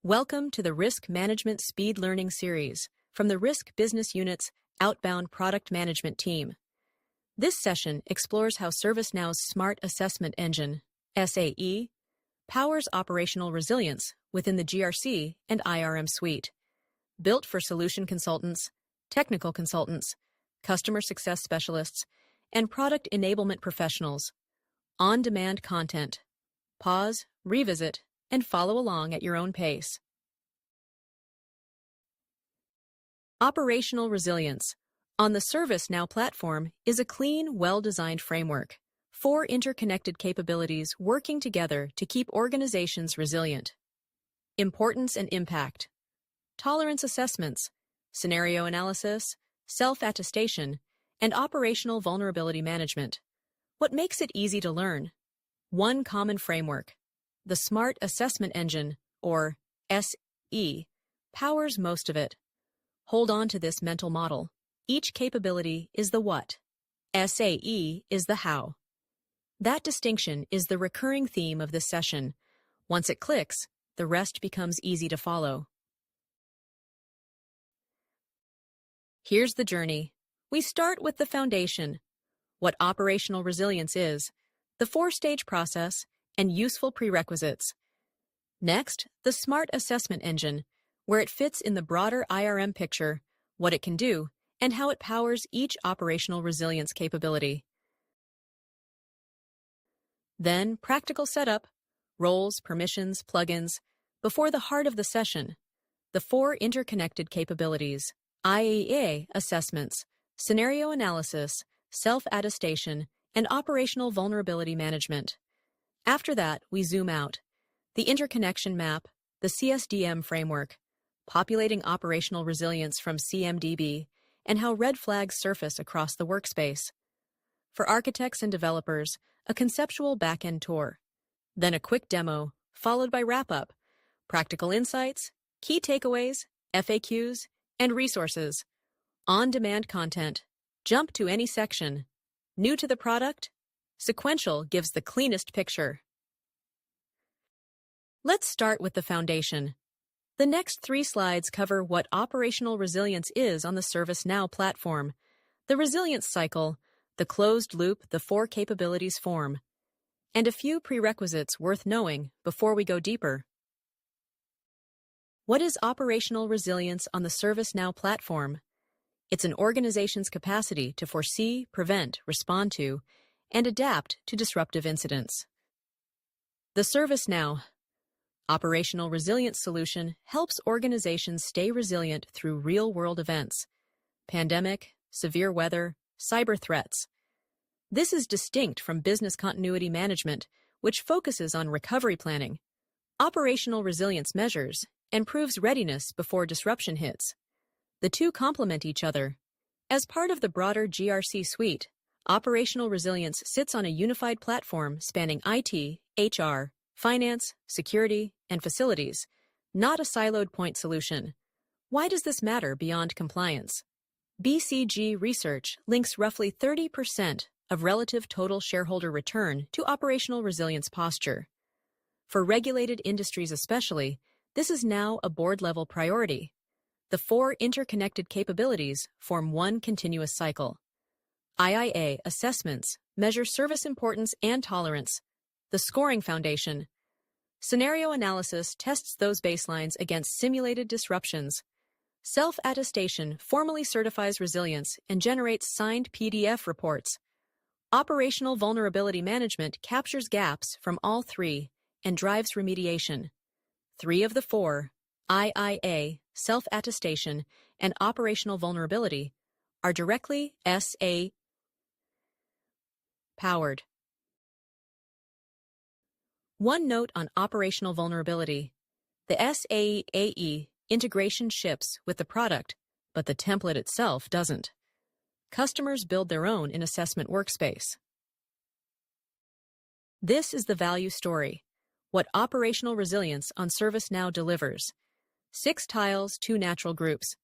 Welcome to the Risk Management Speed Learning Series from the Risk Business Unit's Outbound Product Management team. This session explores how ServiceNow's Smart Assessment Engine, SAE, powers operational resilience within the GRC and IRM suite. Built for solution consultants, technical consultants, customer success specialists, and product enablement professionals. On-demand content. Pause, revisit, and follow along at your own pace. Operational resilience on the ServiceNow platform is a clean, well-designed framework. 4 interconnected capabilities working together to keep organizations resilient. Importance and impact. Tolerance assessments, scenario analysis, self-attestation, and operational vulnerability management. What makes it easy to learn? One common framework. The Smart Assessment Engine, or SE, powers most of it. Hold on to this mental model. Each capability is the what. SAE is the how. That distinction is the recurring theme of this session. Once it clicks, the rest becomes easy to follow. Here's the journey. We start with the foundation. What operational resilience is, the 4-stage process, and useful prerequisites. Next, the Smart Assessment Engine, where it fits in the broader IRM picture, what it can do, and how it powers each operational resilience capability. Then, practical setup, roles, permissions, plugins, before the heart of the session, the 4 interconnected capabilities, IAA assessments, scenario analysis, self-attestation, and operational vulnerability management. After that, we zoom out. The interconnection map, the CSDM framework, populating operational resilience from CMDB, and how red flags surface across the workspace. For architects and developers, a conceptual back-end tour. Then a quick demo, followed by wrap-up, practical insights, key takeaways, FAQs, and resources. On-demand content. Jump to any section. New to the product? Sequential gives the cleanest picture. Let's start with the foundation. The next 3 slides cover what operational resilience is on the ServiceNow platform, the resilience cycle, the closed loop the 4 capabilities form, and a few prerequisites worth knowing before we go deeper. What is operational resilience on the ServiceNow platform? It's an organization's capacity to foresee, prevent, respond to, and adapt to disruptive incidents. The ServiceNow Operational Resilience Solution helps organizations stay resilient through real-world events, pandemic, severe weather, cyber threats. This is distinct from business continuity management, which focuses on recovery planning, operational resilience measures, and proves readiness before disruption hits. The 2 complement each other. As part of the broader GRC suite, operational resilience sits on a unified platform spanning IT, HR, finance, security, and facilities, not a siloed point solution. Why does this matter beyond compliance? BCG research links roughly 30% of relative total shareholder return to operational resilience posture. For regulated industries especially, this is now a board-level priority. The 4 interconnected capabilities form one continuous cycle. IIA assessments measure service importance and tolerance. The scoring foundation. Scenario analysis tests those baselines against simulated disruptions. Self-attestation formally certifies resilience and generates signed PDF reports. Operational vulnerability management captures gaps from all 3 and drives remediation. 3 of the 4, IIA, self-attestation, and operational vulnerability, are directly SAE-powered. One note on operational vulnerability. The SAE integration ships with the product, but the template itself doesn't. Customers build their own in Assessment Workspace. This is the value story. What operational resilience on ServiceNow delivers. 6 tiles, 2 natural groups.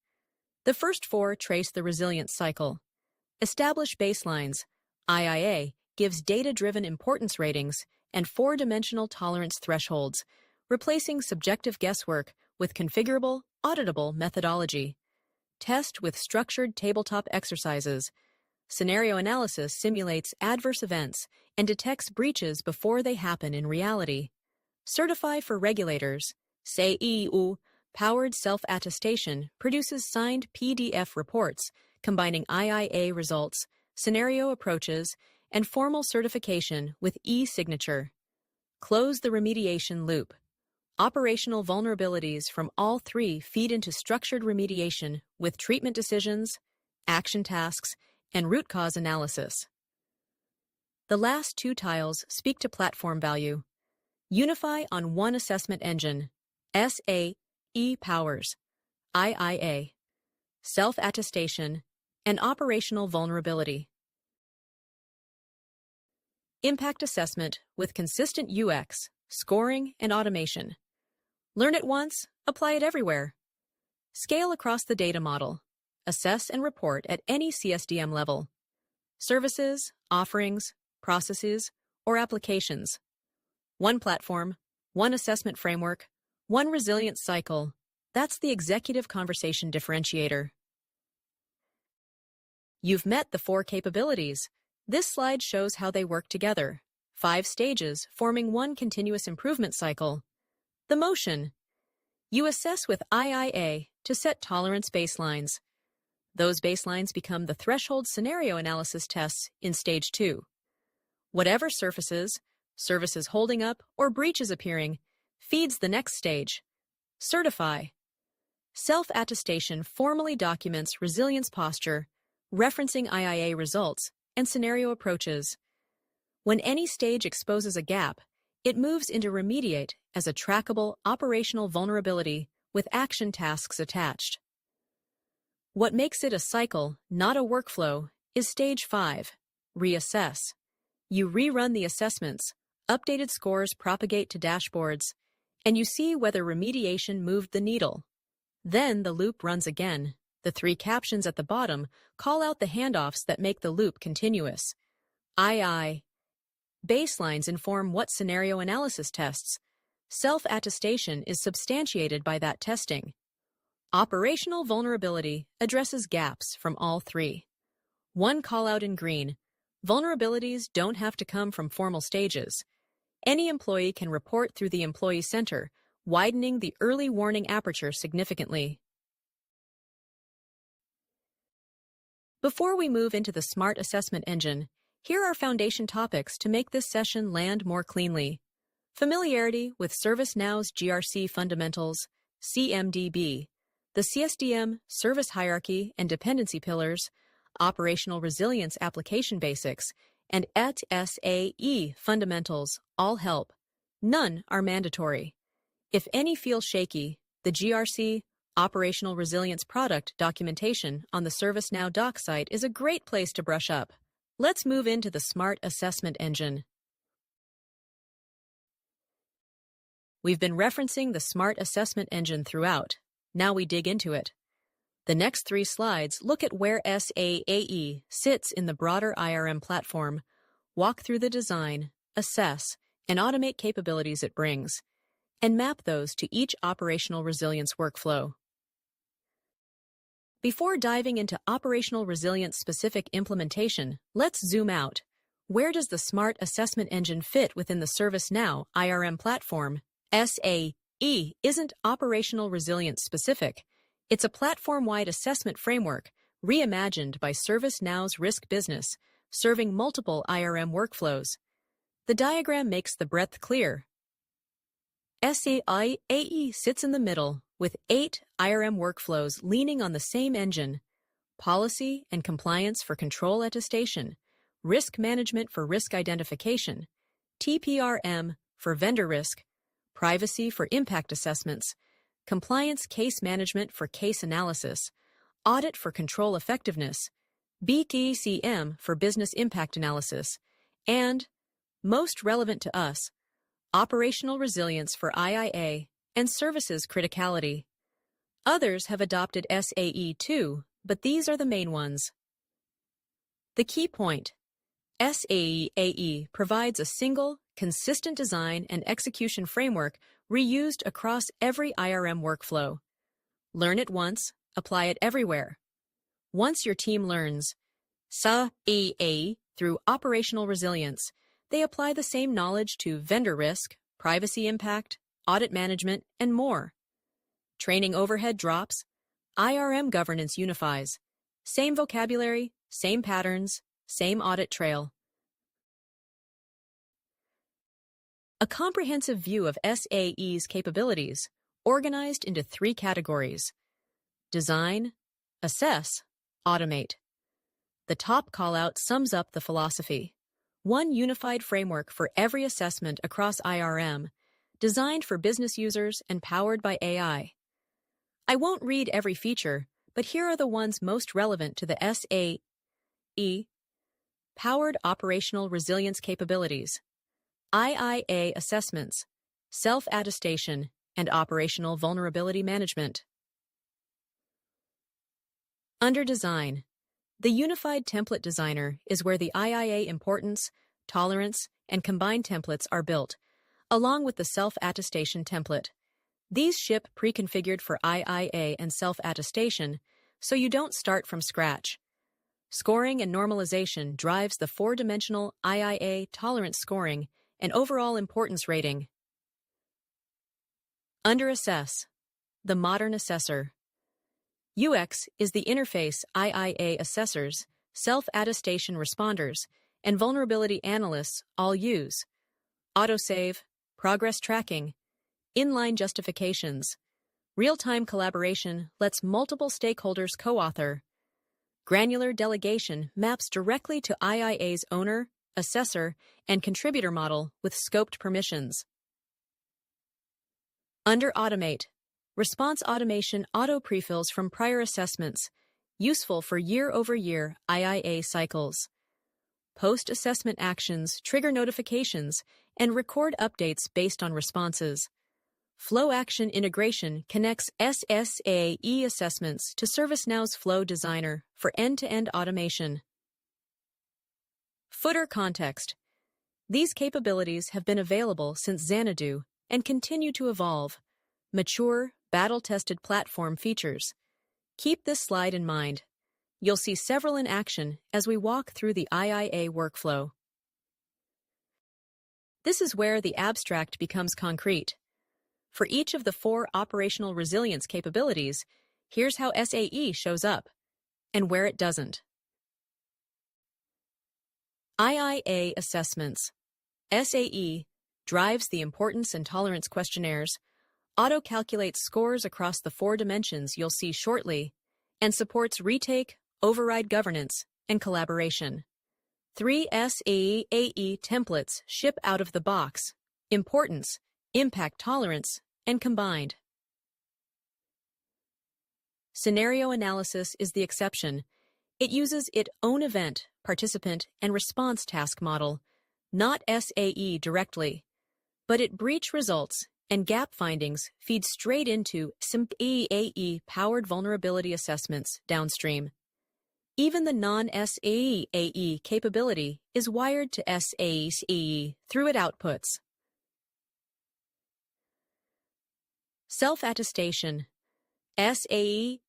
The first 4 trace the resilience cycle. Establish baselines. IIA gives data-driven importance ratings and 4-dimensional tolerance thresholds, replacing subjective guesswork with configurable, auditable methodology. Test with structured tabletop exercises. Scenario analysis simulates adverse events and detects breaches before they happen in reality. Certify for regulators. SAE-powered Self-Attestation produces signed PDF reports combining IIA results, scenario approaches, and formal certification with e-signature. Close the remediation loop. Operational vulnerabilities from all three feed into structured remediation with treatment decisions, action tasks, and root cause analysis. The last two tiles speak to platform value. Unify on one assessment engine, SAE-powers, IIA, self-attestation, and operational vulnerability. Impact assessment with consistent UX, scoring, and automation. Learn it once, apply it everywhere. Scale across the data model. Assess and report at any CSDM level. Services, offerings, processes, or applications. One platform, one assessment framework, one resilience cycle. That's the executive conversation differentiator. You've met the 4 capabilities. This slide shows how they work together. 5 stages forming one continuous improvement cycle. The motion. You assess with IIA to set tolerance baselines. Those baselines become the threshold scenario analysis tests in Stage 2. Whatever surfaces, services holding up, or breaches appearing, feeds the next stage. Certify. Self-attestation formally documents resilience posture, referencing IIA results, and scenario approaches. When any stage exposes a gap, it moves into remediate as a trackable operational vulnerability with action tasks attached. What makes it a cycle, not a workflow, is Stage 5, reassess. You rerun the assessments, updated scores propagate to dashboards, and you see whether remediation moved the needle. Then the loop runs again. The 3 captions at the bottom call out the handoffs that make the loop continuous. II. Baselines inform what scenario analysis tests. Self-attestation is substantiated by that testing. Operational vulnerability addresses gaps from all 3. One call-out in green. Vulnerabilities don't have to come from formal stages. Any employee can report through the Employee Center, widening the early warning aperture significantly. Before we move into the Smart Assessment Engine, here are foundation topics to make this session land more cleanly. Familiarity with ServiceNow's GRC fundamentals, CMDB, the CSDM service hierarchy and dependency pillars, operational resilience application basics, and SAE fundamentals all help. None are mandatory. If any feel shaky, the GRC Operational Resilience Product documentation on the ServiceNow doc site is a great place to brush up. Let's move into the Smart Assessment Engine. We've been referencing the Smart Assessment Engine throughout. Now we dig into it. The next 3 slides look at where SAE sits in the broader IRM platform, walk through the design, assess, and automate capabilities it brings, and map those to each operational resilience workflow. Before diving into operational resilience-specific implementation, let's zoom out. Where does the Smart Assessment Engine fit within the ServiceNow IRM platform? SAE isn't operational resilience-specific. It's a platform-wide assessment framework reimagined by ServiceNow's risk business, serving multiple IRM workflows. The diagram makes the breadth clear. SAE sits in the middle, with 8 IRM workflows leaning on the same engine: policy and compliance for control attestation, risk management for risk identification, TPRM for vendor risk, privacy for impact assessments, compliance case management for case analysis, audit for control effectiveness, BTCM for business impact analysis, and, most relevant to us, operational resilience for IIA and services criticality. Others have adopted SAE too, but these are the main ones. The key point: SAE provides a single, consistent design and execution framework reused across every IRM workflow. Learn it once, apply it everywhere. Once your team learns SAE through operational resilience, they apply the same knowledge to vendor risk, privacy impact, audit management, and more. Training overhead drops, IRM governance unifies. Same vocabulary, same patterns, same audit trail. A comprehensive view of SAE's capabilities, organized into 3 categories: design, assess, automate. The top callout sums up the philosophy. One unified framework for every assessment across IRM, designed for business users and powered by AI. I won't read every feature, but here are the ones most relevant to the SAE-powered operational resilience capabilities: IIA assessments, self-attestation, and operational vulnerability management. Under design, the Unified Template Designer is where the IIA importance, tolerance, and combined templates are built, along with the self-attestation template. These ship pre-configured for IIA and self-attestation, so you don't start from scratch. Scoring and normalization drives the 4-dimensional IIA tolerance scoring and overall importance rating. Under Assess, the modern assessor. UX is the interface IIA assessors, self-attestation responders, and vulnerability analysts all use. Autosave, progress tracking, inline justifications. Real-time collaboration lets multiple stakeholders co-author. Granular delegation maps directly to IIA's owner, assessor, and contributor model with scoped permissions. Under Automate, response automation auto-prefills from prior assessments, useful for year-over-year IIA cycles. Post-assessment actions trigger notifications and record updates based on responses. Flow Action Integration connects SAE assessments to ServiceNow's Flow Designer for end-to-end automation. Footer context. These capabilities have been available since Xanadu and continue to evolve. Mature, battle-tested platform features. Keep this slide in mind. You'll see several in action as we walk through the IIA workflow. This is where the abstract becomes concrete. For each of the 4 operational resilience capabilities, here's how SAE shows up and where it doesn't. IIA assessments. SAE drives the importance and tolerance questionnaires, auto-calculates scores across the 4 dimensions you'll see shortly, and supports retake, override governance, and collaboration. 3 SAE templates ship out of the box: importance, impact tolerance, and combined. Scenario analysis is the exception. It uses its own event, participant, and response task model, not SAE directly, but it breach results and gap findings feed straight into SAE-powered vulnerability assessments downstream. Even the non-SAE capability is wired to SAE through its outputs. Self-attestation. SAE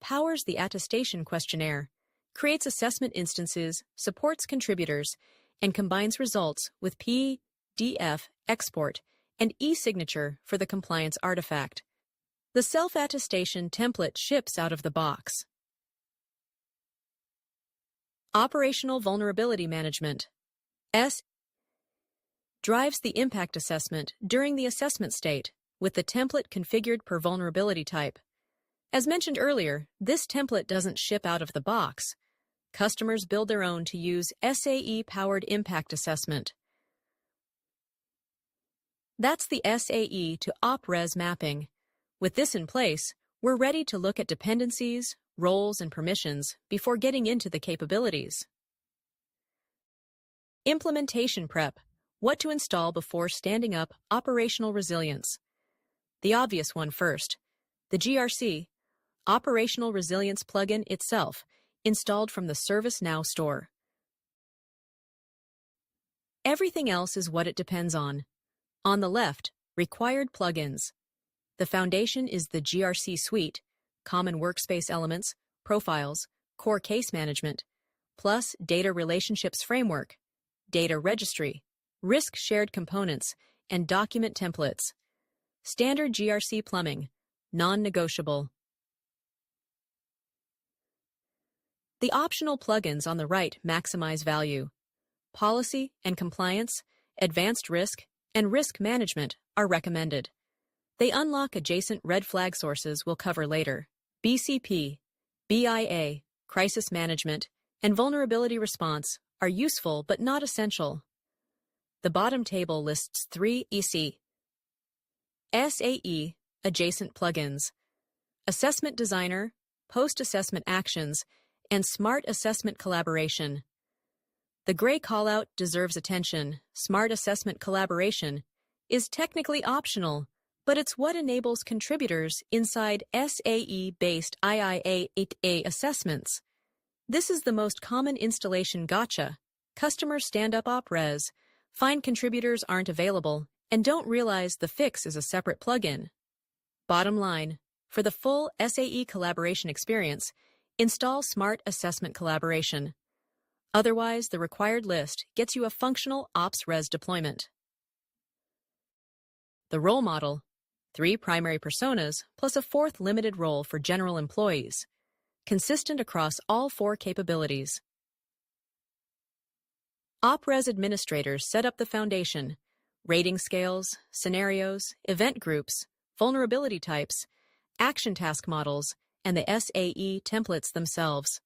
powers the attestation questionnaire, creates assessment instances, supports contributors, and combines results with PDF export and e-signature for the compliance artifact. The self-attestation template ships out of the box. Operational vulnerability management. Drives the impact assessment during the assessment state, with the template configured per vulnerability type. As mentioned earlier, this template doesn't ship out of the box. Customers build their own to use SAE-powered impact assessment. That's the SAE to OpRes mapping. With this in place, we're ready to look at dependencies, roles, and permissions before getting into the capabilities. Implementation prep. What to install before standing up operational resilience. The obvious one first. The GRC, Operational Resilience plugin itself, installed from the ServiceNow store. Everything else is what it depends on. On the left, Required plugins. The foundation is the GRC suite, common workspace elements, profiles, core case management, plus data relationships framework, data registry, risk shared components, and document templates. Standard GRC plumbing, non-negotiable. The optional plugins on the right maximize value. Policy and compliance, advanced risk, and risk management are recommended. They unlock adjacent red flag sources we'll cover later. BCP, BIA, crisis management, and vulnerability response are useful but not essential. The bottom table lists 3 EC, SAE, adjacent plugins, Assessment Designer, Post-Assessment Actions, and Smart Assessment Collaboration. The gray callout deserves attention. Smart Assessment Collaboration is technically optional, but it's what enables contributors inside SAE-based IIA-8A assessments. This is the most common installation gotcha. Customers stand up op-res, find contributors aren't available, and don't realize the fix is a separate plugin. Bottom line, for the full SAE collaboration experience, install Smart Assessment Collaboration. Otherwise, the required list gets you a functional ops-res deployment. The role model, 3 primary personas plus a 4th limited role for general employees, consistent across all 4 capabilities. Op-res administrators set up the foundation, rating scales, scenarios, event groups, vulnerability types, action task models, and the SAE templates themselves.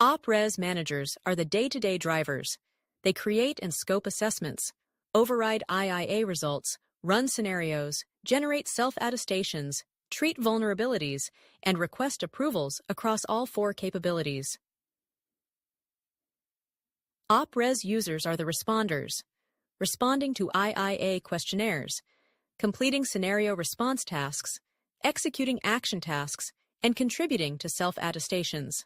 Op-res managers are the day-to-day drivers. They create and scope assessments, override IIA results, run scenarios, generate self-attestations, treat vulnerabilities, and request approvals across all 4 capabilities. Op-res users are the responders, responding to IIA questionnaires, completing scenario response tasks, executing action tasks, and contributing to self-attestations.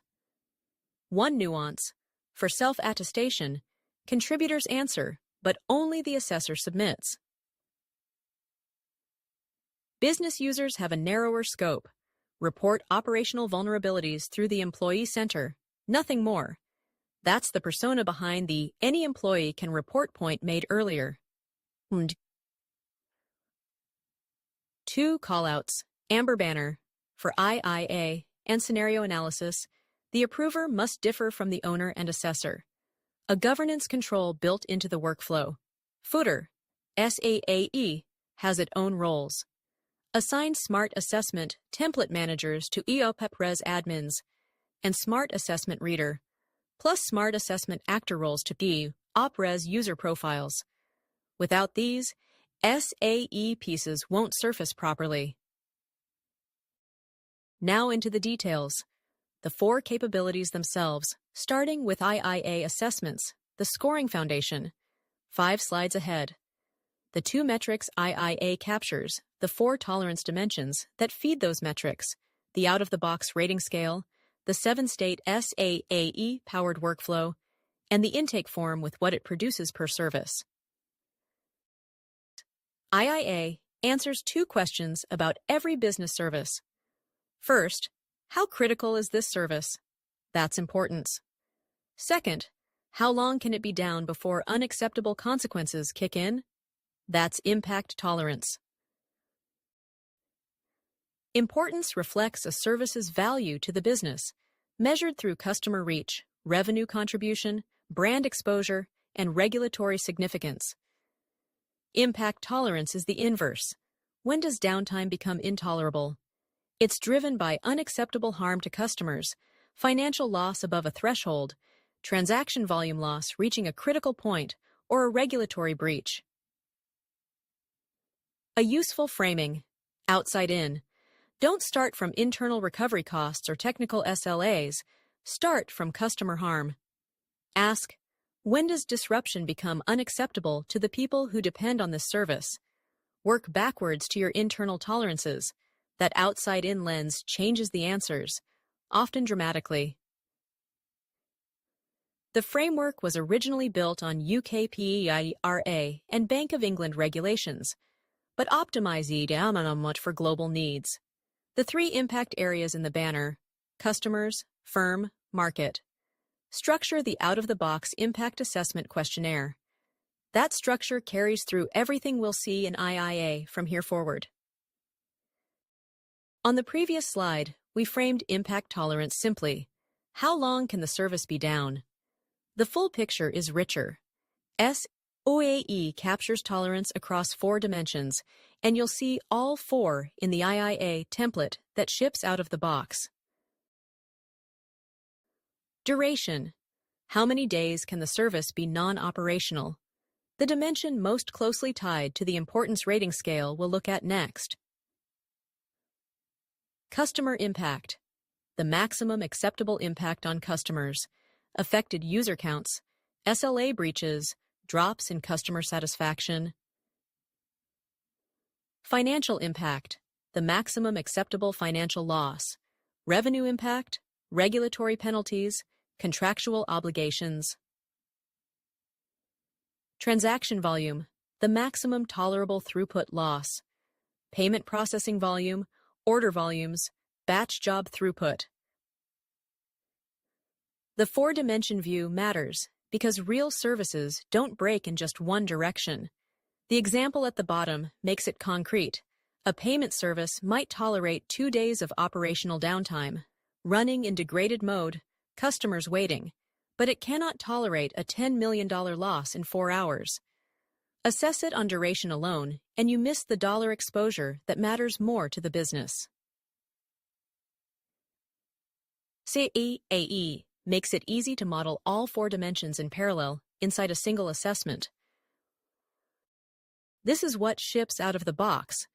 One nuance: for self-attestation, contributors answer, but only the assessor submits. Business users have a narrower scope. Report operational vulnerabilities through the Employee Center, nothing more. That's the persona behind the any employee can report point made earlier. 2 callouts, Amber Banner. For IIA and scenario analysis, the approver must differ from the owner and assessor. A governance control built into the workflow. Footer, SAE, has its own roles. Assign Smart Assessment template managers to EOPEP-Res admins and Smart Assessment Reader, plus Smart Assessment actor roles to the OpRes user profiles. Without these, SAE pieces won't surface properly. Now into the details. The 4 capabilities themselves, starting with IIA assessments, the scoring foundation. 5 slides ahead. The 2 metrics IIA captures, the 4 tolerance dimensions that feed those metrics, the out-of-the-box rating scale, the 7-state SAE-powered workflow, and the intake form with what it produces per service. IIA answers 2 questions about every business service. First, how critical is this service? That's importance. Second, how long can it be down before unacceptable consequences kick in? That's impact tolerance. Importance reflects a service's value to the business, measured through customer reach, revenue contribution, brand exposure, and regulatory significance. Impact tolerance is the inverse. When does downtime become intolerable? It's driven by unacceptable harm to customers, financial loss above a threshold, transaction volume loss reaching a critical point, or a regulatory breach. A useful framing. Outside in. Don't start from internal recovery costs or technical SLAs. Start from customer harm. Ask, when does disruption become unacceptable to the people who depend on this service? Work backwards to your internal tolerances. That outside-in lens changes the answers, often dramatically. The framework was originally built on UKPEIRA and Bank of England regulations, but optimized for global needs. The three impact areas in the banner: customers, firm, market. Structure the out-of-the-box impact assessment questionnaire. That structure carries through everything we'll see in IIA from here forward. On the previous slide, we framed impact tolerance simply. How long can the service be down? The full picture is richer. SAE captures tolerance across 4 dimensions, and you'll see all 4 in the IIA template that ships out of the box. Duration. How many days can the service be non-operational? The dimension most closely tied to the importance rating scale we'll look at next. Customer impact. The maximum acceptable impact on customers, affected user counts, SLA breaches, drops in customer satisfaction. Financial impact. The maximum acceptable financial loss, revenue impact, regulatory penalties, contractual obligations. Transaction volume. The maximum tolerable throughput loss, payment processing volume, order volumes, batch job throughput. The 4-dimension view matters because real services don't break in just one direction. The example at the bottom makes it concrete. A payment service might tolerate 2 days of operational downtime, running in degraded mode, customers waiting, but it cannot tolerate a $10 million loss in 4 hours. Assess it on duration alone, and you miss the dollar exposure that matters more to the business. SAE makes it easy to model all 4 dimensions in parallel inside a single assessment. This is what ships out of the box: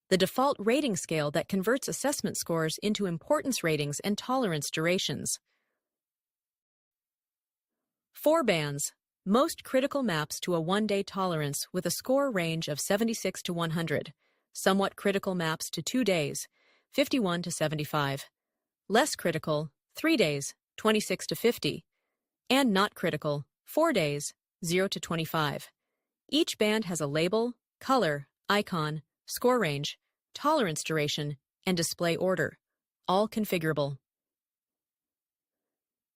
the default rating scale that converts assessment scores into importance ratings and tolerance durations. 4 bands, most critical maps to a 1-day tolerance with a score range of 76 to 100, somewhat critical maps to 2 days, 51 to 75, less critical, 3 days, 26 to 50, and not critical, 4 days, 0 to 25. Each band has a label, color, icon, score range, tolerance duration, and display order, all configurable.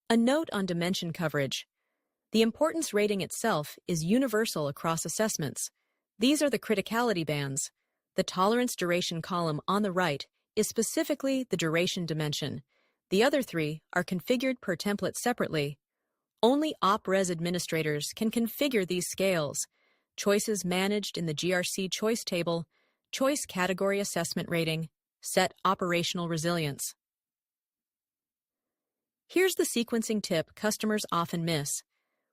A note on dimension coverage. The importance rating itself is universal across assessments. These are the criticality bands. The tolerance duration column on the right is specifically the duration dimension. The other 3 are configured per template separately. Only OpRes administrators can configure these scales. Choices managed in the GRC choice table, choice category assessment rating, set operational resilience. Here's the sequencing tip customers often miss.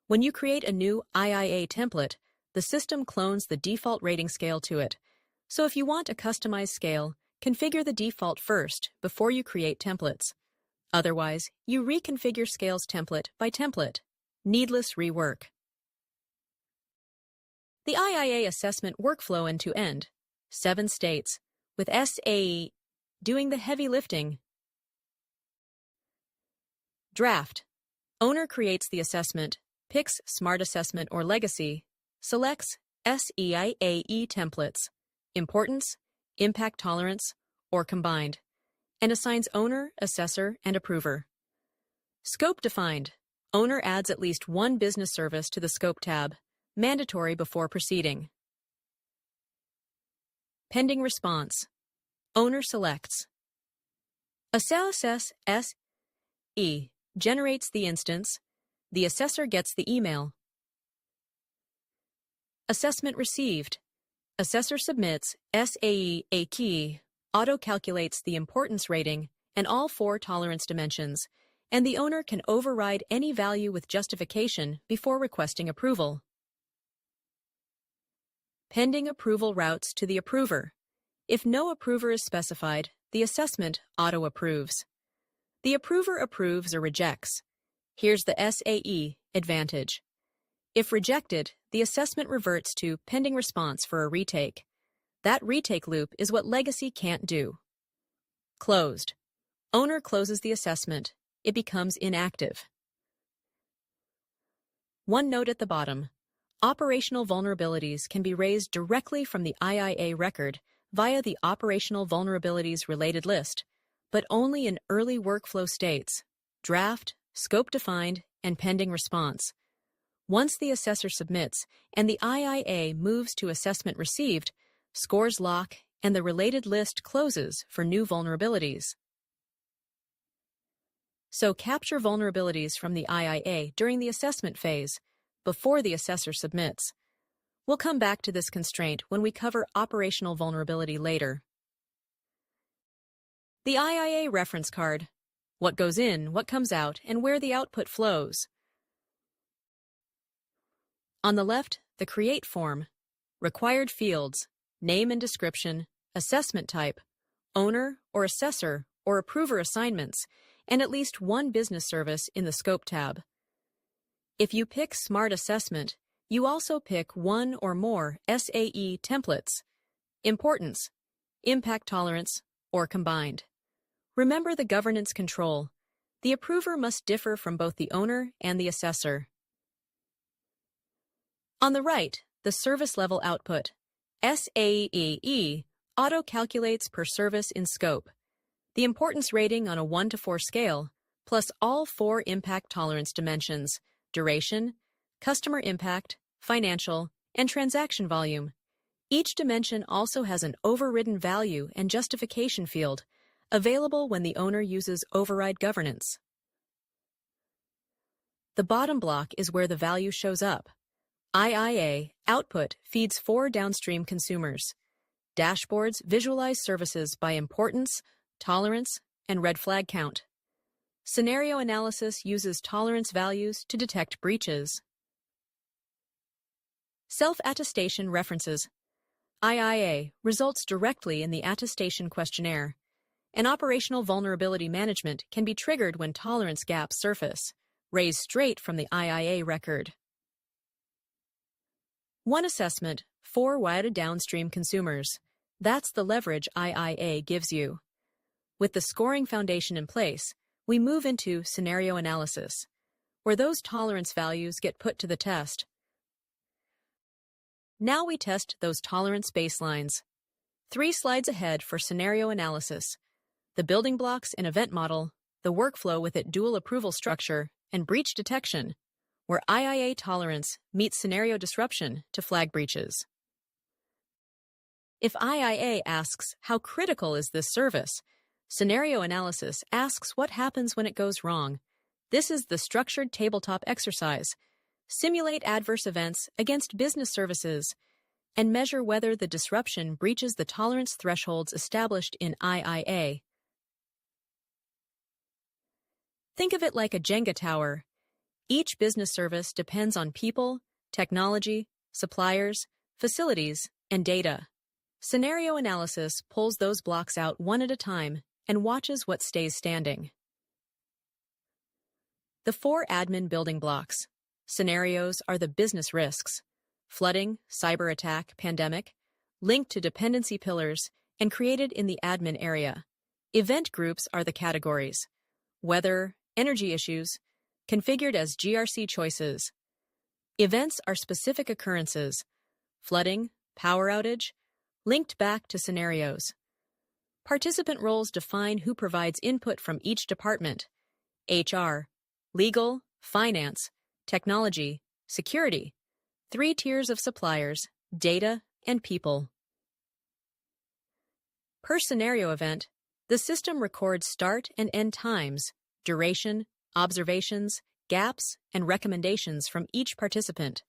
When you create a new IIA template, the system clones the default rating scale to it. So if you want a customized scale, configure the default first before you create templates. Otherwise, you reconfigure scales template by template. Needless rework. The IIA assessment workflow end-to-end. 7 states, with SAE doing the heavy lifting. Draft. Owner creates the assessment, picks Smart Assessment or Legacy, selects SEIAE templates, importance, impact tolerance, or combined, and assigns owner, assessor, and approver. Scope defined. Owner adds at least 1 business service to the Scope tab, mandatory before proceeding. Pending response. Owner selects. Assess SE generates the instance. The assessor gets the email. Assessment received. Assessor submits SAE key, auto-calculates the importance rating and all 4 tolerance dimensions, and the owner can override any value with justification before requesting approval. Pending approval routes to the approver. If no approver is specified, the assessment auto-approves. The approver approves or rejects. Here's the SAE advantage. If rejected, the assessment reverts to pending response for a retake. That retake loop is what Legacy can't do. Closed. Owner closes the assessment. It becomes inactive. One note at the bottom. Operational vulnerabilities can be raised directly from the IIA record via the Operational Vulnerabilities Related list, but only in early workflow states, draft, scope defined, and pending response. Once the assessor submits and the IIA moves to assessment received, scores lock and the related list closes for new vulnerabilities. So capture vulnerabilities from the IIA during the assessment phase, before the assessor submits. We'll come back to this constraint when we cover operational vulnerability later. The IIA reference card. What goes in, what comes out, and where the output flows. On the left, the Create form. Required fields, name and description, assessment type, owner or assessor or approver assignments, and at least one business service in the Scope tab. If you pick Smart Assessment, you also pick one or more SAE templates, importance, impact tolerance, or combined. Remember the governance control. The approver must differ from both the owner and the assessor. On the right, the service level output. SAE auto-calculates per service in scope. The importance rating on a 1 to 4 scale, plus all 4 impact tolerance dimensions, duration, customer impact, financial, and transaction volume. Each dimension also has an overridden value and justification field, available when the owner uses override governance. The bottom block is where the value shows up. IIA output feeds 4 downstream consumers. Dashboards visualize services by importance, tolerance, and red flag count. Scenario analysis uses tolerance values to detect breaches. Self-attestation references. IIA results directly in the attestation questionnaire. And operational vulnerability management can be triggered when tolerance gaps surface, raised straight from the IIA record. One assessment, 4 wide downstream consumers. That's the leverage IIA gives you. With the scoring foundation in place, we move into scenario analysis, where those tolerance values get put to the test. Now we test those tolerance baselines. 3 slides ahead for scenario analysis. The building blocks and event model, the workflow with its dual approval structure, and breach detection, where IIA tolerance meets scenario disruption to flag breaches. If IIA asks, how critical is this service? Scenario analysis asks what happens when it goes wrong. This is the structured tabletop exercise. Simulate adverse events against business services and measure whether the disruption breaches the tolerance thresholds established in IIA. Think of it like a Jenga tower. Each business service depends on people, technology, suppliers, facilities, and data. Scenario analysis pulls those blocks out one at a time and watches what stays standing. The 4 admin building blocks. Scenarios are the business risks: flooding, cyber attack, pandemic, linked to dependency pillars, and created in the admin area. Event groups are the categories: weather, energy issues, configured as GRC choices. Events are specific occurrences: flooding, power outage, linked back to scenarios. Participant roles define who provides input from each department: HR, legal, finance, technology, security, 3 tiers of suppliers, data, and people. Per scenario event, the system records start and end times, duration, observations, gaps, and recommendations from each participant.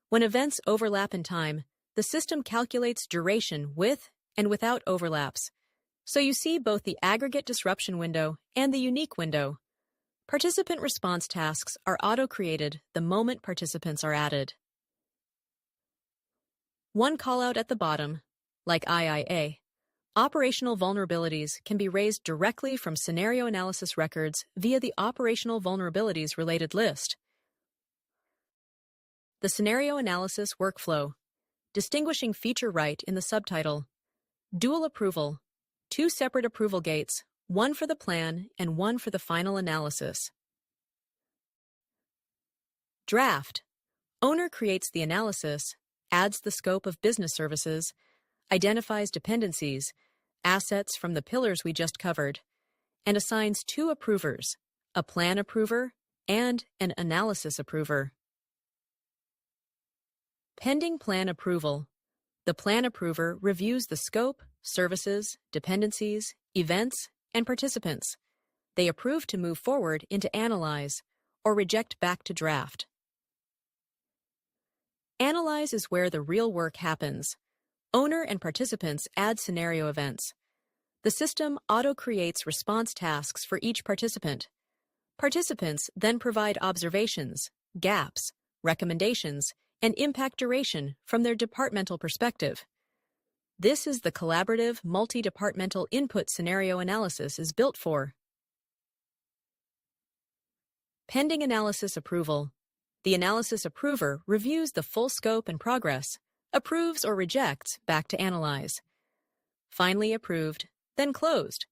When events overlap in time, the system calculates duration with and without overlaps, so you see both the aggregate disruption window and the unique window. Participant response tasks are auto-created the moment participants are added. One callout at the bottom, like IIA. Operational vulnerabilities can be raised directly from scenario analysis records via the Operational Vulnerabilities Related list. The Scenario Analysis Workflow. Distinguishing feature right in the subtitle. Dual approval. 2 separate approval gates, one for the plan and one for the final analysis. Draft. Owner creates the analysis, adds the scope of business services, identifies dependencies, assets from the pillars we just covered, and assigns 2 approvers, a plan approver and an analysis approver. Pending plan approval. The plan approver reviews the scope, services, dependencies, events, and participants. They approve to move forward into Analyze or reject back to Draft. Analyze is where the real work happens. Owner and participants add scenario events. The system auto-creates response tasks for each participant. Participants then provide observations, gaps, recommendations, and impact duration from their departmental perspective. This is the collaborative, multi-departmental input scenario analysis is built for. Pending analysis approval. The analysis approver reviews the full scope and progress, approves or rejects back to Analyze. Finally approved, then closed.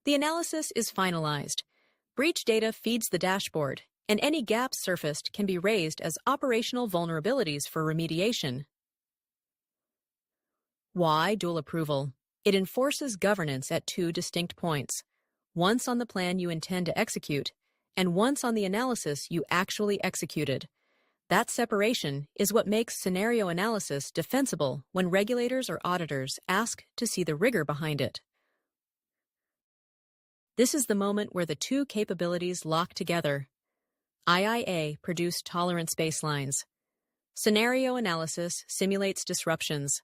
The analysis is finalized. Breach data feeds the dashboard, and any gaps surfaced can be raised as operational vulnerabilities for remediation. Why dual approval? It enforces governance at 2 distinct points, once on the plan you intend to execute, and once on the analysis you actually executed. That separation is what makes scenario analysis defensible when regulators or auditors ask to see the rigor behind it. This is the moment where the 2 capabilities lock together. IIA produced tolerance baselines. Scenario analysis simulates disruptions.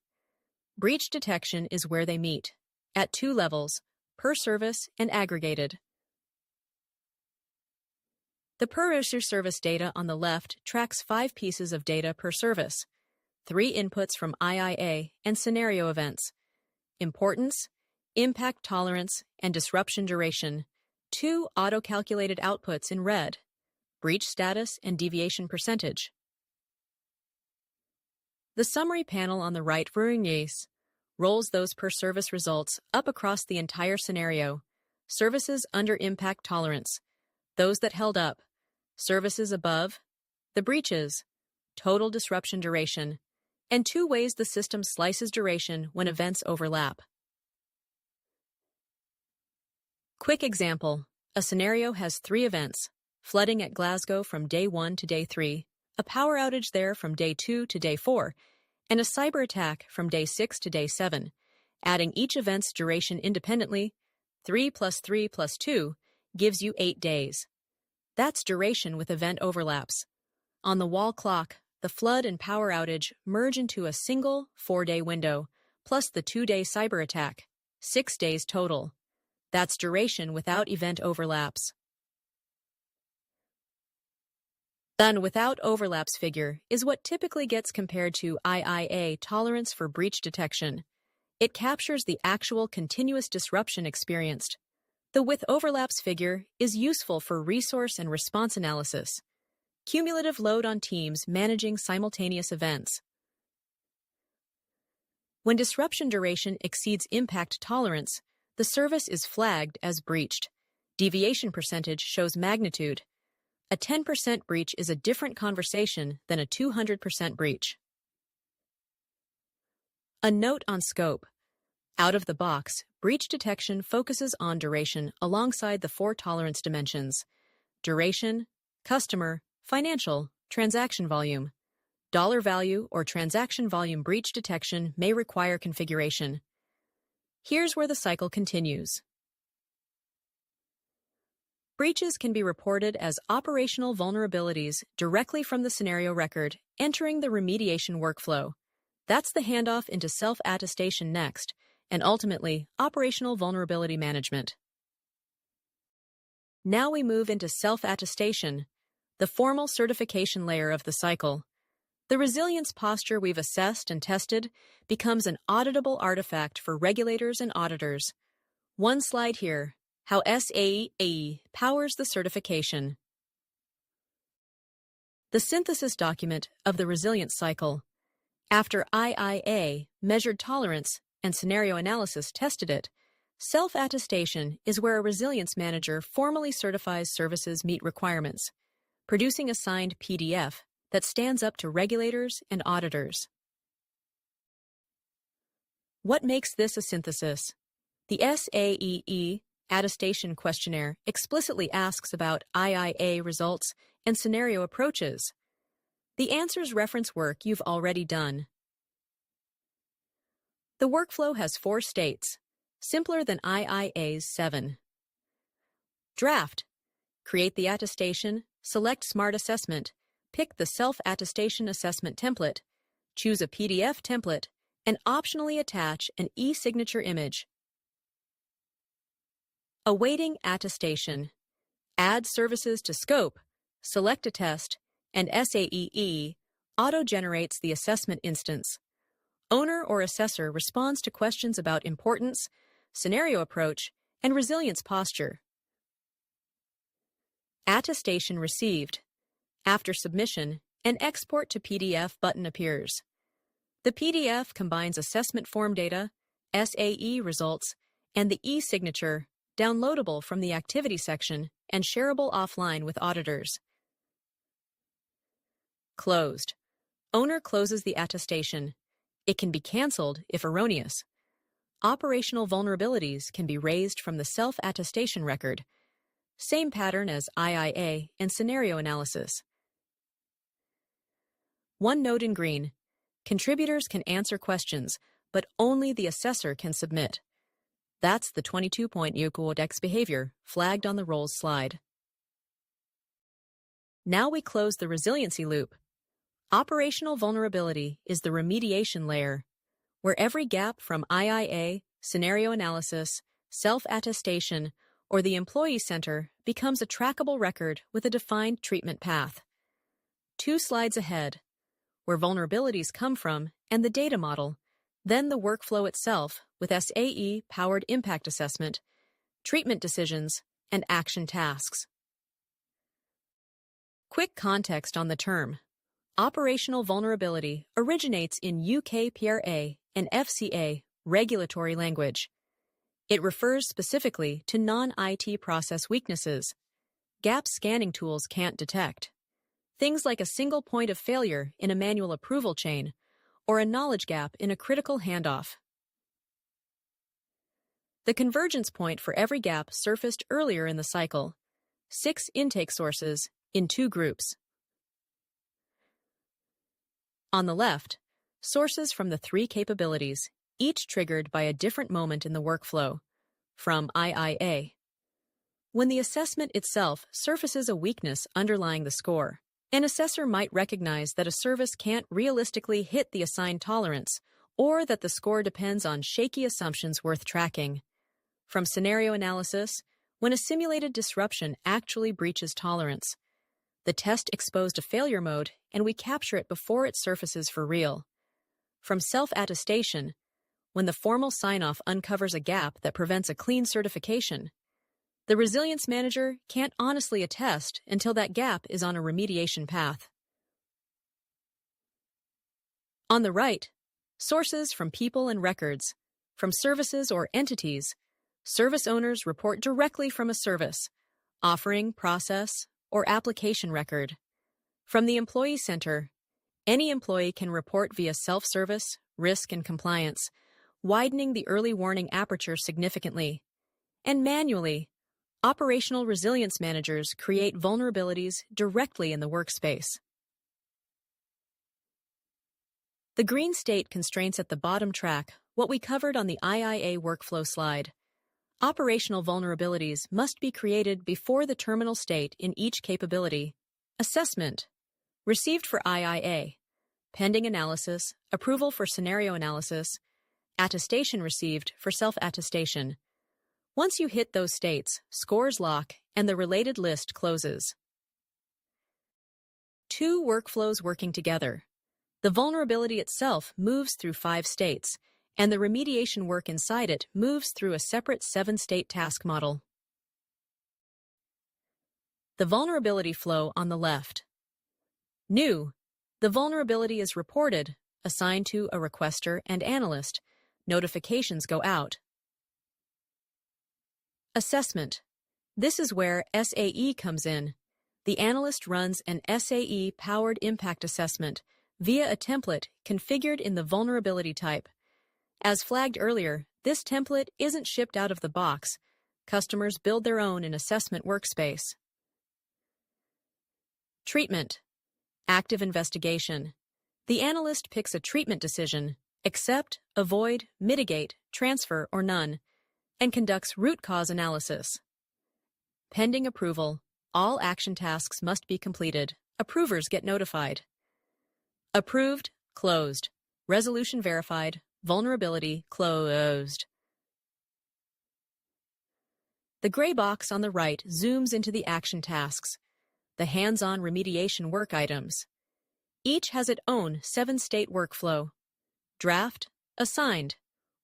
Breach detection is where they meet, at 2 levels, per service and aggregated. The per-issue service data on the left tracks 5 pieces of data per service, 3 inputs from IIA and scenario events, importance, impact tolerance, and disruption duration, 2 auto-calculated outputs in red, breach status and deviation percentage. The summary panel on the right rolls those per-service results up across the entire scenario. Services under impact tolerance, those that held up, services above, the breaches, total disruption duration, and 2 ways the system slices duration when events overlap. Quick example. A scenario has 3 events, flooding at Glasgow from day 1 to day 3, a power outage there from day 2 to day 4, and a cyber attack from day 6 to day 7. Adding each event's duration independently, 3 plus 3 plus 2, gives you 8 days. That's duration with event overlaps. On the wall clock, the flood and power outage merge into a single 4-day window, plus the 2-day cyber attack, 6 days total. That's duration without event overlaps. Done without overlaps figure is what typically gets compared to IIA tolerance for breach detection. It captures the actual continuous disruption experienced. The with overlaps figure is useful for resource and response analysis. Cumulative load on teams managing simultaneous events. When disruption duration exceeds impact tolerance, the service is flagged as breached. Deviation percentage shows magnitude. A 10% breach is a different conversation than a 200% breach. A note on scope. Out of the box, breach detection focuses on duration alongside the 4 tolerance dimensions: duration, customer, financial, transaction volume. Dollar value or transaction volume breach detection may require configuration. Here's where the cycle continues. Breaches can be reported as operational vulnerabilities directly from the scenario record, entering the remediation workflow. That's the handoff into self-attestation next, and ultimately, operational vulnerability management. Now we move into self-attestation, the formal certification layer of the cycle. The resilience posture we've assessed and tested becomes an auditable artifact for regulators and auditors. One slide here, how SAE powers the certification. The synthesis document of the resilience cycle. After IIA measured tolerance and scenario analysis tested it, self-attestation is where a resilience manager formally certifies services meet requirements, producing a signed PDF that stands up to regulators and auditors. What makes this a synthesis? The SAE Attestation Questionnaire explicitly asks about IIA results and scenario approaches. The answers reference work you've already done. The workflow has 4 states, simpler than IIA's 7. Draft. Create the attestation, select Smart Assessment, pick the Self-Attestation Assessment template, choose a PDF template, and optionally attach an e-signature image. Awaiting attestation. Add services to scope, select a test, and SAE auto-generates the assessment instance. Owner or assessor responds to questions about importance, scenario approach, and resilience posture. Attestation received. After submission, an Export to PDF button appears. The PDF combines assessment form data, SAE results, and the e-signature, downloadable from the activity section and shareable offline with auditors. Closed. Owner closes the attestation. It can be canceled if erroneous. Operational vulnerabilities can be raised from the self-attestation record. Same pattern as IIA and scenario analysis. One note in green. Contributors can answer questions, but only the assessor can submit. That's the 22-point Codex behavior flagged on the roles slide. Now we close the resiliency loop. Operational vulnerability is the remediation layer, where every gap from IIA, scenario analysis, self-attestation, or the employee center becomes a trackable record with a defined treatment path. 2 slides ahead, where vulnerabilities come from and the data model, then the workflow itself with SAE-powered impact assessment, treatment decisions, and action tasks. Quick context on the term. Operational vulnerability originates in UK PRA and FCA regulatory language. It refers specifically to non-IT process weaknesses. Gap scanning tools can't detect. Things like a single point of failure in a manual approval chain or a knowledge gap in a critical handoff. The convergence point for every gap surfaced earlier in the cycle. 6 intake sources in 2 groups. On the left, sources from the 3 capabilities, each triggered by a different moment in the workflow, from IIA. When the assessment itself surfaces a weakness underlying the score, an assessor might recognize that a service can't realistically hit the assigned tolerance, or that the score depends on shaky assumptions worth tracking. From scenario analysis, when a simulated disruption actually breaches tolerance, the test exposed a failure mode, and we capture it before it surfaces for real. From self-attestation, when the formal sign-off uncovers a gap that prevents a clean certification, the resilience manager can't honestly attest until that gap is on a remediation path. On the right, sources from people and records. From services or entities, service owners report directly from a service, offering, process, or application record. From the employee center, any employee can report via self-service, risk, and compliance, widening the early warning aperture significantly. And manually, operational resilience managers create vulnerabilities directly in the workspace. The green state constraints at the bottom track what we covered on the IIA workflow slide. Operational vulnerabilities must be created before the terminal state in each capability. Assessment. Received for IIA. Pending analysis, approval for scenario analysis, attestation received for self-attestation. Once you hit those states, scores lock and the related list closes. 2 workflows working together. The vulnerability itself moves through 5 states, and the remediation work inside it moves through a separate 7-state task model. The vulnerability flow on the left. New. The vulnerability is reported, assigned to a requester and analyst. Notifications go out. Assessment. This is where SAE comes in. the analyst runs an SAE-powered impact assessment via a template configured in the vulnerability type. As flagged earlier, this template isn't shipped out of the box. Customers build their own in Assessment Workspace. Treatment. Active investigation. The analyst picks a treatment decision, accept, avoid, mitigate, transfer, or none, and conducts root cause analysis. Pending approval, all action tasks must be completed. Approvers get notified. Approved, closed. Resolution verified, vulnerability closed. The gray box on the right zooms into the action tasks, the hands-on remediation work items. Each has its own 7-state workflow: draft, assigned,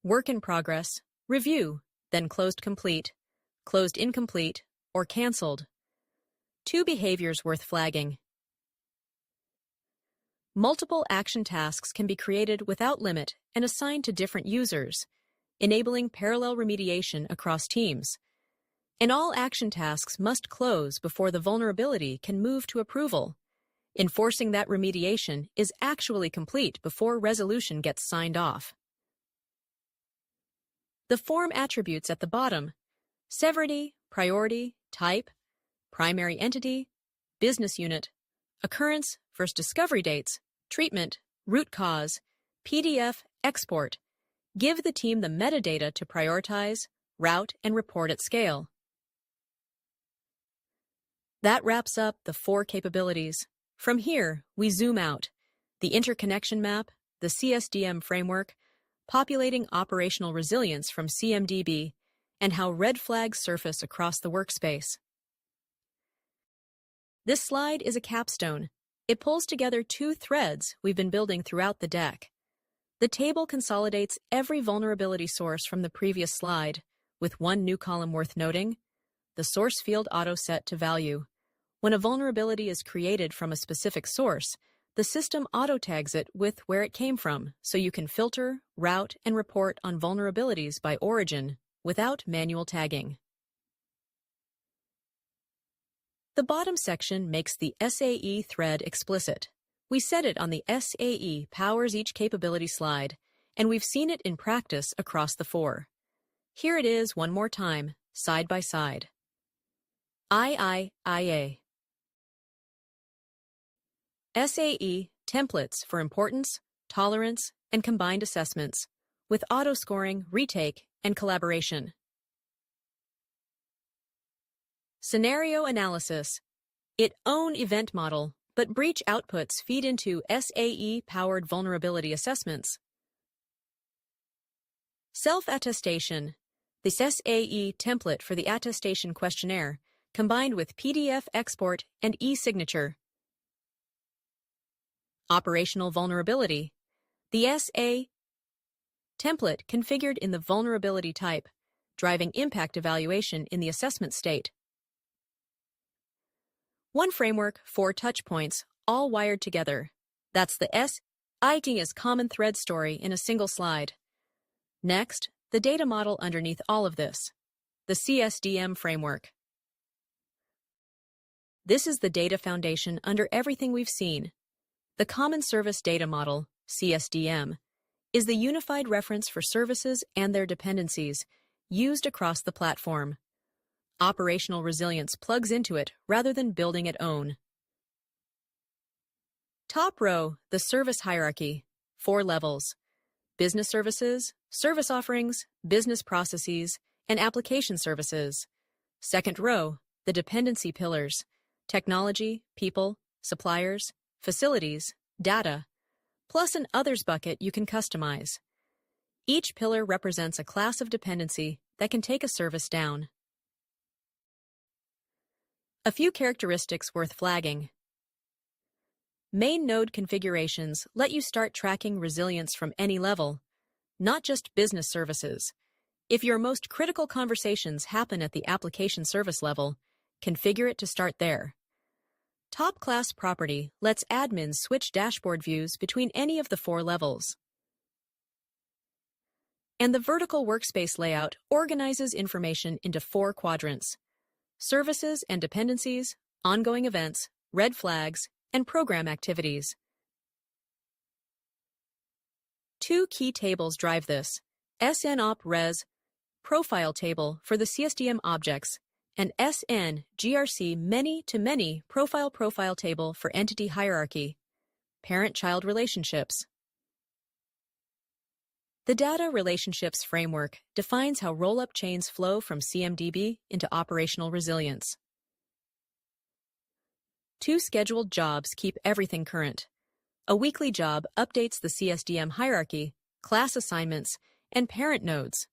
work in progress, review, then closed complete, closed incomplete, or canceled. 2 behaviors worth flagging. Multiple action tasks can be created without limit and assigned to different users, enabling parallel remediation across teams. And all action tasks must close before the vulnerability can move to approval, enforcing that remediation is actually complete before resolution gets signed off. The form attributes at the bottom: severity, priority, type, primary entity, business unit, occurrence, first discovery dates, treatment, root cause, PDF, export, give the team the metadata to prioritize, route, and report at scale. That wraps up the 4 capabilities. From here, we zoom out: the interconnection map, the CSDM framework, populating operational resilience from CMDB, and how red flags surface across the workspace. This slide is a capstone. It pulls together 2 threads we've been building throughout the deck. The table consolidates every vulnerability source from the previous slide, with one new column worth noting: the source field auto-set to value. When a vulnerability is created from a specific source, the system auto-tags it with where it came from, so you can filter, route, and report on vulnerabilities by origin without manual tagging. The bottom section makes the SAE thread explicit. We set it on the SAE powers each capability slide, and we've seen it in practice across the 4. Here it is one more time, side by side. IIIA. SAE templates for importance, tolerance, and combined assessments, with auto-scoring, retake, and collaboration. Scenario analysis. Its own event model, but breach outputs feed into SAE-powered vulnerability assessments. Self-Attestation. This SAE template for the attestation questionnaire, combined with PDF export and e-signature. Operational vulnerability. The SA template configured in the vulnerability type, driving impact evaluation in the assessment state. One framework, 4 touch points, all wired together. That's the SIT's common thread story in a single slide. Next, the data model underneath all of this, the CSDM framework. This is the data foundation under everything we've seen. The Common Service Data Model, CSDM, is the unified reference for services and their dependencies used across the platform. Operational resilience plugs into it rather than building its own. Top row, the service hierarchy, 4 levels: business services, service offerings, business processes, and application services. Second row, the dependency pillars: technology, people, suppliers, facilities, data, plus an others bucket you can customize. Each pillar represents a class of dependency that can take a service down. A few characteristics worth flagging. Main node configurations let you start tracking resilience from any level, not just business services. If your most critical conversations happen at the application service level, configure it to start there. Top class property lets admins switch dashboard views between any of the 4 levels. And the vertical workspace layout organizes information into 4 quadrants: services and dependencies, ongoing events, red flags, and program activities. Two key tables drive this: SN-OP-RES profile table for the CSDM objects and SN-GRC many-to-many profile table for entity hierarchy, parent-child relationships. The Data Relationships Framework defines how roll-up chains flow from CMDB into operational resilience. Two scheduled jobs keep everything current. A weekly job updates the CSDM hierarchy, class assignments, and parent nodes.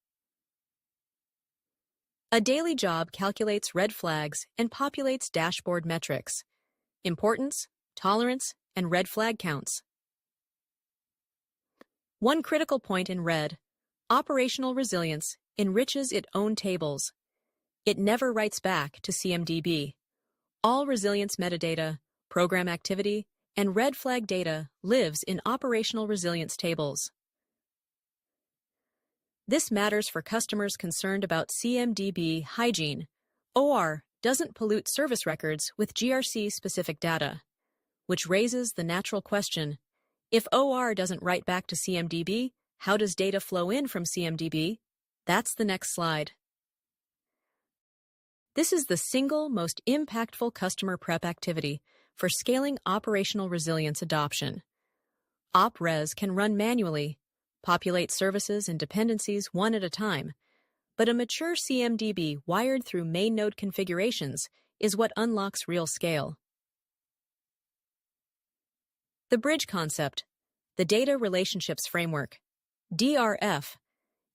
A daily job calculates red flags and populates dashboard metrics: importance, tolerance, and red flag counts. One critical point in red: operational resilience enriches its own tables. It never writes back to CMDB. All resilience metadata, program activity, and red flag data lives in operational resilience tables. This matters for customers concerned about CMDB hygiene. OR doesn't pollute service records with GRC-specific data, which raises the natural question: if OR doesn't write back to CMDB, how does data flow in from CMDB? That's the next slide. This is the single most impactful customer prep activity for scaling operational resilience adoption. Op-Res can run manually, populate services and dependencies one at a time, but a mature CMDB wired through main node configurations is what unlocks real scale. The bridge concept, the Data Relationships Framework, DRF,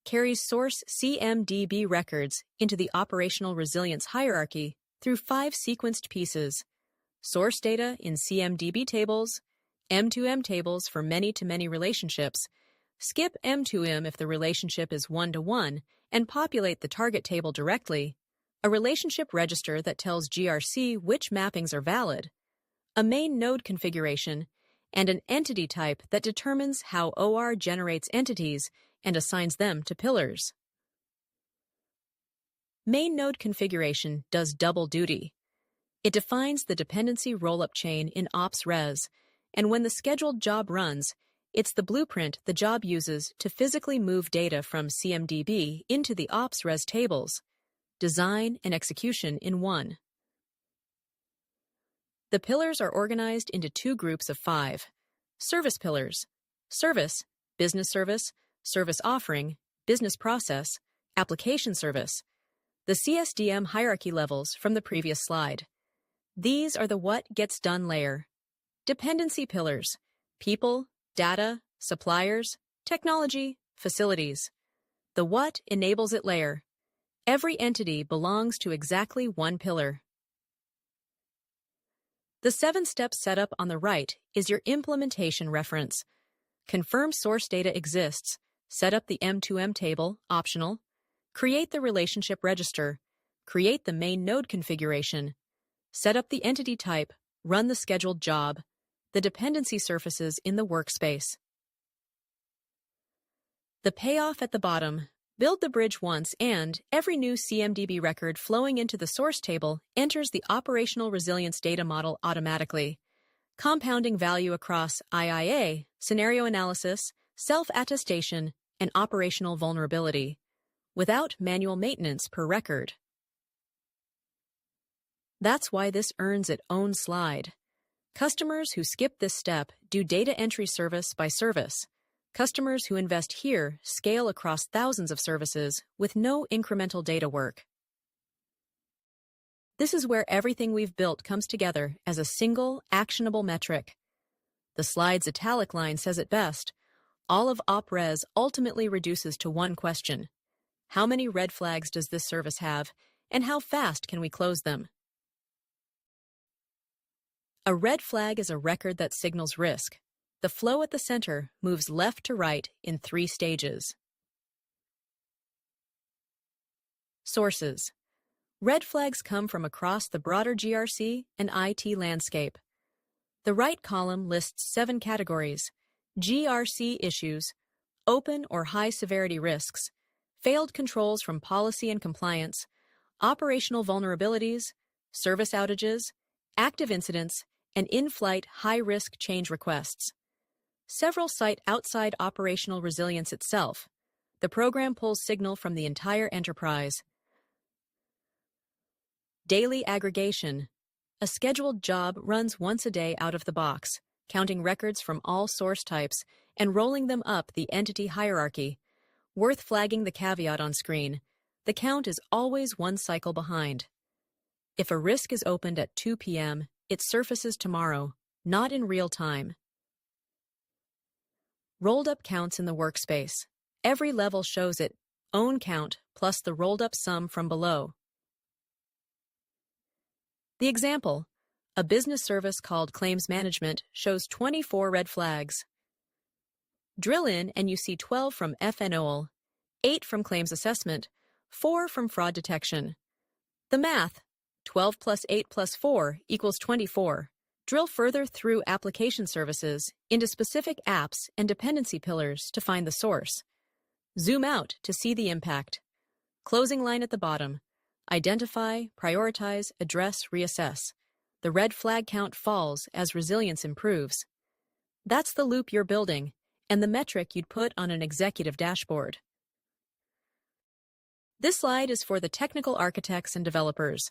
carries source CMDB records into the operational resilience hierarchy through 5 sequenced pieces: source data in CMDB tables, M2M tables for many-to-many relationships, skip M2M if the relationship is one-to-one, and populate the target table directly, a relationship register that tells GRC which mappings are valid, a main node configuration, and an entity type that determines how OR generates entities and assigns them to pillars. Main node configuration does double duty. It defines the dependency roll-up chain in Ops-Res, and when the scheduled job runs, it's the blueprint the job uses to physically move data from CMDB into the Ops-Res tables, design and execution in one. The pillars are organized into 2 groups of 5. Service pillars: service, business service, service offering, business process, application service, the CSDM hierarchy levels from the previous slide. These are the what gets done layer. Dependency pillars: people, data, suppliers, technology, facilities. The what enables it layer. Every entity belongs to exactly one pillar. The 7-step setup on the right is your implementation reference. Confirm source data exists, set up the M2M table, optional, create the relationship register, create the main node configuration, set up the entity type, run the scheduled job, the dependency surfaces in the workspace. The payoff at the bottom: build the bridge once and every new CMDB record flowing into the source table enters the operational resilience data model automatically, compounding value across IIA, scenario analysis, self-attestation, and operational vulnerability, without manual maintenance per record. That's why this earns its own slide. Customers who skip this step do data entry service by service. Customers who invest here scale across thousands of services with no incremental data work. This is where everything we've built comes together as a single, actionable metric. The slide's italic line says it best. All of Op-Res ultimately reduces to one question: how many red flags does this service have, and how fast can we close them? A red flag is a record that signals risk. The flow at the center moves left to right in 3 stages. Sources. Red flags come from across the broader GRC and IT landscape. The right column lists 7 categories: GRC issues, open or high-severity risks, failed controls from policy and compliance, operational vulnerabilities, service outages, active incidents, and in-flight high-risk change requests. Several cite outside operational resilience itself. The program pulls signal from the entire enterprise. Daily aggregation. A scheduled job runs once a day out of the box, counting records from all source types and rolling them up the entity hierarchy. Worth flagging the caveat on screen. The count is always one cycle behind. If a risk is opened at 2 p.m., it surfaces tomorrow, not in real time. Rolled up counts in the workspace. Every level shows it, own count plus the rolled up sum from below. The example, a business service called Claims Management shows 24 red flags. Drill in and you see 12 from FNOL, 8 from Claims Assessment, 4 from Fraud Detection. The math, 12 plus 8 plus 4 equals 24. Drill further through application services into specific apps and dependency pillars to find the source. Zoom out to see the impact. Closing line at the bottom. Identify, prioritize, address, reassess. The red flag count falls as resilience improves. That's the loop you're building, and the metric you'd put on an executive dashboard. This slide is for the technical architects and developers,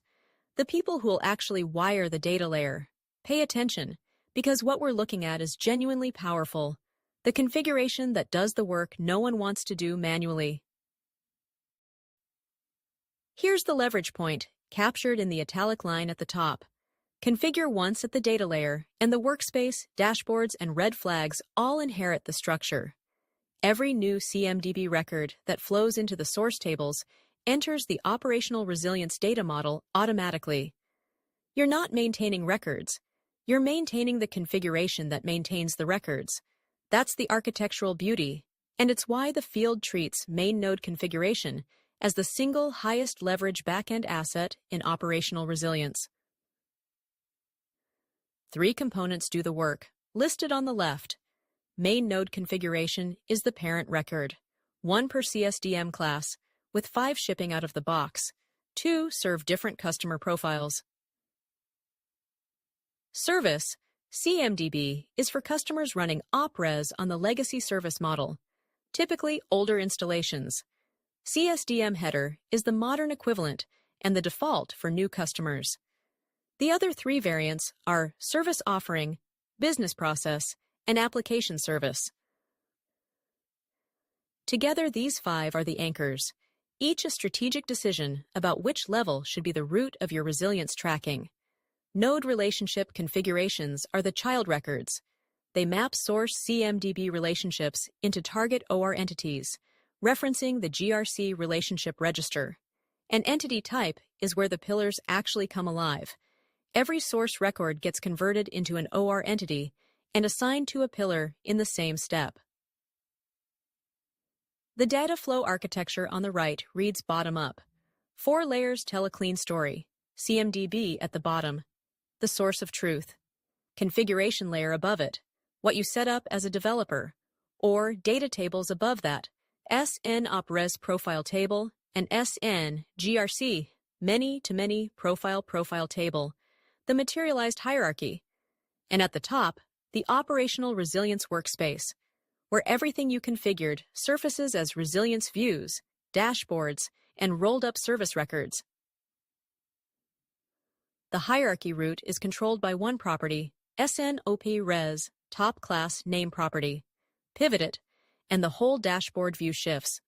the people who will actually wire the data layer. Pay attention, because what we're looking at is genuinely powerful, the configuration that does the work no one wants to do manually. Here's the leverage point, captured in the italic line at the top. Configure once at the data layer, and the workspace, dashboards, and red flags all inherit the structure. Every new CMDB record that flows into the source tables enters the operational resilience data model automatically. You're not maintaining records. You're maintaining the configuration that maintains the records. That's the architectural beauty, and it's why the field treats main node configuration as the single highest leverage backend asset in operational resilience. 3 components do the work, listed on the left. Main node configuration is the parent record, 1 per CSDM class, with 5 shipping out of the box. 2 serve different customer profiles. Service, CMDB, is for customers running op-res on the legacy service model, typically older installations. CSDM header is the modern equivalent and the default for new customers. The other 3 variants are service offering, business process, and application service. Together, these 5 are the anchors, each a strategic decision about which level should be the root of your resilience tracking. Node relationship configurations are the child records. They map source CMDB relationships into target OR entities, referencing the GRC relationship register. An entity type is where the pillars actually come alive. Every source record gets converted into an OR entity and assigned to a pillar in the same step. The data flow architecture on the right reads bottom-up. 4 layers tell a clean story. CMDB at the bottom, the source of truth. Configuration layer above it, what you set up as a developer, or data tables above that, SN OpRes profile table and SN GRC, many-to-many profile table, the materialized hierarchy. And at the top, the operational resilience workspace, where everything you configured surfaces as resilience views, dashboards, and rolled-up service records. The hierarchy root is controlled by one property, SNOP-RES, top class name property. Pivot it, and the whole dashboard view shifts.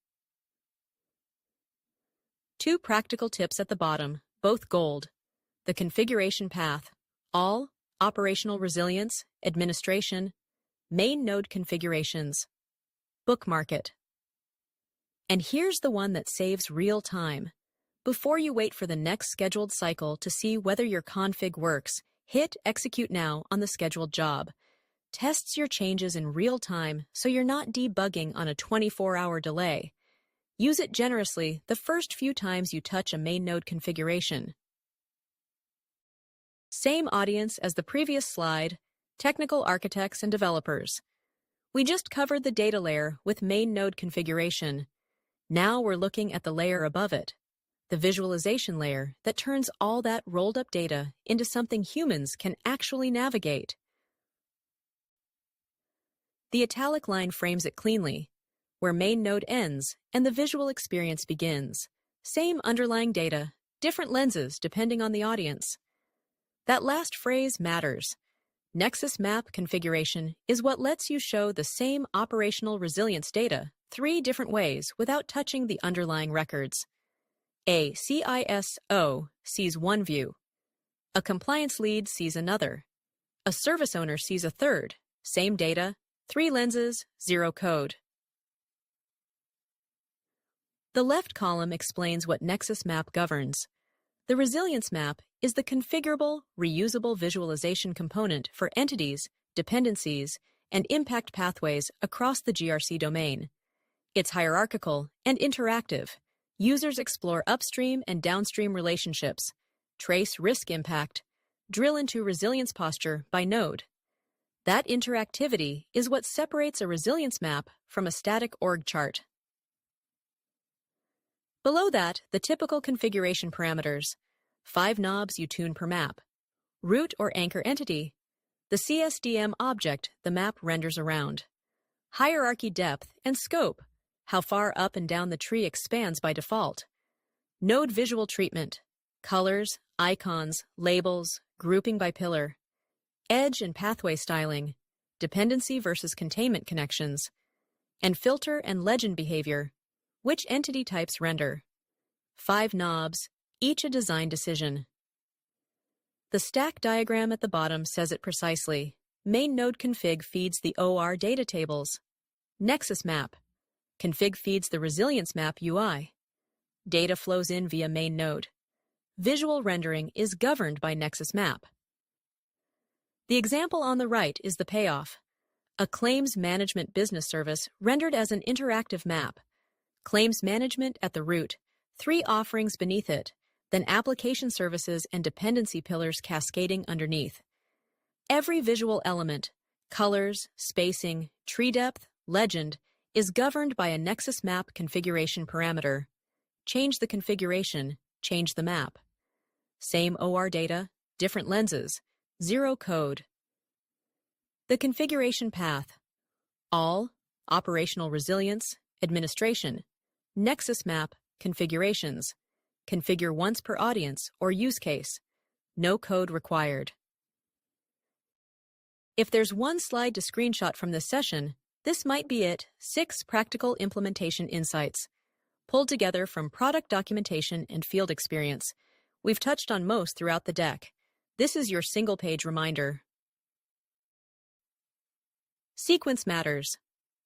2 practical tips at the bottom, both gold. The configuration path, all, operational resilience, administration, main node configurations. Bookmark it. And here's the one that saves real time. Before you wait for the next scheduled cycle to see whether your config works, hit Execute Now on the scheduled job. Tests your changes in real time so you're not debugging on a 24-hour delay. Use it generously the first few times you touch a main node configuration. Same audience as the previous slide, technical architects and developers. We just covered the data layer with main node configuration. Now we're looking at the layer above it, the visualization layer that turns all that rolled-up data into something humans can actually navigate. The italic line frames it cleanly, where main node ends and the visual experience begins. Same underlying data, different lenses depending on the audience. That last phrase matters. Nexus Map configuration is what lets you show the same operational resilience data 3 different ways without touching the underlying records. A CISO sees one view. A compliance lead sees another. A service owner sees a third. Same data, 3 lenses, 0 code. The left column explains what Nexus Map governs. The Resilience Map is the configurable, reusable visualization component for entities, dependencies, and impact pathways across the GRC domain. It's hierarchical and interactive. Users explore upstream and downstream relationships, trace risk impact, drill into resilience posture by node. That interactivity is what separates a resilience map from a static org chart. Below that, the typical configuration parameters. 5 knobs you tune per map. Root or anchor entity. The CSDM object the map renders around. Hierarchy depth and scope. How far up and down the tree expands by default. Node visual treatment. Colors, icons, labels, grouping by pillar. Edge and pathway styling. Dependency versus containment connections. And filter and legend behavior. Which entity types render? 5 knobs, each a design decision. The stack diagram at the bottom says it precisely. Main node config feeds the OR data tables. Nexus Map. Config feeds the Resilience Map UI. Data flows in via main node. Visual rendering is governed by Nexus Map. The example on the right is the payoff. A claims management business service rendered as an interactive map. Claims management at the root, 3 offerings beneath it, then application services and dependency pillars cascading underneath. Every visual element, colors, spacing, tree depth, legend, is governed by a Nexus Map configuration parameter. Change the configuration, change the map. Same OR data, different lenses, 0 code. The configuration path. All, operational resilience, administration. Nexus Map, configurations. Configure once per audience or use case. No code required. If there's one slide to screenshot from this session, this might be it. 6 practical implementation insights. Pulled together from product documentation and field experience. We've touched on most throughout the deck. This is your single-page reminder. Sequence matters.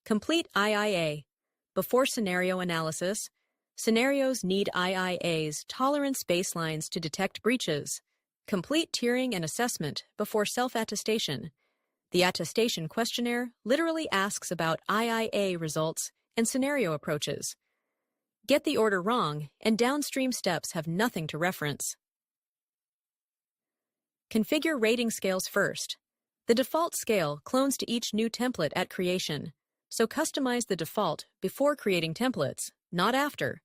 Complete IIA. Before scenario analysis, scenarios need IIAs, tolerance baselines to detect breaches. Complete tiering and assessment before self-attestation. The attestation questionnaire literally asks about IIA results and scenario approaches. Get the order wrong, and downstream steps have nothing to reference. Configure rating scales first. The default scale clones to each new template at creation. So customize the default before creating templates, not after.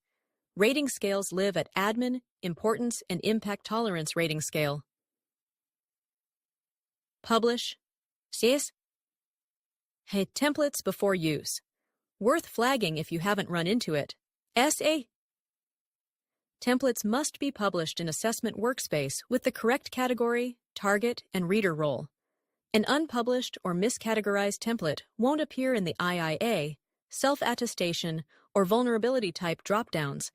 Rating scales live at admin, importance, and impact tolerance rating scale. Publish. Yes. Hey, templates before use. Worth flagging if you haven't run into it. SA. Templates must be published in Assessment Workspace with the correct category, target, and reader role. An unpublished or miscategorized template won't appear in the IIA, self-attestation, or vulnerability type dropdowns,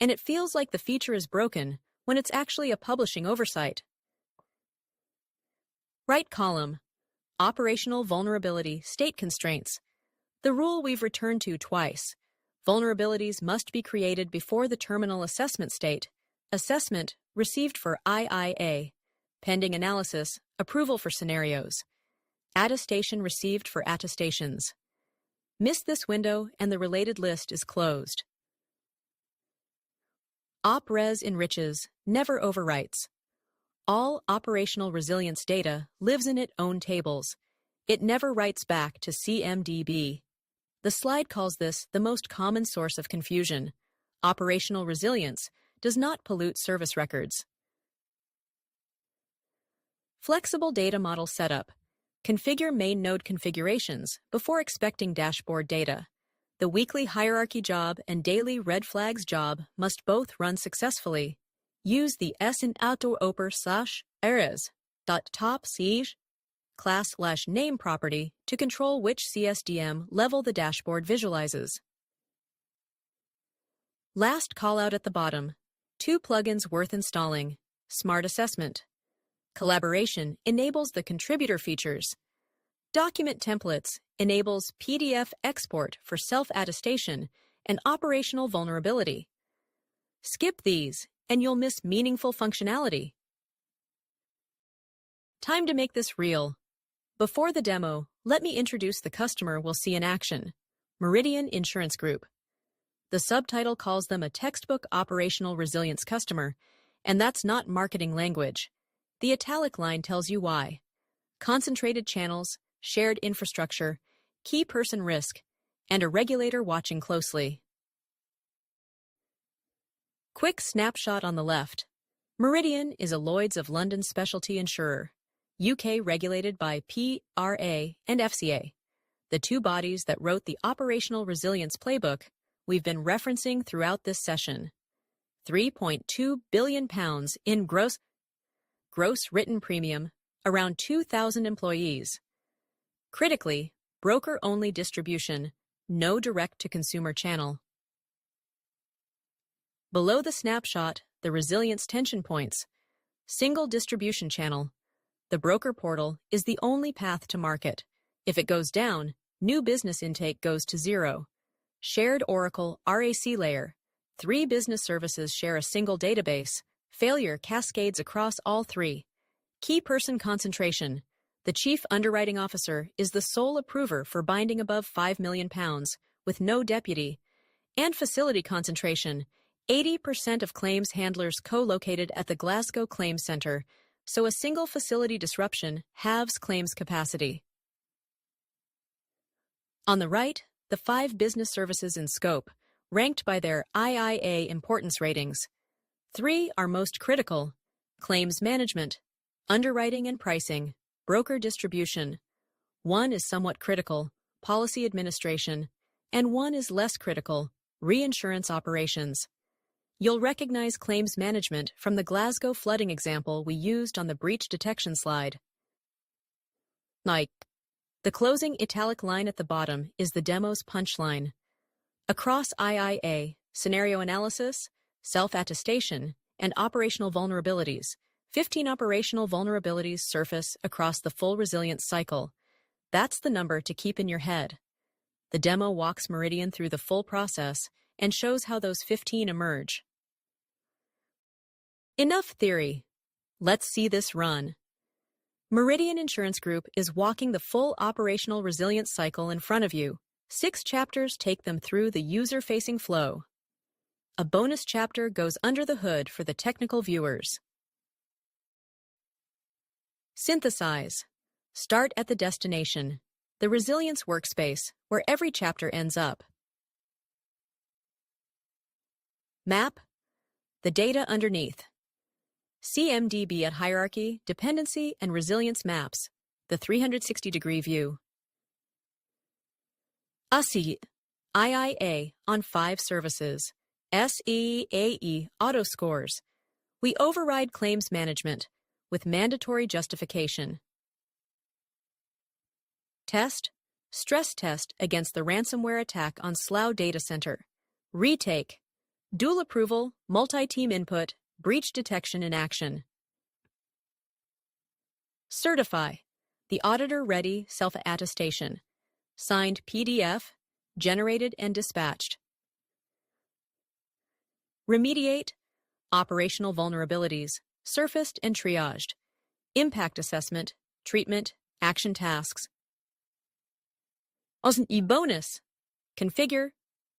and it feels like the feature is broken when it's actually a publishing oversight. Right column. Operational vulnerability state constraints. The rule we've returned to twice. Vulnerabilities must be created before the terminal assessment state. Assessment received for IIA. Pending analysis, approval for scenarios. Attestation received for attestations. Miss this window and the related list is closed. OpRes enriches, never overwrites. All operational resilience data lives in its own tables. It never writes back to CMDB. The slide calls this the most common source of confusion. Operational resilience does not pollute service records. Flexible data model setup. Configure main node configurations before expecting dashboard data. The weekly hierarchy job and daily red flags job must both run successfully. Use the s/auto-oper/areas.top/siege class/name property to control which CSDM level the dashboard visualizes. Last callout at the bottom. 2 plugins worth installing. Smart Assessment. Collaboration enables the contributor features. Document Templates enables PDF export for self-attestation and operational vulnerability. Skip these, and you'll miss meaningful functionality. Time to make this real. Before the demo, let me introduce the customer we'll see in action, Meridian Insurance Group. The subtitle calls them a textbook operational resilience customer, and that's not marketing language. The italic line tells you why. Concentrated channels, shared infrastructure, key person risk, and a regulator watching closely. Quick snapshot on the left. Meridian is a Lloyd's of London specialty insurer, UK regulated by PRA and FCA, the 2 bodies that wrote the Operational Resilience Playbook we've been referencing throughout this session. £3.2 billion in gross written premium, around 2,000 employees. Critically, broker-only distribution, no direct-to-consumer channel. Below the snapshot, the resilience tension points. Single distribution channel. The broker portal is the only path to market. If it goes down, new business intake goes to 0. Shared Oracle RAC layer. 3 business services share a single database. Failure cascades across all 3. Key person concentration. The Chief Underwriting Officer is the sole approver for binding above £5 million, with no deputy. And facility concentration. 80% of claims handlers co-located at the Glasgow Claims Centre, so a single facility disruption halves claims capacity. On the right, the 5 business services in scope, ranked by their IIA importance ratings. 3 are most critical: claims management, underwriting and pricing, broker distribution. 1 is somewhat critical, policy administration, and 1 is less critical, reinsurance operations. You'll recognize claims management from the Glasgow flooding example we used on the breach detection slide. The closing italic line at the bottom is the demo's punchline. Across IIA, scenario analysis, self-attestation, and operational vulnerabilities, 15 operational vulnerabilities surface across the full resilience cycle. That's the number to keep in your head. The demo walks Meridian through the full process and shows how those 15 emerge. Enough theory. Let's see this run. Meridian Insurance Group is walking the full operational resilience cycle in front of you. 6 chapters take them through the user-facing flow. A bonus chapter goes under the hood for the technical viewers. Synthesize. Start at the destination, the resilience workspace, where every chapter ends up. Map. The data underneath. CMDB at hierarchy, dependency, and resilience maps, the 360-degree view. ASI, IIA on 5 services. SAE auto scores. We override claims management with mandatory justification. Test. Stress test against the ransomware attack on Slough Data Center. Retake. Dual approval, multi-team input, breach detection in action. Certify. The auditor-ready self-attestation. Signed PDF, generated and dispatched. Remediate. Operational vulnerabilities, surfaced and triaged. Impact assessment, treatment, action tasks. Als een bonus. Configure.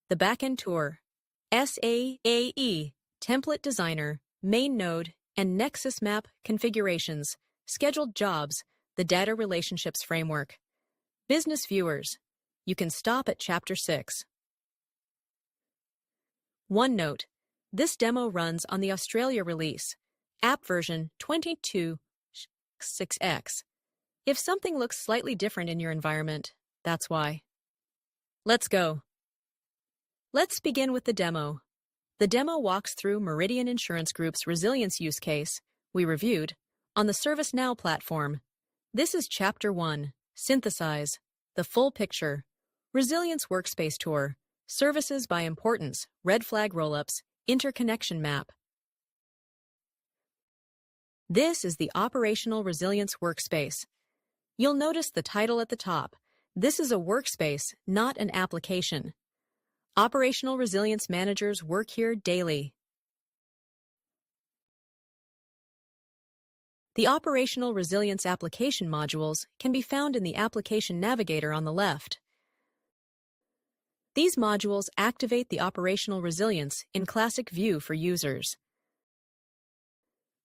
The backend tour. SAE, template designer, main node, and Nexus map configurations, scheduled jobs, the data relationships framework. Business viewers. You can stop at Chapter 6. One note. This demo runs on the Australia release, app version 22.6x. If something looks slightly different in your environment, that's why. Let's go. Let's begin with the demo. The demo walks through Meridian Insurance Group's resilience use case we reviewed on the ServiceNow platform. This is Chapter 1, Synthesize, the full picture, Resilience Workspace Tour, Services by Importance, Red Flag Rollups, Interconnection Map. This is the Operational Resilience Workspace. You'll notice the title at the top. This is a workspace, not an application. Operational Resilience managers work here daily. The Operational Resilience application modules can be found in the Application Navigator on the left. These modules activate the operational resilience in classic view for users.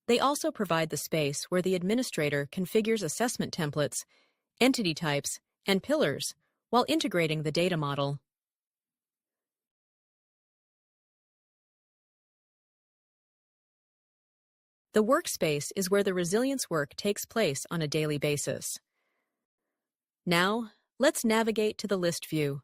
They also provide the space where the administrator configures assessment templates, entity types, and pillars while integrating the data model. The workspace is where the resilience work takes place on a daily basis. Now, let's navigate to the list view.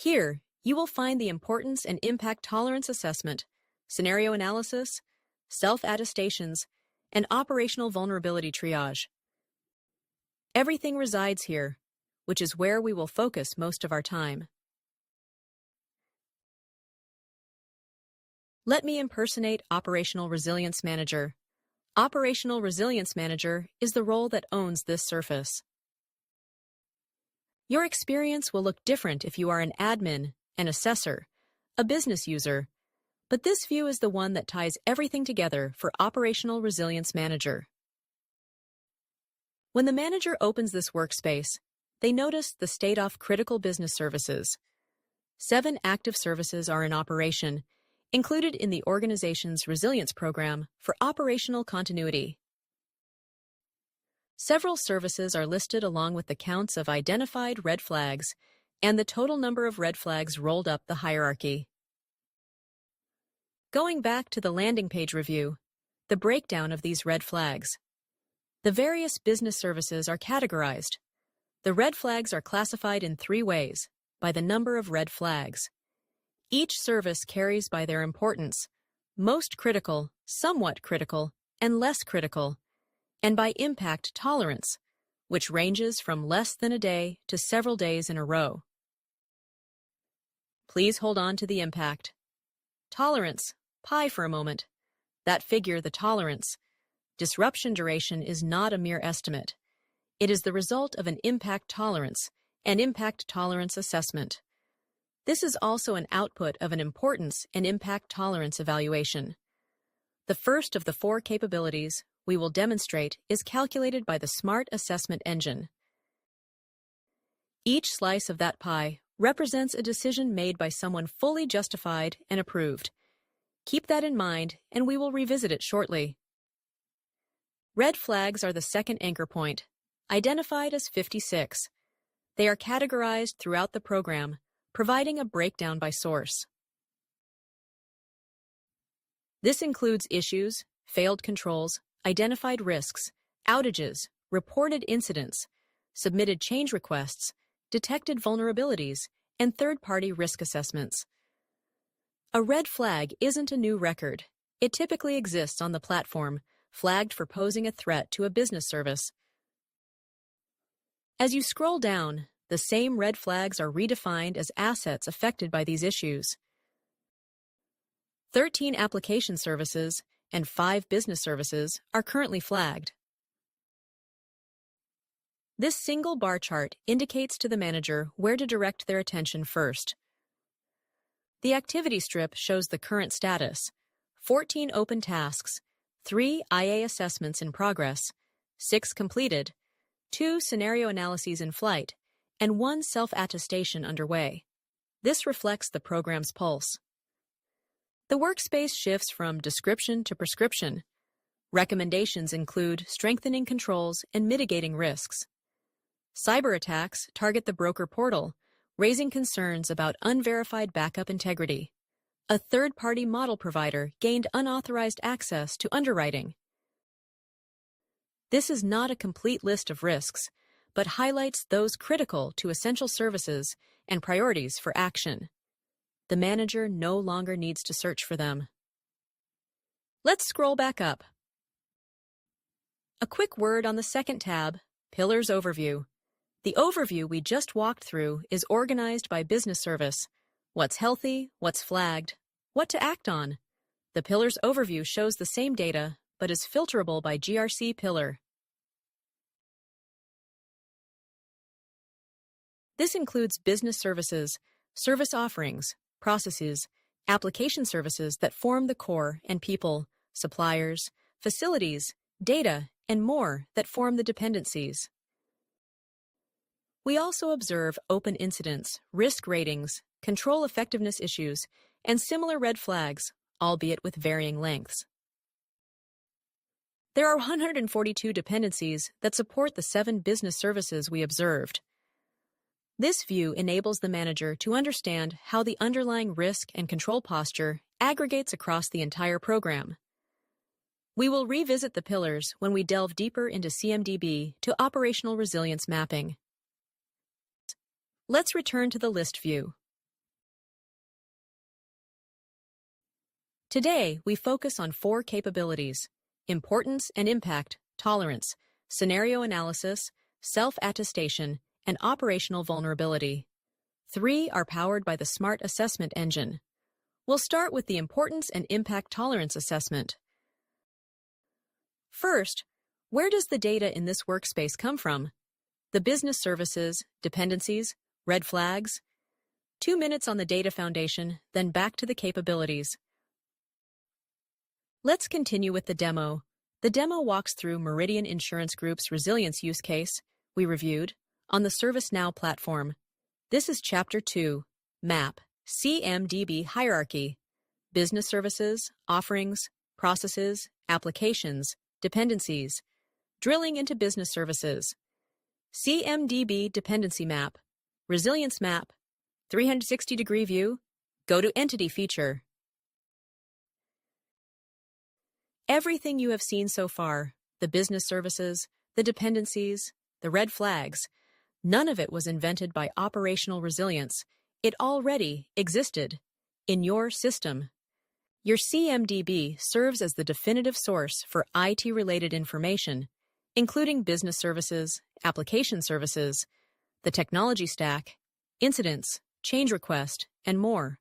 Here, you will find the importance and impact tolerance assessment, scenario analysis, self-attestations, and operational vulnerability triage. Everything resides here, which is where we will focus most of our time. Let me impersonate Operational Resilience Manager. Operational Resilience Manager is the role that owns this surface. Your experience will look different if you are an admin, an assessor, a business user, but this view is the one that ties everything together for Operational Resilience Manager. When the manager opens this workspace, they notice the state of critical business services. 7 active services are in operation, included in the organization's resilience program for operational continuity. Several services are listed along with the counts of identified red flags and the total number of red flags rolled up the hierarchy. Going back to the landing page review, the breakdown of these red flags. The various business services are categorized. The red flags are classified in 3 ways, by the number of red flags. Each service carries by their importance, most critical, somewhat critical, and less critical, and by impact tolerance, which ranges from less than a day to several days in a row. Please hold on to the impact. Tolerance, pi for a moment. That figure, the tolerance. Disruption duration is not a mere estimate. It is the result of an impact tolerance and impact tolerance assessment. This is also an output of an importance and impact tolerance evaluation. The first of the 4 capabilities we will demonstrate is calculated by the Smart Assessment Engine. Each slice of that pie represents a decision made by someone fully justified and approved. Keep that in mind, and we will revisit it shortly. Red flags are the second anchor point, identified as 56. They are categorized throughout the program, providing a breakdown by source. This includes issues, failed controls, identified risks, outages, reported incidents, submitted change requests, detected vulnerabilities, and third-party risk assessments. A red flag isn't a new record. It typically exists on the platform, flagged for posing a threat to a business service. As you scroll down, the same red flags are redefined as assets affected by these issues. 13 application services and 5 business services are currently flagged. This single bar chart indicates to the manager where to direct their attention first. The activity strip shows the current status: 14 open tasks, 3 IA assessments in progress, 6 completed, 2 scenario analyses in flight, and 1 self-attestation underway. This reflects the program's pulse. The workspace shifts from description to prescription. Recommendations include strengthening controls and mitigating risks. Cyber attacks target the broker portal, raising concerns about unverified backup integrity. A third-party model provider gained unauthorized access to underwriting. This is not a complete list of risks, but highlights those critical to essential services and priorities for action. The manager no longer needs to search for them. Let's scroll back up. A quick word on the second tab, Pillars Overview. The overview we just walked through is organized by business service. What's healthy, what's flagged, what to act on. The Pillars Overview shows the same data, but is filterable by GRC pillar. This includes business services, service offerings, processes, application services that form the core, and people, suppliers, facilities, data, and more that form the dependencies. We also observe open incidents, risk ratings, control effectiveness issues, and similar red flags, albeit with varying lengths. There are 142 dependencies that support the 7 business services we observed. This view enables the manager to understand how the underlying risk and control posture aggregates across the entire program. We will revisit the pillars when we delve deeper into CMDB to operational resilience mapping. Let's return to the list view. Today, we focus on 4 capabilities: importance and impact, tolerance, scenario analysis, self-attestation, and operational vulnerability. 3 are powered by the Smart Assessment Engine. We'll start with the importance and impact tolerance assessment. First, where does the data in this workspace come from? The business services, dependencies, red flags? 2 minutes on the data foundation, then back to the capabilities. Let's continue with the demo. The demo walks through Meridian Insurance Group's resilience use case we reviewed on the ServiceNow platform. This is Chapter 2, Map, CMDB Hierarchy, Business Services, Offerings, Processes, Applications, Dependencies, Drilling into Business Services, CMDB Dependency Map, Resilience Map, 360-degree view, go to Entity Feature. Everything you have seen so far, the business services, the dependencies, the red flags, none of it was invented by operational resilience. It already existed in your system. Your CMDB serves as the definitive source for IT-related information, including business services, application services, the technology stack, incidents, change request, and more.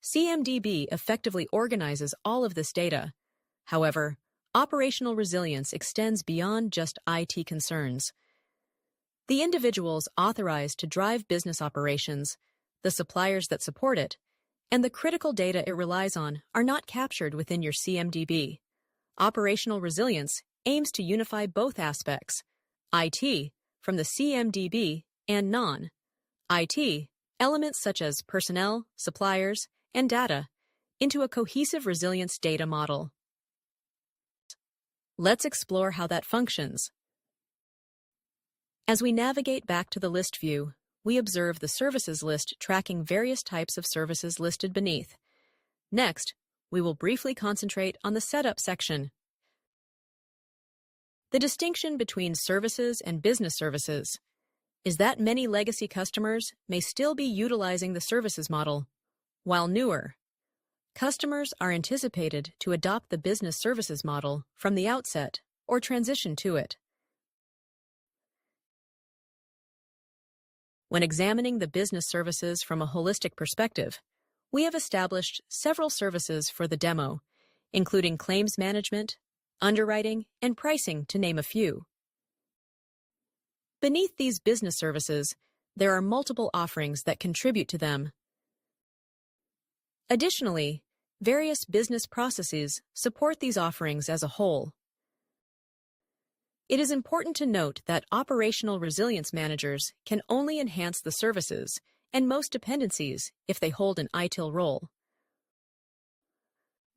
CMDB effectively organizes all of this data. However, operational resilience extends beyond just IT concerns. The individuals authorized to drive business operations, the suppliers that support it, and the critical data it relies on are not captured within your CMDB. Operational resilience aims to unify both aspects, IT, from the CMDB, and non-IT, elements such as personnel, suppliers, and data, into a cohesive resilience data model. Let's explore how that functions. As we navigate back to the list view, we observe the services list tracking various types of services listed beneath. Next, we will briefly concentrate on the setup section. The distinction between services and business services is that many legacy customers may still be utilizing the services model, while newer customers are anticipated to adopt the business services model from the outset or transition to it. When examining the business services from a holistic perspective, we have established several services for the demo, including claims management, underwriting, and pricing, to name a few. Beneath these business services, there are multiple offerings that contribute to them. Additionally, various business processes support these offerings as a whole. It is important to note that operational resilience managers can only enhance the services and most dependencies if they hold an ITIL role.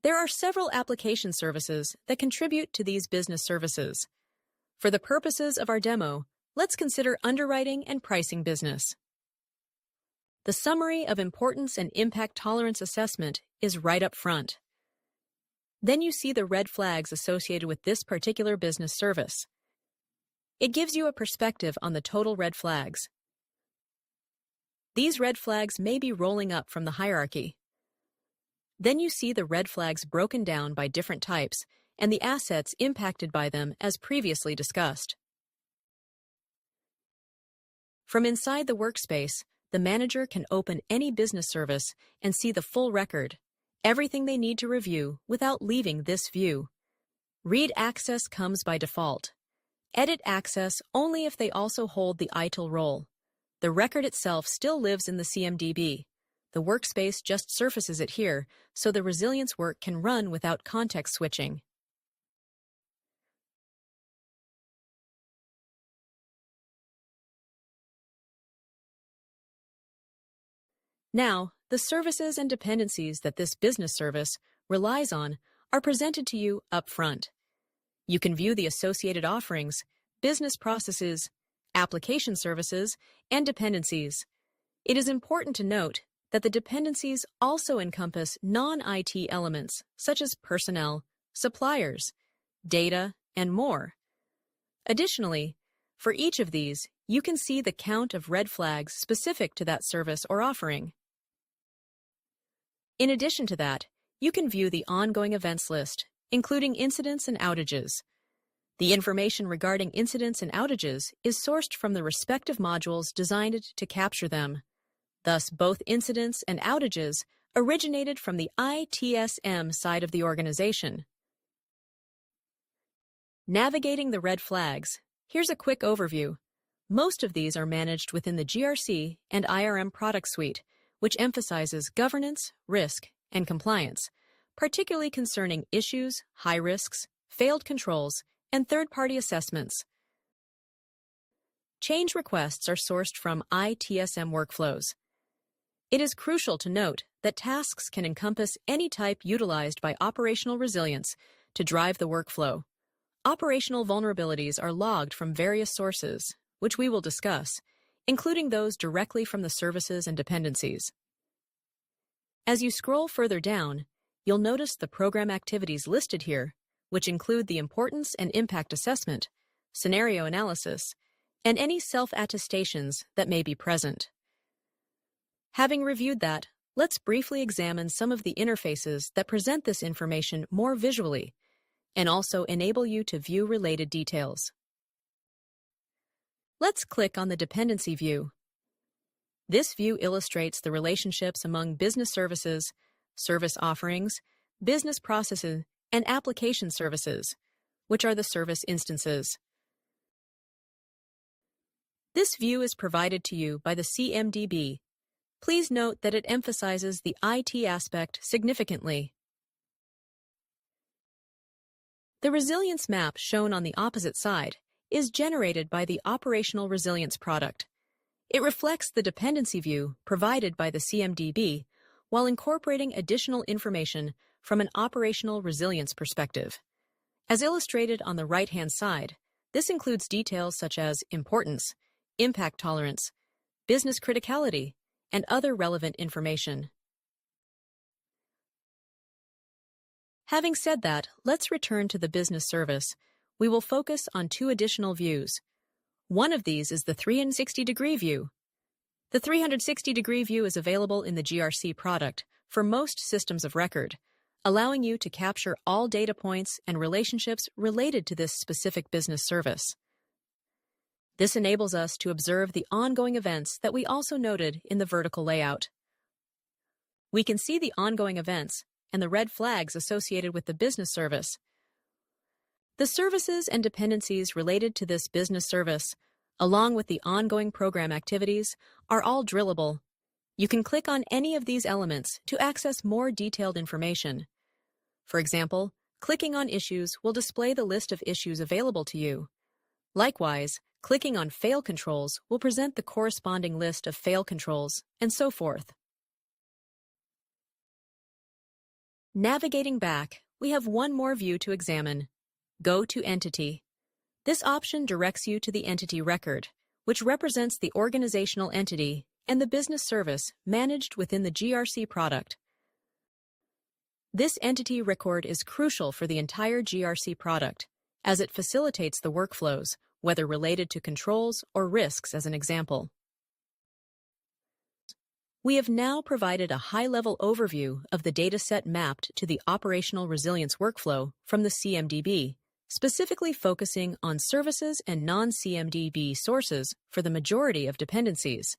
There are several application services that contribute to these business services. For the purposes of our demo, let's consider underwriting and pricing business. The summary of importance and impact tolerance assessment is right up front. Then you see the red flags associated with this particular business service. It gives you a perspective on the total red flags. These red flags may be rolling up from the hierarchy. Then you see the red flags broken down by different types and the assets impacted by them as previously discussed. From inside the workspace, the manager can open any business service and see the full record, everything they need to review without leaving this view. Read access comes by default. Edit access only if they also hold the ITIL role. The record itself still lives in the CMDB. The workspace just surfaces it here, so the resilience work can run without context switching. Now, the services and dependencies that this business service relies on are presented to you up front. You can view the associated offerings, business processes, application services, and dependencies. It is important to note that the dependencies also encompass non-IT elements such as personnel, suppliers, data, and more. Additionally, for each of these, you can see the count of red flags specific to that service or offering. In addition to that, you can view the ongoing events list, including incidents and outages. The information regarding incidents and outages is sourced from the respective modules designed to capture them. Thus, both incidents and outages originated from the ITSM side of the organization. Navigating the red flags. Here's a quick overview. Most of these are managed within the GRC and IRM product suite, which emphasizes governance, risk, and compliance, particularly concerning issues, high risks, failed controls, and third-party assessments. Change requests are sourced from ITSM workflows. It is crucial to note that tasks can encompass any type utilized by operational resilience to drive the workflow. Operational vulnerabilities are logged from various sources, which we will discuss, including those directly from the services and dependencies. As you scroll further down, you'll notice the program activities listed here, which include the importance and impact assessment, scenario analysis, and any self-attestations that may be present. Having reviewed that, let's briefly examine some of the interfaces that present this information more visually and also enable you to view related details. Let's click on the dependency view. This view illustrates the relationships among business services, service offerings, business processes, and application services, which are the service instances. This view is provided to you by the CMDB. Please note that it emphasizes the IT aspect significantly. The resilience map shown on the opposite side is generated by the Operational Resilience product. It reflects the dependency view provided by the CMDB while incorporating additional information from an operational resilience perspective. As illustrated on the right-hand side, this includes details such as importance, impact tolerance, business criticality, and other relevant information. Having said that, let's return to the business service. We will focus on two additional views. One of these is the 360-degree view. The 360-degree view is available in the GRC product for most systems of record, allowing you to capture all data points and relationships related to this specific business service. This enables us to observe the ongoing events that we also noted in the vertical layout. We can see the ongoing events and the red flags associated with the business service. The services and dependencies related to this business service, along with the ongoing program activities, are all drillable. You can click on any of these elements to access more detailed information. For example, clicking on Issues will display the list of issues available to you. Likewise, clicking on Fail Controls will present the corresponding list of fail controls, and so forth. Navigating back, we have one more view to examine. Go to Entity. This option directs you to the entity record, which represents the organizational entity and the business service managed within the GRC product. This entity record is crucial for the entire GRC product, as it facilitates the workflows, whether related to controls or risks as an example. We have now provided a high-level overview of the dataset mapped to the operational resilience workflow from the CMDB, specifically focusing on services and non-CMDB sources for the majority of dependencies.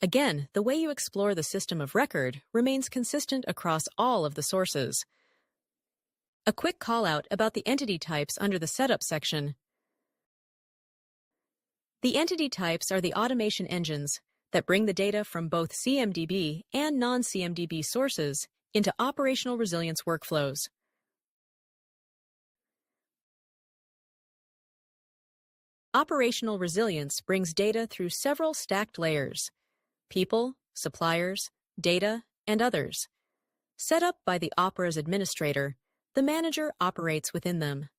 Again, the way you explore the system of record remains consistent across all of the sources. A quick call-out about the entity types under the Setup section. The entity types are the automation engines that bring the data from both CMDB and non-CMDB sources into operational resilience workflows. Operational resilience brings data through several stacked layers: people, suppliers, data, and others. Set up by the Opera's administrator, the manager operates within them.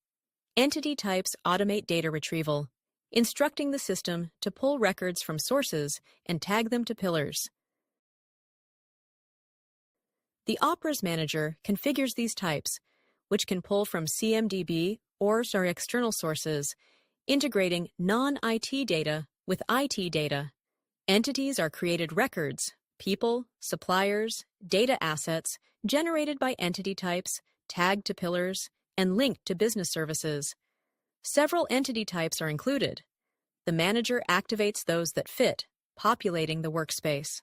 Entity types automate data retrieval, instructing the system to pull records from sources and tag them to pillars. The Opera's manager configures these types, which can pull from CMDB or external sources, integrating non-IT data with IT data. Entities are created records, people, suppliers, data assets generated by entity types, tagged to pillars, and linked to business services. Several entity types are included. The manager activates those that fit, populating the workspace.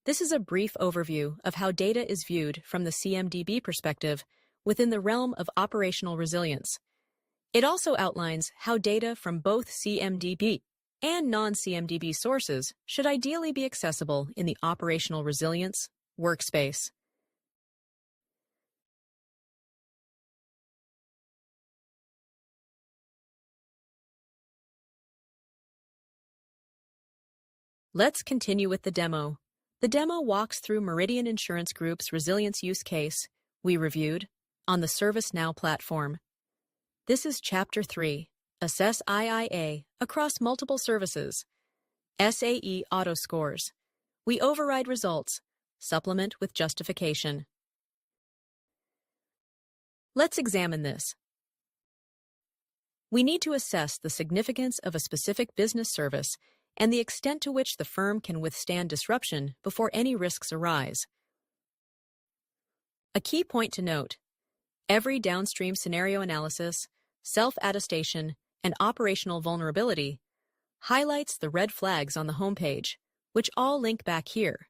This is a brief overview of how data is viewed from the CMDB perspective within the realm of operational resilience. It also outlines how data from both CMDB and non-CMDB sources should ideally be accessible in the operational resilience workspace. Let's continue with the demo. The demo walks through Meridian Insurance Group's resilience use case we reviewed on the ServiceNow platform. This is Chapter 3, Assess IIA across multiple services. SAE auto scores. We override results. Supplement with justification. Let's examine this. We need to assess the significance of a specific business service and the extent to which the firm can withstand disruption before any risks arise. A key point to note: every downstream scenario analysis, self-attestation, and operational vulnerability highlights the red flags on the homepage, which all link back here.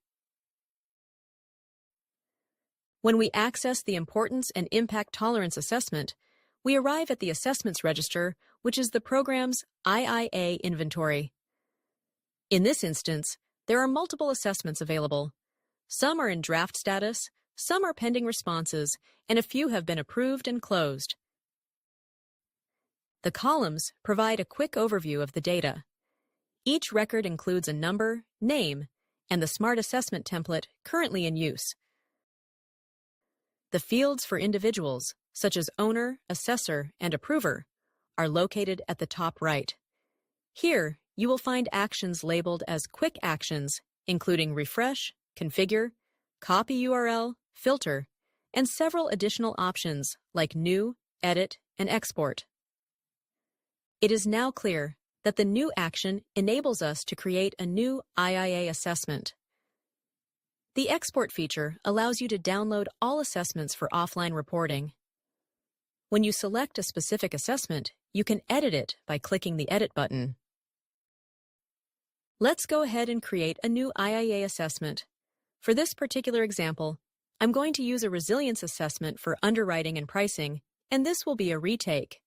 When we access the Importance and Impact Tolerance Assessment, we arrive at the Assessments Register, which is the program's IIA inventory. In this instance, there are multiple assessments available. Some are in draft status, some are pending responses, and a few have been approved and closed. The columns provide a quick overview of the data. Each record includes a number, name, and the Smart Assessment template currently in use. The fields for individuals, such as owner, assessor, and approver, are located at the top right. Here, you will find actions labeled as quick actions, including refresh, configure, copy URL, filter, and several additional options like new, edit, and export. It is now clear that the new action enables us to create a new IIA assessment. The export feature allows you to download all assessments for offline reporting. When you select a specific assessment, you can edit it by clicking the Edit button. Let's go ahead and create a new IIA assessment. For this particular example, I'm going to use a resilience assessment for underwriting and pricing, and this will be a retake.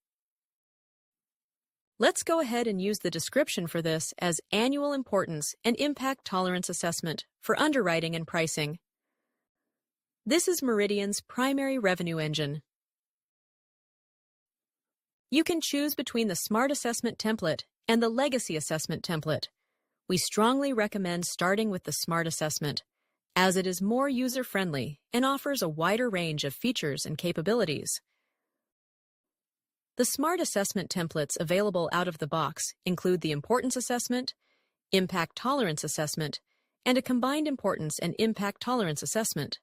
Let's go ahead and use the description for this as Annual Importance and Impact Tolerance Assessment for Underwriting and Pricing. This is Meridian's primary revenue engine. You can choose between the Smart Assessment template and the Legacy Assessment template, we strongly recommend starting with the SMART assessment, as it is more user-friendly and offers a wider range of features and capabilities. The SMART assessment templates available out of the box include the Importance Assessment, Impact Tolerance Assessment, and a Combined Importance and Impact Tolerance Assessment.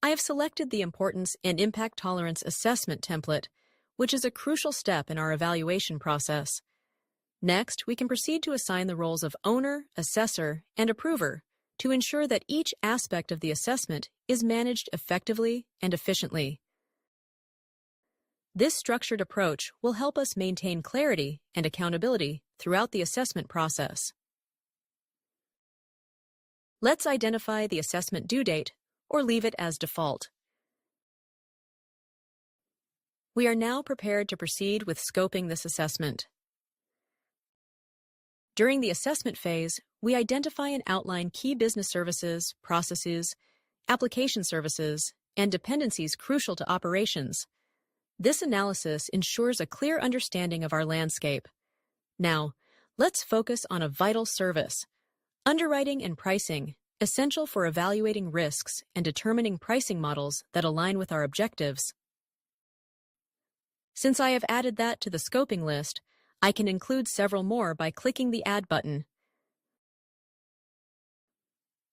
I have selected the Importance and Impact Tolerance Assessment template, which is a crucial step in our evaluation process. Next, we can proceed to assign the roles of owner, assessor, and approver to ensure that each aspect of the assessment is managed effectively and efficiently. This structured approach will help us maintain clarity and accountability throughout the assessment process. Let's identify the assessment due date or leave it as default. We are now prepared to proceed with scoping this assessment. During the assessment phase, we identify and outline key business services, processes, application services, and dependencies crucial to operations. This analysis ensures a clear understanding of our landscape. Now, let's focus on a vital service: underwriting and pricing, essential for evaluating risks and determining pricing models that align with our objectives. Since I have added that to the scoping list, I can include several more by clicking the Add button.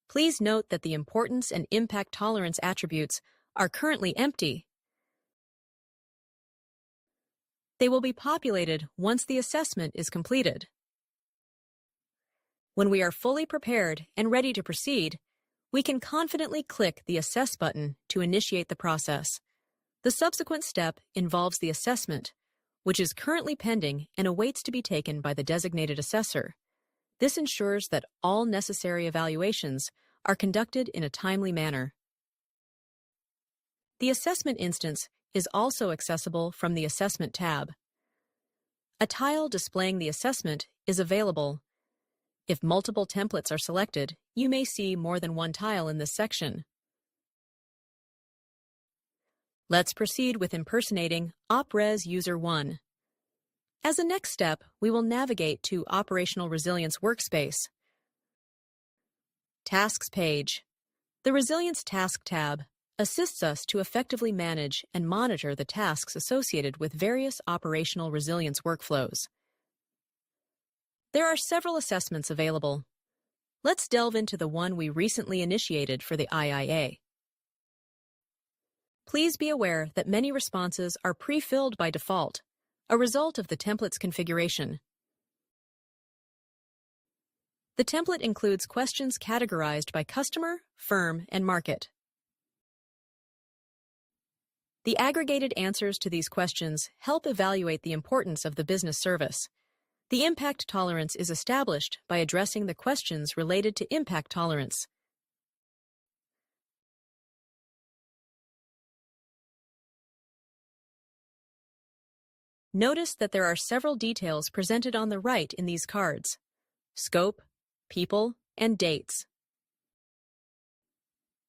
Please note that the Importance and Impact Tolerance attributes are currently empty. They will be populated once the assessment is completed. When we are fully prepared and ready to proceed, we can confidently click the Assess button to initiate the process. The subsequent step involves the assessment, which is currently pending and awaits to be taken by the designated assessor. This ensures that all necessary evaluations are conducted in a timely manner. The assessment instance is also accessible from the Assessment tab. A tile displaying the assessment is available. If multiple templates are selected, you may see more than one tile in this section. Let's proceed with impersonating OpRes User 1. As a next step, we will navigate to Operational Resilience Workspace. Tasks page. The Resilience Task tab assists us to effectively manage and monitor the tasks associated with various operational resilience workflows. There are several assessments available. Let's delve into the one we recently initiated for the IIA. Please be aware that many responses are pre-filled by default, a result of the template's configuration. The template includes questions categorized by customer, firm, and market. The aggregated answers to these questions help evaluate the importance of the business service. The impact tolerance is established by addressing the questions related to impact tolerance. Notice that there are several details presented on the right in these cards: scope, people, and dates.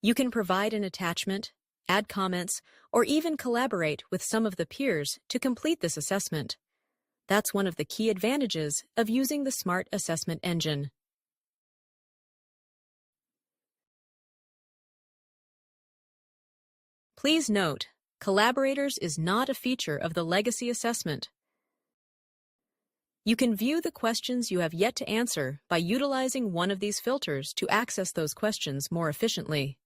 You can provide an attachment, add comments, or even collaborate with some of the peers to complete this assessment. That's one of the key advantages of using the SMART assessment engine. Please note, Collaborators is not a feature of the legacy assessment. You can view the questions you have yet to answer by utilizing one of these filters to access those questions more efficiently.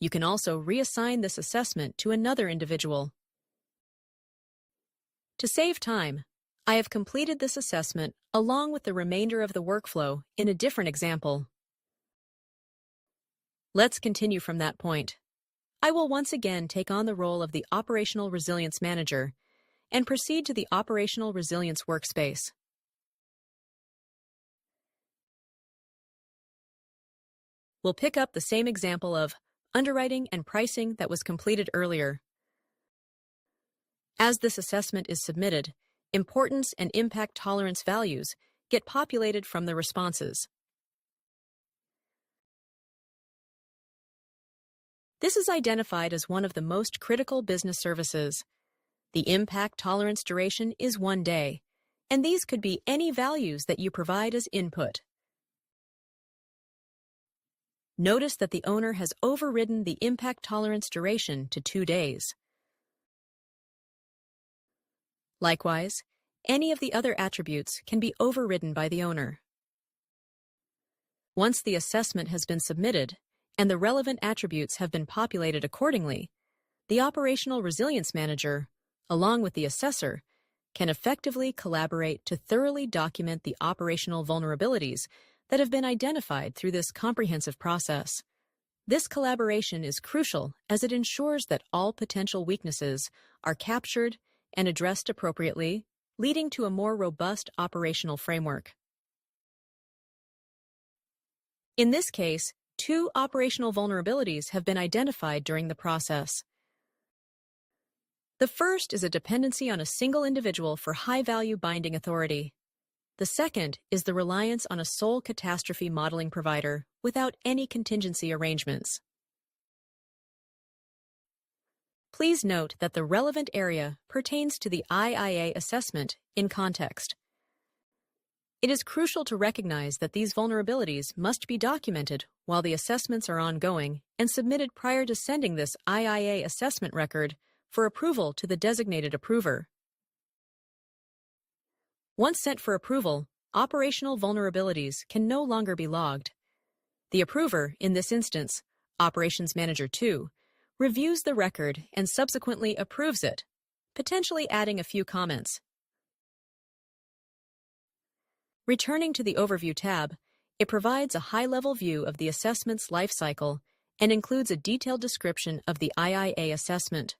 You can also reassign this assessment to another individual. To save time, I have completed this assessment along with the remainder of the workflow in a different example. Let's continue from that point. I will once again take on the role of the Operational Resilience Manager and proceed to the Operational Resilience Workspace. We'll pick up the same example of underwriting and pricing that was completed earlier. As this assessment is submitted, importance and impact tolerance values get populated from the responses. This is identified as one of the most critical business services. The impact tolerance duration is 1 day, and these could be any values that you provide as input. Notice that the owner has overridden the impact tolerance duration to 2 days. Likewise, any of the other attributes can be overridden by the owner. Once the assessment has been submitted and the relevant attributes have been populated accordingly, the Operational Resilience Manager, along with the assessor, can effectively collaborate to thoroughly document the operational vulnerabilities that have been identified through this comprehensive process. This collaboration is crucial as it ensures that all potential weaknesses are captured and addressed appropriately, leading to a more robust operational framework. In this case, 2 operational vulnerabilities have been identified during the process. The first is a dependency on a single individual for high-value binding authority. The second is the reliance on a sole catastrophe modeling provider without any contingency arrangements. Please note that the relevant area pertains to the IIA assessment in context. It is crucial to recognize that these vulnerabilities must be documented while the assessments are ongoing and submitted prior to sending this IIA assessment record for approval to the designated approver. Once sent for approval, operational vulnerabilities can no longer be logged. The approver, in this instance, Operations Manager 2, reviews the record and subsequently approves it, potentially adding a few comments. Returning to the Overview tab, it provides a high-level view of the assessment's life cycle and includes a detailed description of the IIA assessment.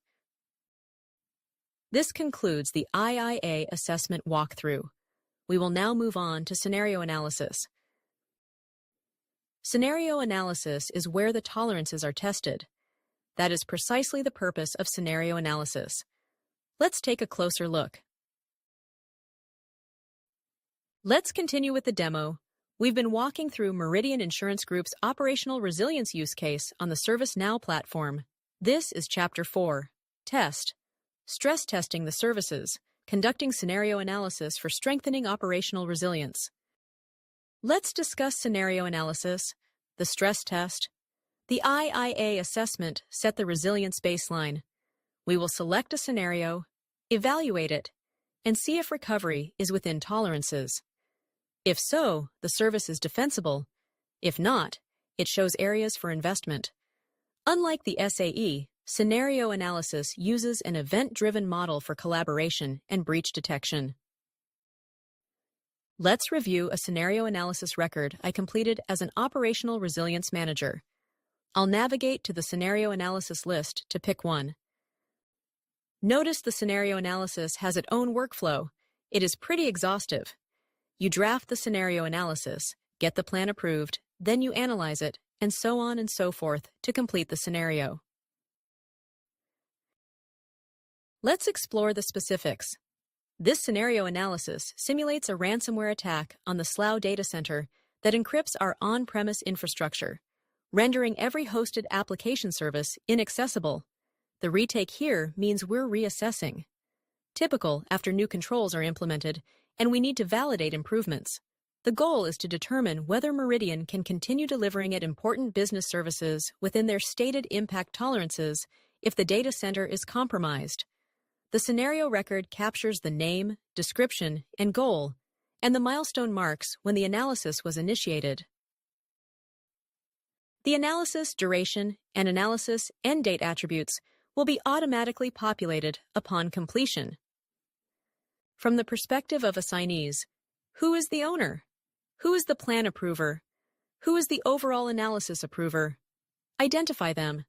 This concludes the IIA assessment walkthrough. We will now move on to scenario analysis. Scenario analysis is where the tolerances are tested. That is precisely the purpose of scenario analysis. Let's take a closer look. Let's continue with the demo. We've been walking through Meridian Insurance Group's operational resilience use case on the ServiceNow platform. This is Chapter 4, Test. Stress testing the services, conducting scenario analysis for strengthening operational resilience. Let's discuss scenario analysis, the stress test. The IIA assessment set the resilience baseline. We will select a scenario, evaluate it, and see if recovery is within tolerances. If so, the service is defensible. If not, it shows areas for investment. Unlike the SAE, scenario analysis uses an event-driven model for collaboration and breach detection. Let's review a scenario analysis record I completed as an operational resilience manager. I'll navigate to the scenario analysis list to pick one. Notice the scenario analysis has its own workflow. It is pretty exhaustive. You draft the scenario analysis, get the plan approved, then you analyze it, and so on and so forth to complete the scenario. Let's explore the specifics. This scenario analysis simulates a ransomware attack on the Slough data center that encrypts our on-premise infrastructure, rendering every hosted application service inaccessible. The retake here means we're reassessing. Typical after new controls are implemented, and we need to validate improvements. The goal is to determine whether Meridian can continue delivering it important business services within their stated impact tolerances if the data center is compromised. The scenario record captures the name, description, and goal, and the milestone marks when the analysis was initiated. The analysis duration and analysis end date attributes will be automatically populated upon completion. From the perspective of assignees, who is the owner? Who is the plan approver? Who is the overall analysis approver? Identify them.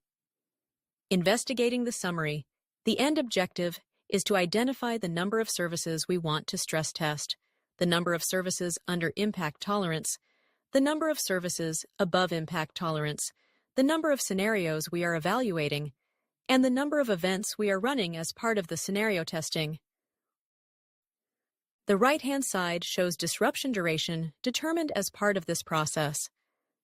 Investigating the summary, the end objective is to identify the number of services we want to stress test, the number of services under impact tolerance, the number of services above impact tolerance, the number of scenarios we are evaluating, and the number of events we are running as part of the scenario testing. The right-hand side shows disruption duration determined as part of this process.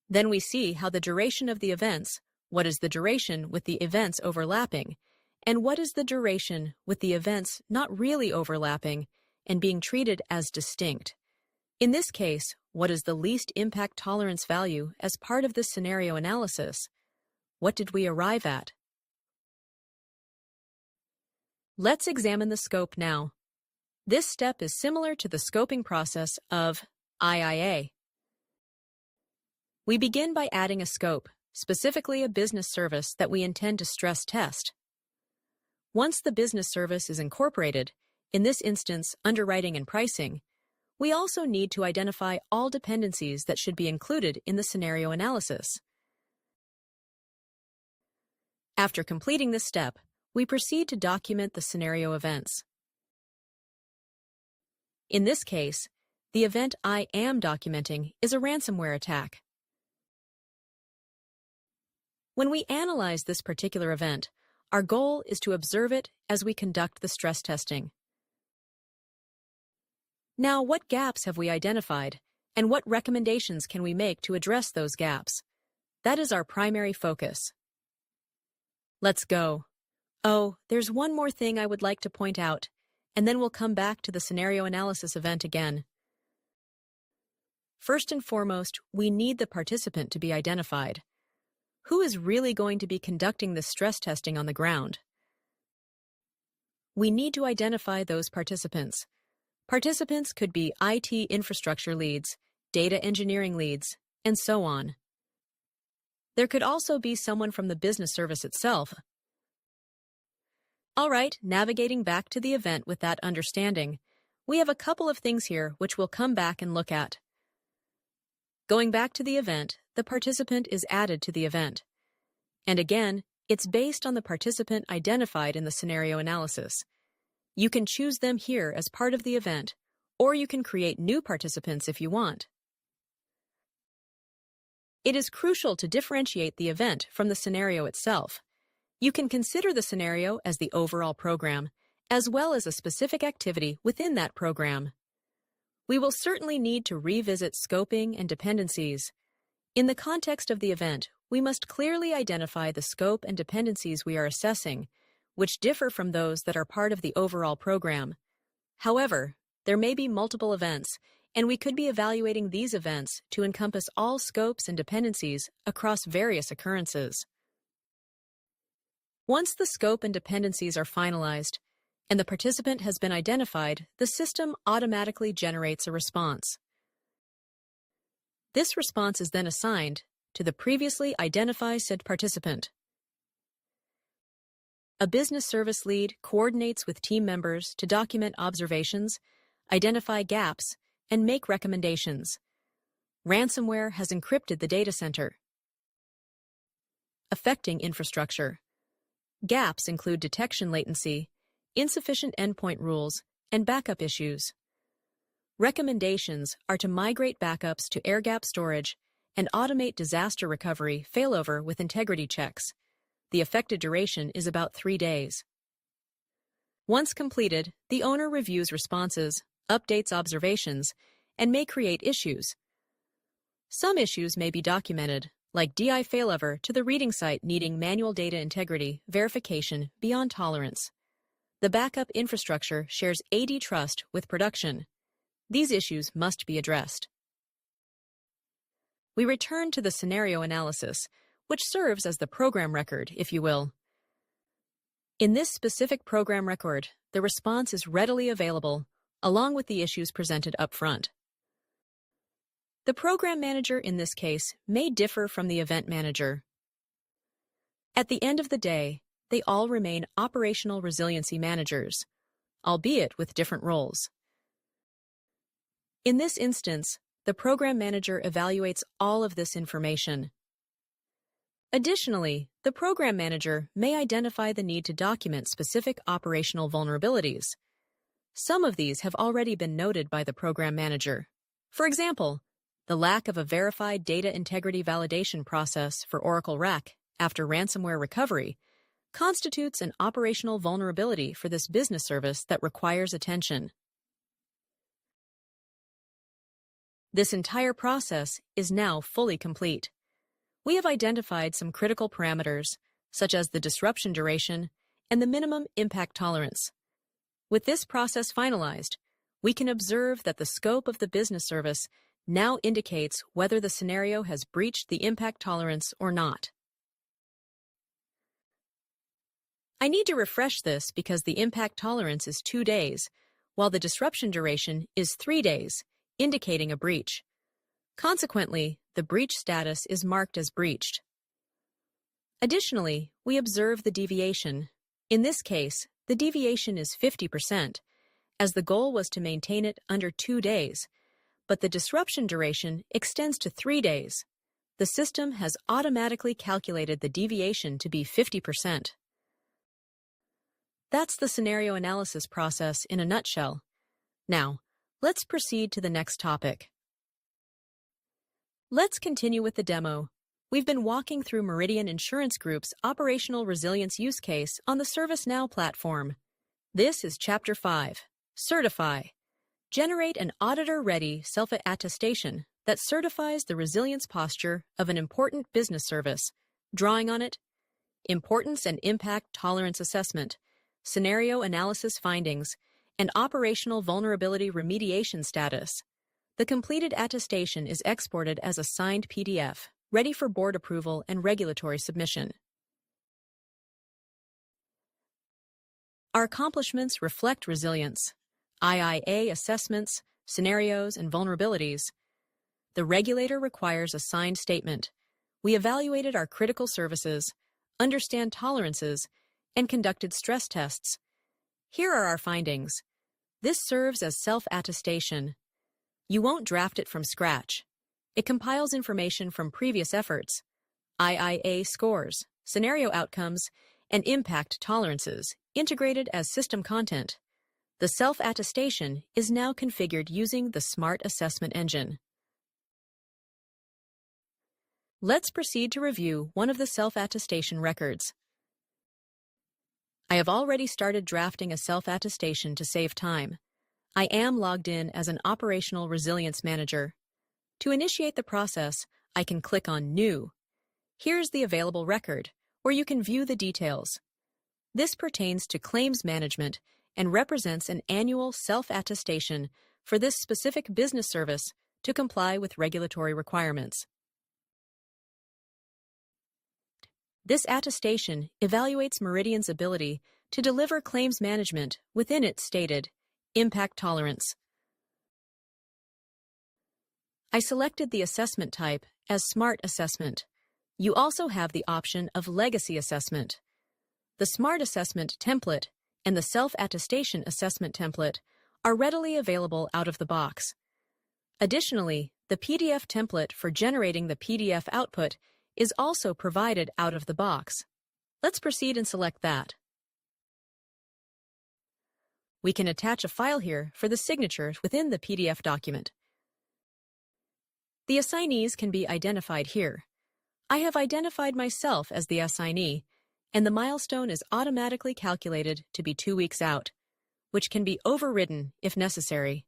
Then we see how the duration of the events, what is the duration with the events overlapping, And what is the duration with the events not really overlapping and being treated as distinct? In this case, what is the least impact tolerance value as part of this scenario analysis? What did we arrive at? Let's examine the scope now. This step is similar to the scoping process of IIA. We begin by adding a scope, specifically a business service that we intend to stress test. Once the business service is incorporated, in this instance underwriting and pricing, we also need to identify all dependencies that should be included in the scenario analysis. After completing this step, we proceed to document the scenario events. In this case, the event I am documenting is a ransomware attack. When we analyze this particular event, our goal is to observe it as we conduct the stress testing. Now, what gaps have we identified, and what recommendations can we make to address those gaps? That is our primary focus. Let's go. Oh, there's one more thing I would like to point out, and then we'll come back to the scenario analysis event again. First and foremost, we need the participant to be identified. Who is really going to be conducting this stress testing on the ground? We need to identify those participants. Participants could be IT infrastructure leads, data engineering leads, and so on. There could also be someone from the business service itself. All right, navigating back to the event with that understanding, we have a couple of things here which we'll come back and look at. Going back to the event, the participant is added to the event. And again, it's based on the participant identified in the scenario analysis. You can choose them here as part of the event, or you can create new participants if you want. It is crucial to differentiate the event from the scenario itself. You can consider the scenario as the overall program, as well as a specific activity within that program. We will certainly need to revisit scoping and dependencies. In the context of the event, we must clearly identify the scope and dependencies we are assessing, which differ from those that are part of the overall program. However, there may be multiple events, and we could be evaluating these events to encompass all scopes and dependencies across various occurrences. Once the scope and dependencies are finalized, and the participant has been identified, the system automatically generates a response. This response is then assigned to the previously identified said participant. A business service lead coordinates with team members to document observations, identify gaps, and make recommendations. Ransomware has encrypted the data center. Affecting infrastructure. Gaps include detection latency, insufficient endpoint rules, and backup issues. Recommendations are to migrate backups to air-gap storage and automate disaster recovery failover with integrity checks. The affected duration is about 3 days. Once completed, the owner reviews responses, updates observations, and may create issues. Some issues may be documented, like DI failover to the reading site needing manual data integrity verification beyond tolerance. The backup infrastructure shares AD trust with production. These issues must be addressed. We return to the scenario analysis, which serves as the program record, if you will. In this specific program record, the response is readily available, along with the issues presented up front. The program manager in this case may differ from the event manager. At the end of the day, they all remain operational resiliency managers, albeit with different roles. In this instance, the program manager evaluates all of this information. Additionally, the program manager may identify the need to document specific operational vulnerabilities. Some of these have already been noted by the program manager. For example, the lack of a verified data integrity validation process for Oracle RAC after ransomware recovery constitutes an operational vulnerability for this business service that requires attention. This entire process is now fully complete. We have identified some critical parameters, such as the disruption duration and the minimum impact tolerance. With this process finalized, we can observe that the scope of the business service now indicates whether the scenario has breached the impact tolerance or not. I need to refresh this because the impact tolerance is 2 days, while the disruption duration is 3 days, indicating a breach. Consequently, the breach status is marked as breached. Additionally, we observe the deviation. In this case, the deviation is 50%, as the goal was to maintain it under 2 days, but the disruption duration extends to 3 days. The system has automatically calculated the deviation to be 50%. That's the scenario analysis process in a nutshell. Now, let's proceed to the next topic. Let's continue with the demo. We've been walking through Meridian Insurance Group's operational resilience use case on the ServiceNow platform. This is Chapter 5, Certify. Generate an auditor-ready self-attestation that certifies the resilience posture of an important business service, drawing on it, importance and impact tolerance assessment, scenario analysis findings, and operational vulnerability remediation status. The completed attestation is exported as a signed PDF, ready for board approval and regulatory submission. Our accomplishments reflect resilience, IIA assessments, scenarios, and vulnerabilities. The regulator requires a signed statement. We evaluated our critical services, understand tolerances, and conducted stress tests. Here are our findings. This serves as self-attestation. You won't draft it from scratch. It compiles information from previous efforts, IIA scores, scenario outcomes, and impact tolerances, integrated as system content. The self-attestation is now configured using the Smart Assessment Engine. Let's proceed to review one of the self-attestation records. I have already started drafting a self-attestation to save time. I am logged in as an operational resilience manager. To initiate the process, I can click on New. Here's the available record, where you can view the details. This pertains to claims management and represents an annual self-attestation for this specific business service to comply with regulatory requirements. This attestation evaluates Meridian's ability to deliver claims management within its stated impact tolerance. I selected the assessment type as Smart Assessment. You also have the option of Legacy Assessment. The Smart Assessment template and the Self-Attestation Assessment template are readily available out of the box. Additionally, the PDF template for generating the PDF output is also provided out of the box. Let's proceed and select that. We can attach a file here for the signature within the PDF document. The assignees can be identified here. I have identified myself as the assignee, and the milestone is automatically calculated to be 2 weeks out, which can be overridden if necessary.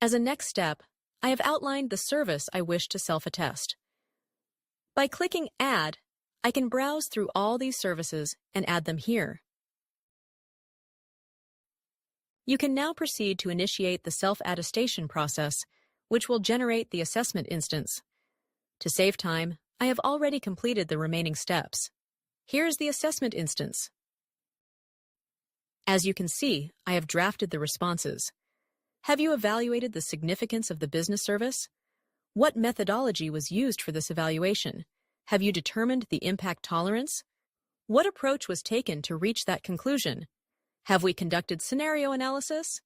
As a next step, I have outlined the service I wish to self-attest. By clicking Add, I can browse through all these services and add them here. You can now proceed to initiate the self-attestation process, which will generate the assessment instance. To save time, I have already completed the remaining steps. Here's the assessment instance. As you can see, I have drafted the responses. Have you evaluated the significance of the business service? What methodology was used for this evaluation? Have you determined the impact tolerance? What approach was taken to reach that conclusion? Have we conducted scenario analysis?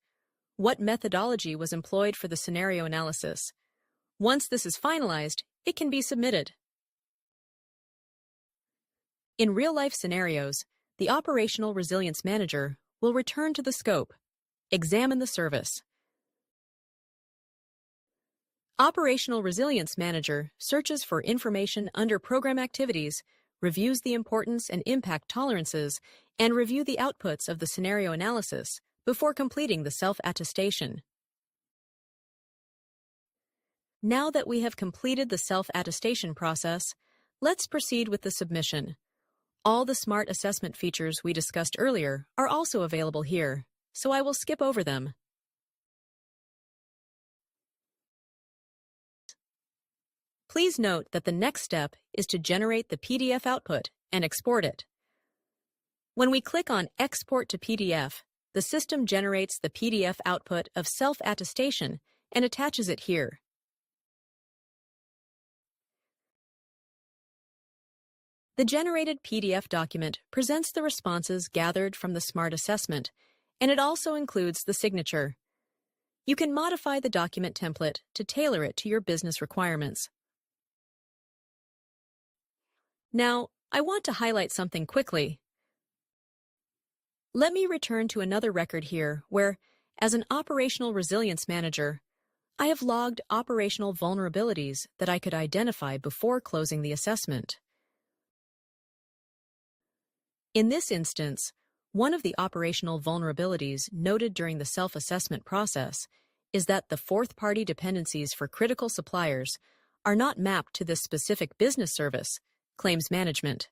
What methodology was employed for the scenario analysis? Once this is finalized, it can be submitted. In real-life scenarios, the Operational Resilience Manager will return to the scope, examine the service. Operational Resilience Manager searches for information under Program Activities, reviews the importance and impact tolerances, and review the outputs of the scenario analysis before completing the self-attestation. Now that we have completed the self-attestation process, let's proceed with the submission. All the smart assessment features we discussed earlier are also available here, so I will skip over them. Please note that the next step is to generate the PDF output and export it. When we click on Export to PDF, the system generates the PDF output of Self-Attestation and attaches it here. The generated PDF document presents the responses gathered from the Smart Assessment, and it also includes the signature. You can modify the document template to tailor it to your business requirements. Now, I want to highlight something quickly. Let me return to another record here where, as an operational resilience manager, I have logged operational vulnerabilities that I could identify before closing the assessment. In this instance, one of the operational vulnerabilities noted during the self-assessment process is that the fourth-party dependencies for critical suppliers are not mapped to this specific business service, claims management.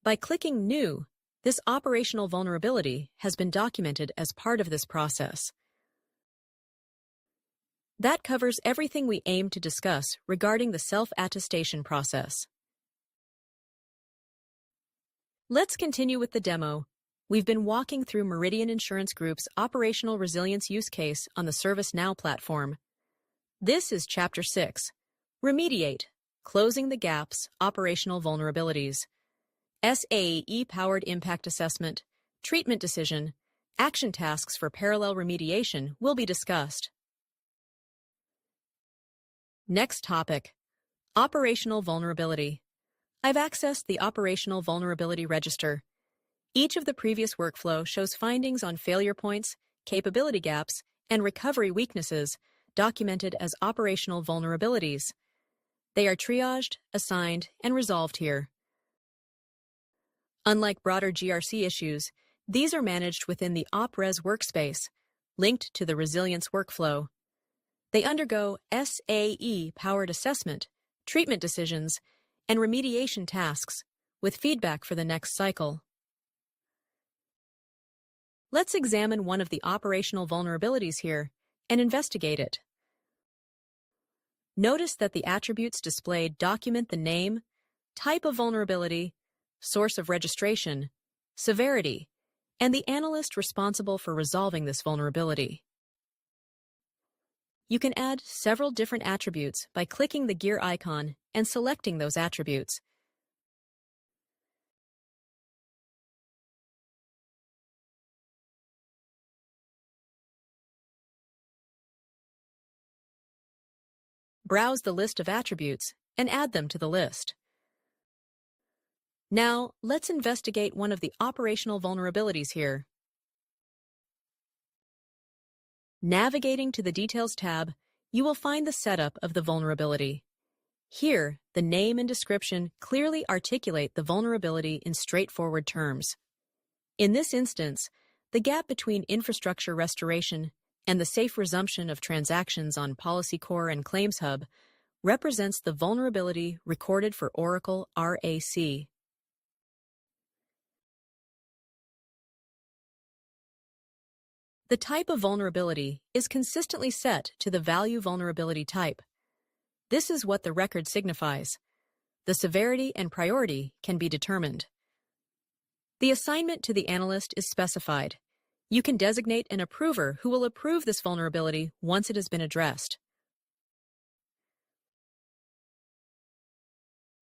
By clicking New, this operational vulnerability has been documented as part of this process. That covers everything we aim to discuss regarding the self-attestation process. Let's continue with the demo. We've been walking through Meridian Insurance Group's operational resilience use case on the ServiceNow platform. This is Chapter 6, Remediate, Closing the Gaps, Operational Vulnerabilities. SAE-powered impact assessment, treatment decision, action tasks for parallel remediation will be discussed. Next topic, operational vulnerability. I've accessed the Operational Vulnerability Register. Each of the previous workflow shows findings on failure points, capability gaps, and recovery weaknesses documented as operational vulnerabilities. They are triaged, assigned, and resolved here. Unlike broader GRC issues, these are managed within the OpRes workspace, linked to the resilience workflow. They undergo SAE-powered assessment, treatment decisions, and remediation tasks, with feedback for the next cycle. Let's examine one of the operational vulnerabilities here and investigate it. Notice that the attributes displayed document the name, type of vulnerability, source of registration, severity, and the analyst responsible for resolving this vulnerability. You can add several different attributes by clicking the gear icon and selecting those attributes. Browse the list of attributes and add them to the list. Now, let's investigate one of the operational vulnerabilities here. Navigating to the Details tab, you will find the setup of the vulnerability. Here, the name and description clearly articulate the vulnerability in straightforward terms. In this instance, the gap between infrastructure restoration and the safe resumption of transactions on Policy Core and Claims Hub represents the vulnerability recorded for Oracle RAC. The type of vulnerability is consistently set to the value vulnerability type. This is what the record signifies. The severity and priority can be determined. The assignment to the analyst is specified. You can designate an approver who will approve this vulnerability once it has been addressed.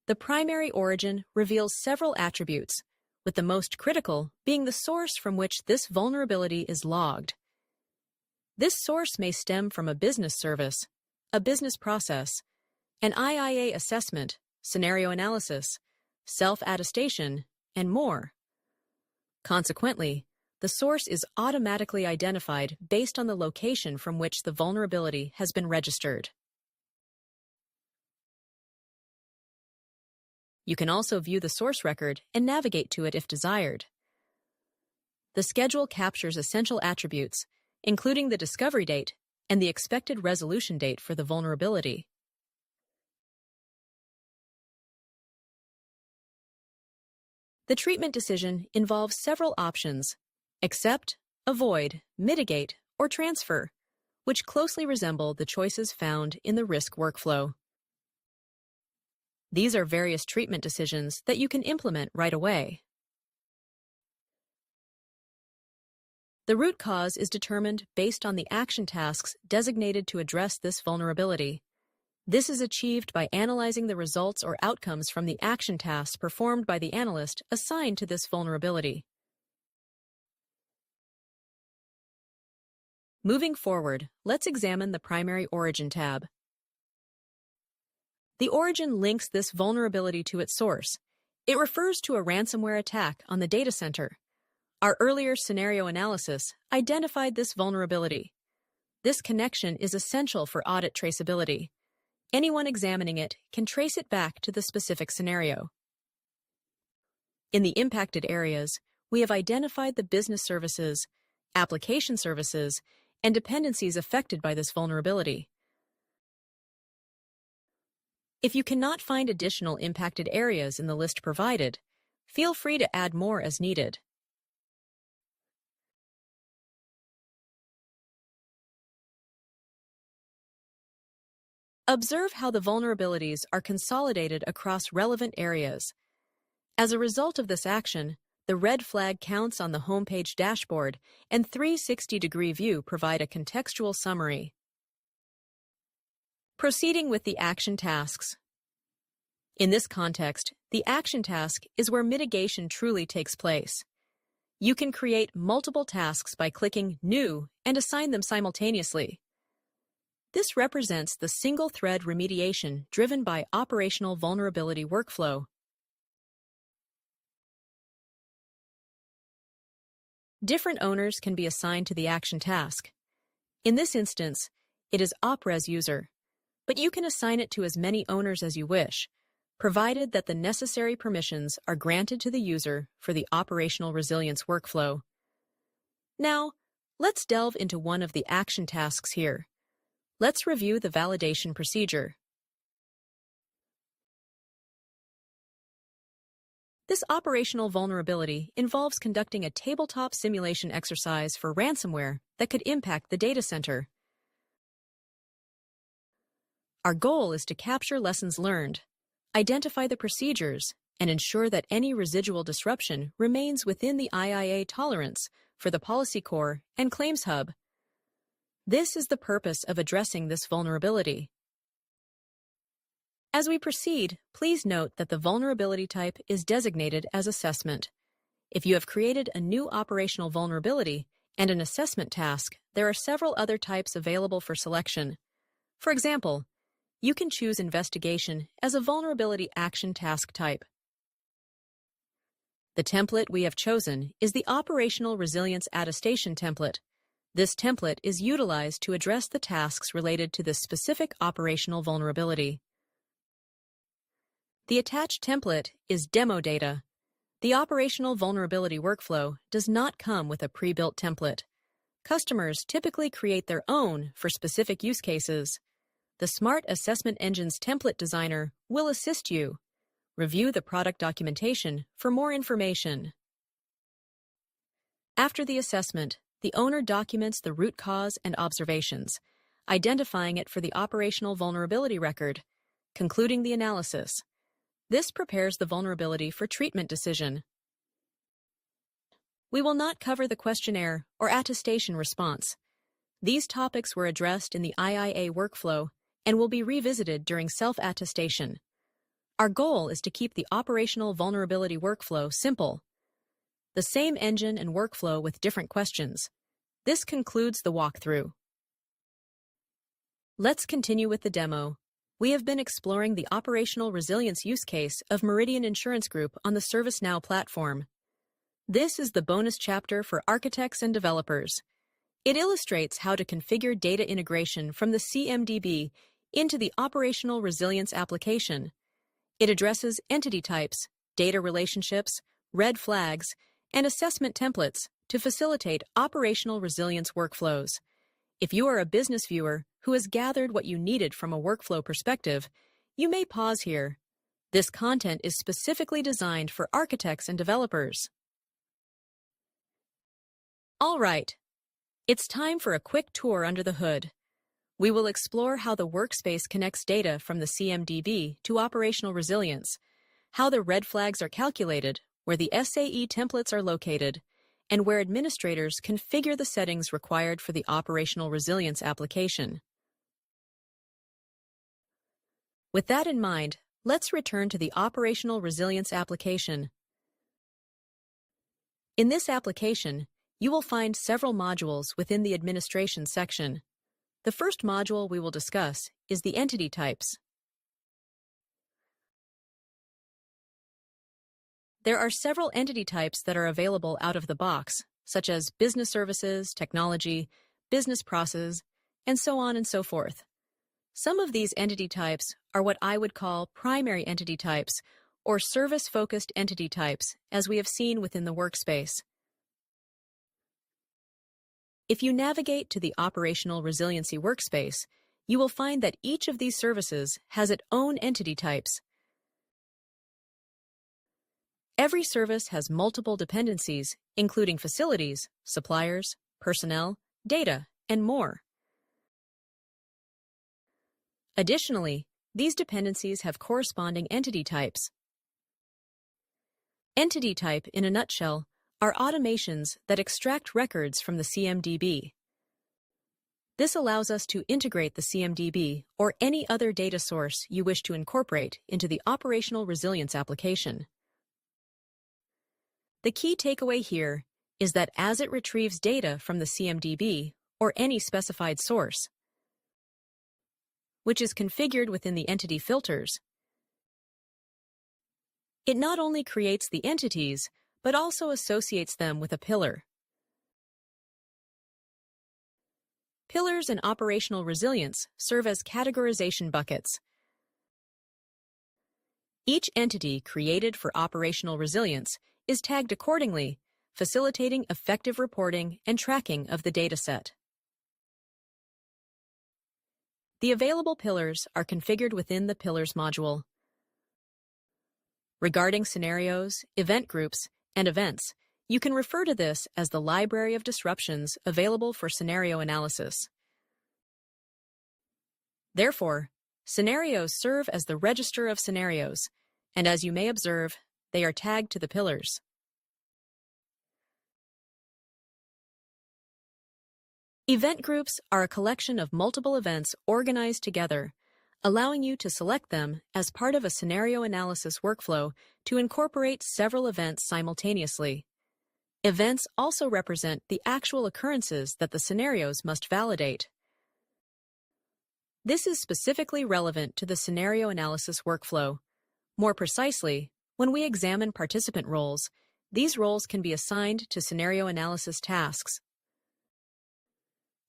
The primary origin reveals several attributes, with the most critical being the source from which this vulnerability is logged. This source may stem from a business service, a business process, an IIA assessment, scenario analysis, self-attestation, and more. Consequently, the source is automatically identified based on the location from which the vulnerability has been registered. You can also view the source record and navigate to it if desired. The schedule captures essential attributes, including the discovery date and the expected resolution date for the vulnerability. The treatment decision involves several options: accept, avoid, mitigate, or transfer, which closely resemble the choices found in the risk workflow. These are various treatment decisions that you can implement right away. The root cause is determined based on the action tasks designated to address this vulnerability. This is achieved by analyzing the results or outcomes from the action tasks performed by the analyst assigned to this vulnerability. Moving forward, let's examine the Primary Origin tab. The origin links this vulnerability to its source. It refers to a ransomware attack on the data center. Our earlier scenario analysis identified this vulnerability. This connection is essential for audit traceability. Anyone examining it can trace it back to the specific scenario. In the impacted areas, we have identified the business services, application services, and dependencies affected by this vulnerability. If you cannot find additional impacted areas in the list provided, feel free to add more as needed. Observe how the vulnerabilities are consolidated across relevant areas. As a result of this action, the red flag counts on the homepage dashboard and 360-degree view provide a contextual summary. Proceeding with the action tasks. In this context, the action task is where mitigation truly takes place. You can create multiple tasks by clicking New and assign them simultaneously. This represents the single-thread remediation driven by operational vulnerability workflow. Different owners can be assigned to the action task. In this instance, it is OpRes user, but you can assign it to as many owners as you wish, provided that the necessary permissions are granted to the user for the operational resilience workflow. Now, let's delve into one of the action tasks here. Let's review the validation procedure. This operational vulnerability involves conducting a tabletop simulation exercise for ransomware that could impact the data center. Our goal is to capture lessons learned, identify the procedures, and ensure that any residual disruption remains within the IIA tolerance for the Policy Core and Claims Hub. This is the purpose of addressing this vulnerability. As we proceed, please note that the vulnerability type is designated as assessment. If you have created a new operational vulnerability and an assessment task, there are several other types available for selection. For example, you can choose investigation as a vulnerability action task type. The template we have chosen is the Operational Resilience Attestation template. This template is utilized to address the tasks related to this specific operational vulnerability. The attached template is demo data. The operational vulnerability workflow does not come with a pre-built template. Customers typically create their own for specific use cases. The Smart Assessment Engine's template designer will assist you. Review the product documentation for more information. After the assessment, the owner documents the root cause and observations, identifying it for the operational vulnerability record, concluding the analysis. This prepares the vulnerability for treatment decision. We will not cover the questionnaire or attestation response. These topics were addressed in the IIA workflow and will be revisited during self-attestation. Our goal is to keep the operational vulnerability workflow simple. The same engine and workflow with different questions. This concludes the walkthrough. Let's continue with the demo. We have been exploring the operational resilience use case of Meridian Insurance Group on the ServiceNow platform. This is the bonus chapter for architects and developers. It illustrates how to configure data integration from the CMDB into the operational resilience application. It addresses entity types, data relationships, red flags, and assessment templates to facilitate operational resilience workflows. If you are a business viewer who has gathered what you needed from a workflow perspective, you may pause here. This content is specifically designed for architects and developers. All right, it's time for a quick tour under the hood. We will explore how the workspace connects data from the CMDB to operational resilience, how the red flags are calculated, where the SAE templates are located, and where administrators configure the settings required for the operational resilience application. With that in mind, let's return to the operational resilience application. In this application, you will find several modules within the administration section. The first module we will discuss is the entity types. There are several entity types that are available out of the box, such as business services, technology, business process, and so on and so forth. Some of these entity types are what I would call primary entity types or service-focused entity types, as we have seen within the workspace. If you navigate to the Operational Resiliency workspace, you will find that each of these services has its own entity types. Every service has multiple dependencies, including facilities, suppliers, personnel, data, and more. Additionally, these dependencies have corresponding entity types. Entity type, in a nutshell, are automations that extract records from the CMDB. This allows us to integrate the CMDB or any other data source you wish to incorporate into the operational resilience application. The key takeaway here is that as it retrieves data from the CMDB or any specified source, which is configured within the entity filters, it not only creates the entities, but also associates them with a pillar. Pillars in operational resilience serve as categorization buckets. Each entity created for operational resilience is tagged accordingly, facilitating effective reporting and tracking of the dataset. The available pillars are configured within the Pillars module. Regarding scenarios, event groups, and events, you can refer to this as the library of disruptions available for scenario analysis. Therefore, scenarios serve as the register of scenarios, and as you may observe, they are tagged to the pillars. Event groups are a collection of multiple events organized together, allowing you to select them as part of a scenario analysis workflow to incorporate several events simultaneously. Events also represent the actual occurrences that the scenarios must validate. This is specifically relevant to the scenario analysis workflow. More precisely, when we examine participant roles, these roles can be assigned to scenario analysis tasks.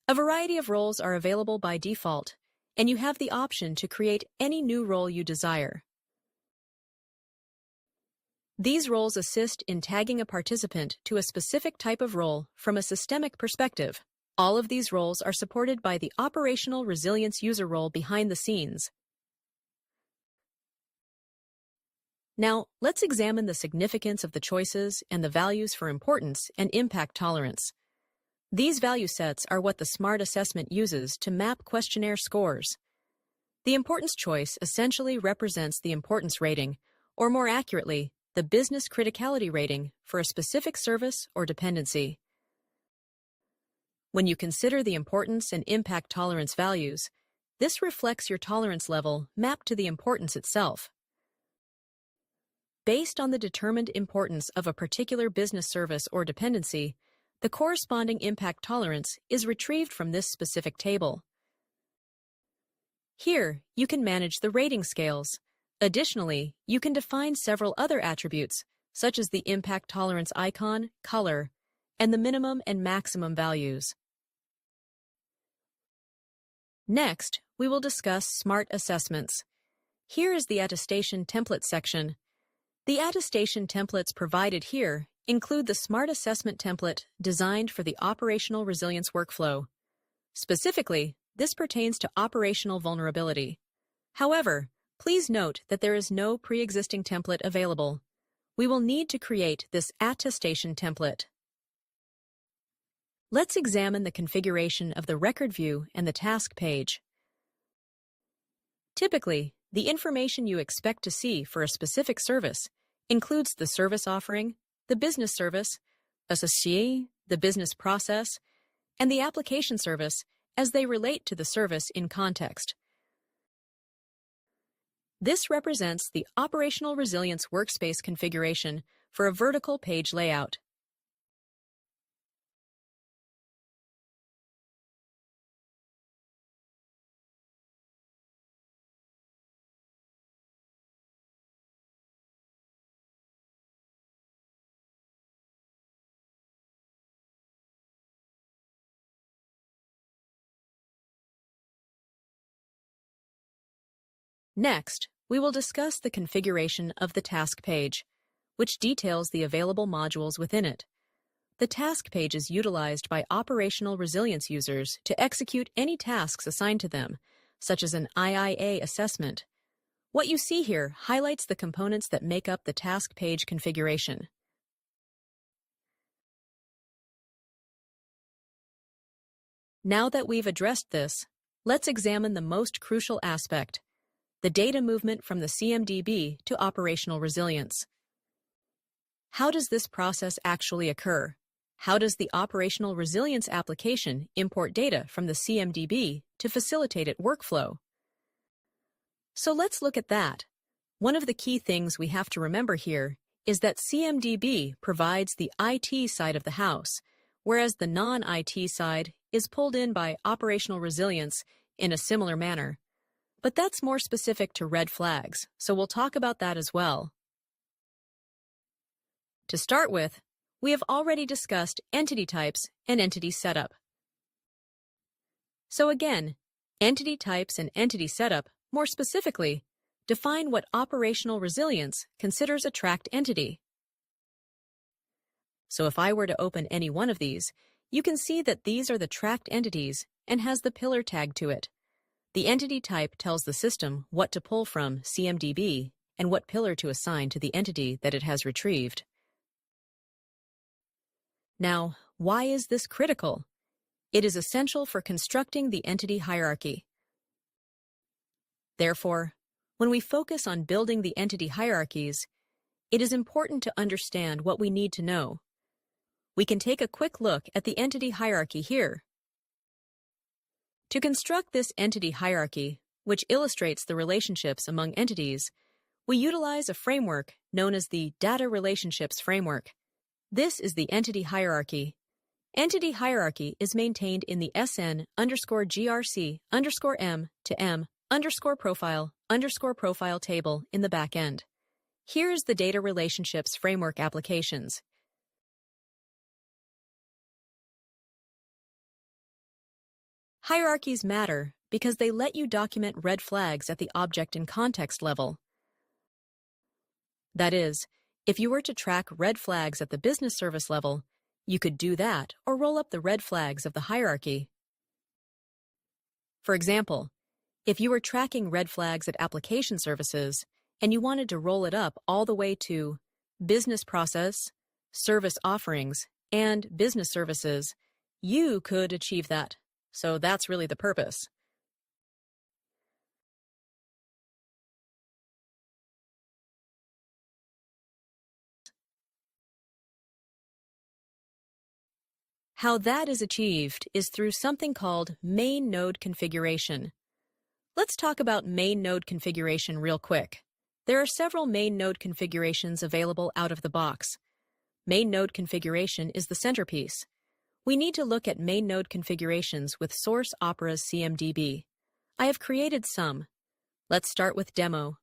A variety of roles are available by default, and you have the option to create any new role you desire. These roles assist in tagging a participant to a specific type of role from a systemic perspective. All of these roles are supported by the Operational Resilience user role behind the scenes. Now, let's examine the significance of the choices and the values for importance and impact tolerance. These value sets are what the SMART assessment uses to map questionnaire scores. The importance choice essentially represents the importance rating, or more accurately, the business criticality rating for a specific service or dependency. When you consider the importance and impact tolerance values, this reflects your tolerance level mapped to the importance itself. Based on the determined importance of a particular business service or dependency, the corresponding impact tolerance is retrieved from this specific table. Here, you can manage the rating scales. Additionally, you can define several other attributes, such as the impact tolerance icon, color, and the minimum and maximum values. Next, we will discuss SMART assessments. Here is the attestation template section. The attestation templates provided here include the SMART assessment template designed for the operational resilience workflow. Specifically, this pertains to operational vulnerability. However, Please note that there is no pre-existing template available. We will need to create this attestation template. Let's examine the configuration of the record view and the task page. Typically, the information you expect to see for a specific service includes the service offering, the business service, a SAE, the business process, and the application service as they relate to the service in context. This represents the operational resilience workspace configuration for a vertical page layout. Next, we will discuss the configuration of the task page, which details the available modules within it. The task page is utilized by operational resilience users to execute any tasks assigned to them, such as an IIA assessment. What you see here highlights the components that make up the task page configuration. Now that we've addressed this, let's examine the most crucial aspect: the data movement from the CMDB to operational resilience. How does this process actually occur? How does the operational resilience application import data from the CMDB to facilitate its workflow? So let's look at that. One of the key things we have to remember here is that CMDB provides the IT side of the house, whereas the non-IT side is pulled in by operational resilience in a similar manner. But that's more specific to red flags, so we'll talk about that as well. To start with, we have already discussed entity types and entity setup. So again, entity types and entity setup, more specifically, define what operational resilience considers a tracked entity. So if I were to open any one of these, you can see that these are the tracked entities and has the pillar tag to it. The entity type tells the system what to pull from CMDB and what pillar to assign to the entity that it has retrieved. Now, why is this critical? It is essential for constructing the entity hierarchy. Therefore, when we focus on building the entity hierarchies, it is important to understand what we need to know. We can take a quick look at the entity hierarchy here. To construct this entity hierarchy, which illustrates the relationships among entities, we utilize a framework known as the Data Relationships Framework. This is the entity hierarchy. Entity hierarchy is maintained in the SN_GRC_M to M_profile_profile table in the back end. Here is the Data Relationships Framework applications. Hierarchies matter because they let you document red flags at the object and context level. That is, if you were to track red flags at the business service level, you could do that or roll up the red flags of the hierarchy. For example, if you were tracking red flags at application services and you wanted to roll it up all the way to business process, service offerings, and business services, you could achieve that. So that's really the purpose. How that is achieved is through something called main node configuration. Let's talk about main node configuration real quick. There are several main node configurations available out of the box. Main node configuration is the centerpiece. We need to look at main node configurations with Source Opera's CMDB. I have created some. Let's start with Demo.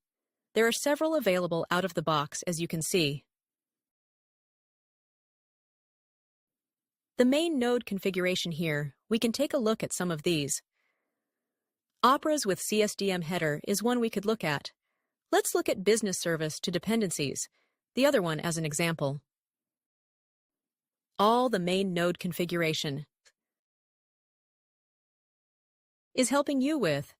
There are several available out of the box, as you can see. The main node configuration here, we can take a look at some of these. Operas with CSDM header is one we could look at. Let's look at business service to dependencies, the other one as an example. All the main node configuration is helping you with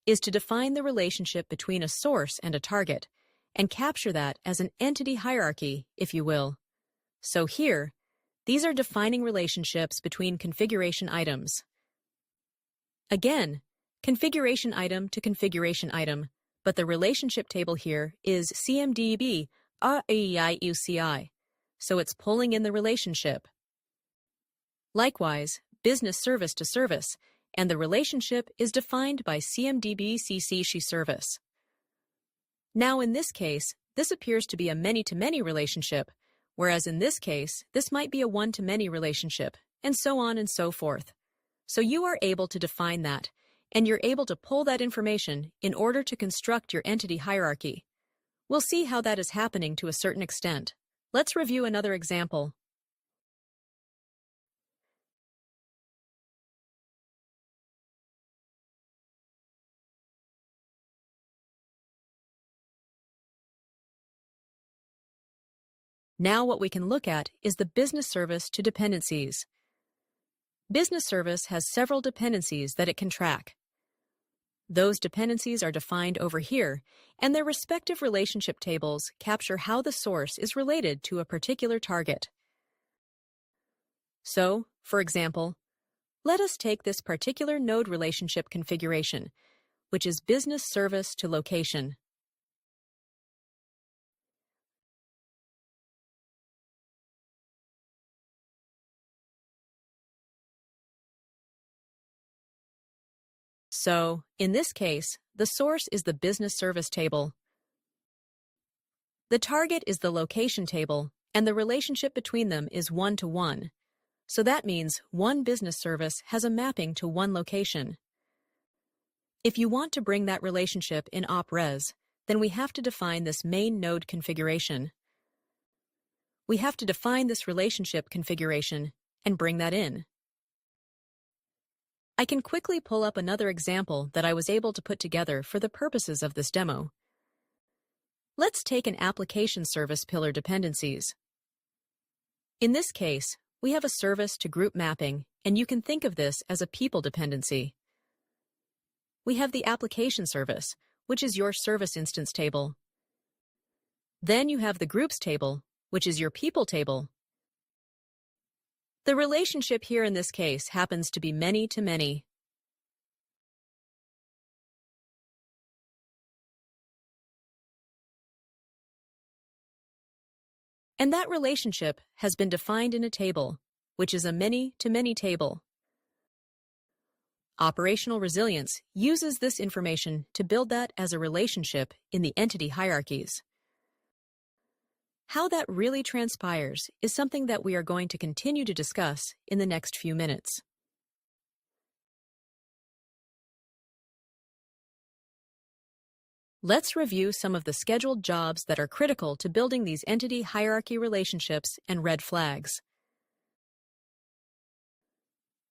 is to define the relationship between a source and a target, and capture that as an entity hierarchy, if you will. So here, these are defining relationships between configuration items. Again, configuration item to configuration item, but the relationship table here is CMDB AEIUCI, so it's pulling in the relationship. Likewise, business service to service, and the relationship is defined by CMDB CC service. Now in this case, this appears to be a many-to-many relationship, whereas in this case, this might be a one-to-many relationship, and so on and so forth. So you are able to define that, and you're able to pull that information in order to construct your entity hierarchy. We'll see how that is happening to a certain extent. Let's review another example. Now what we can look at is the business service to dependencies. Business service has several dependencies that it can track. Those dependencies are defined over here, and their respective relationship tables capture how the source is related to a particular target. So, for example, let us take this particular node relationship configuration, which is business service to location. So, in this case, the source is the business service table. The target is the location table, and the relationship between them is one-to-one. So that means one business service has a mapping to one location. If you want to bring that relationship in op-res, then we have to define this main node configuration. We have to define this relationship configuration and bring that in. I can quickly pull up another example that I was able to put together for the purposes of this demo. Let's take an application service pillar dependencies. In this case, we have a service to group mapping, and you can think of this as a people dependency. We have the application service, which is your service instance table. Then you have the groups table, which is your people table. The relationship here in this case happens to be many-to-many. And that relationship has been defined in a table, which is a many-to-many table. Operational resilience uses this information to build that as a relationship in the entity hierarchies. How that really transpires is something that we are going to continue to discuss in the next few minutes. Let's review some of the scheduled jobs that are critical to building these entity hierarchy relationships and red flags.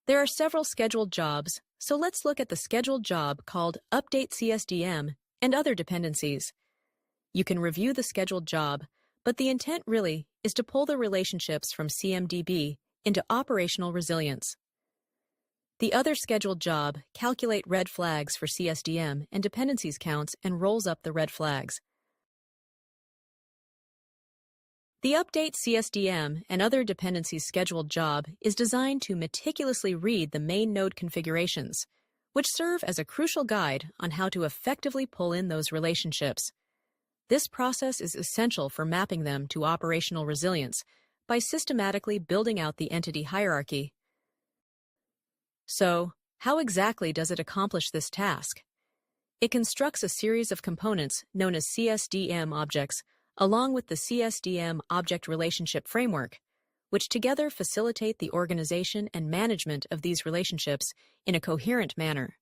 There are several scheduled jobs, so let's look at the scheduled job called Update CSDM and other dependencies. You can review the scheduled job, but the intent really is to pull the relationships from CMDB into operational resilience. The other scheduled job calculate red flags for CSDM and dependencies counts and rolls up the red flags. The Update CSDM and other dependencies scheduled job is designed to meticulously read the main node configurations, which serve as a crucial guide on how to effectively pull in those relationships. This process is essential for mapping them to operational resilience by systematically building out the entity hierarchy. So, how exactly does it accomplish this task? It constructs a series of components known as CSDM objects, along with the CSDM Object Relationship Framework, which together facilitate the organization and management of these relationships in a coherent manner.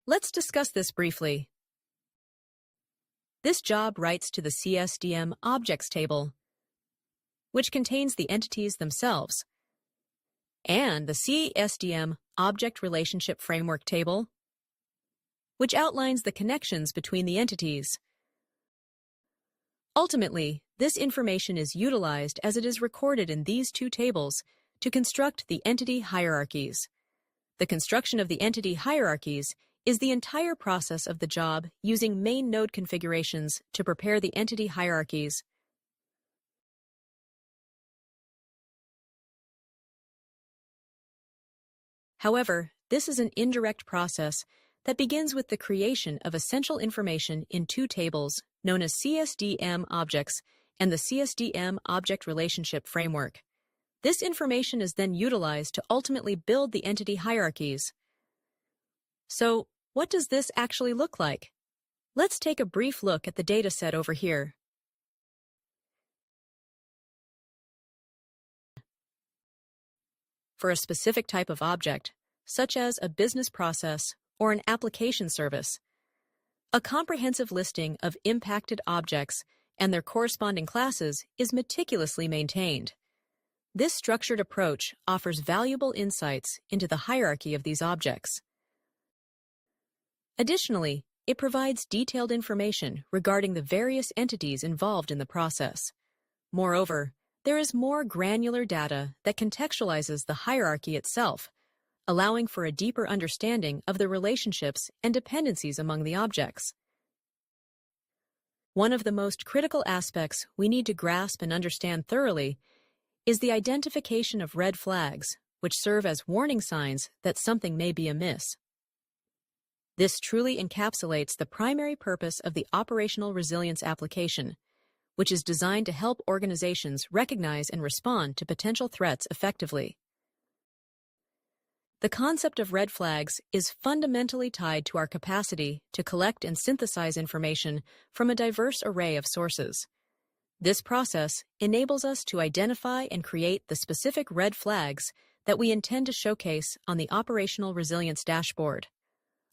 Let's discuss this briefly. This job writes to the CSDM Objects table, which contains the entities themselves, and the CSDM Object Relationship Framework table, which outlines the connections between the entities. Ultimately, this information is utilized as it is recorded in these two tables to construct the entity hierarchies. The construction of the entity hierarchies is the entire process of the job using main node configurations to prepare the entity hierarchies. However, this is an indirect process that begins with the creation of essential information in two tables known as CSDM objects and the CSDM Object Relationship Framework. This information is then utilized to ultimately build the entity hierarchies. So, what does this actually look like? Let's take a brief look at the dataset over here. For a specific type of object, such as a business process or an application service, a comprehensive listing of impacted objects and their corresponding classes is meticulously maintained. This structured approach offers valuable insights into the hierarchy of these objects. Additionally, it provides detailed information regarding the various entities involved in the process. Moreover, there is more granular data that contextualizes the hierarchy itself, allowing for a deeper understanding of the relationships and dependencies among the objects. One of the most critical aspects we need to grasp and understand thoroughly is the identification of red flags, which serve as warning signs that something may be amiss. This truly encapsulates the primary purpose of the operational resilience application, which is designed to help organizations recognize and respond to potential threats effectively. The concept of red flags is fundamentally tied to our capacity to collect and synthesize information from a diverse array of sources. This process enables us to identify and create the specific red flags that we intend to showcase on the Operational Resilience Dashboard.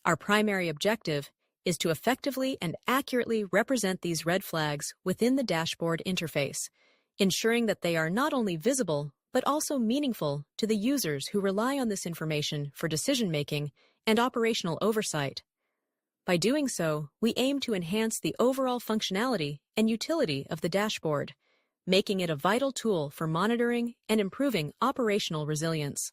Our primary objective is to effectively and accurately represent these red flags within the dashboard interface, ensuring that they are not only visible but also meaningful to the users who rely on this information for decision-making and operational oversight. By doing so, we aim to enhance the overall functionality and utility of the dashboard, making it a vital tool for monitoring and improving operational resilience.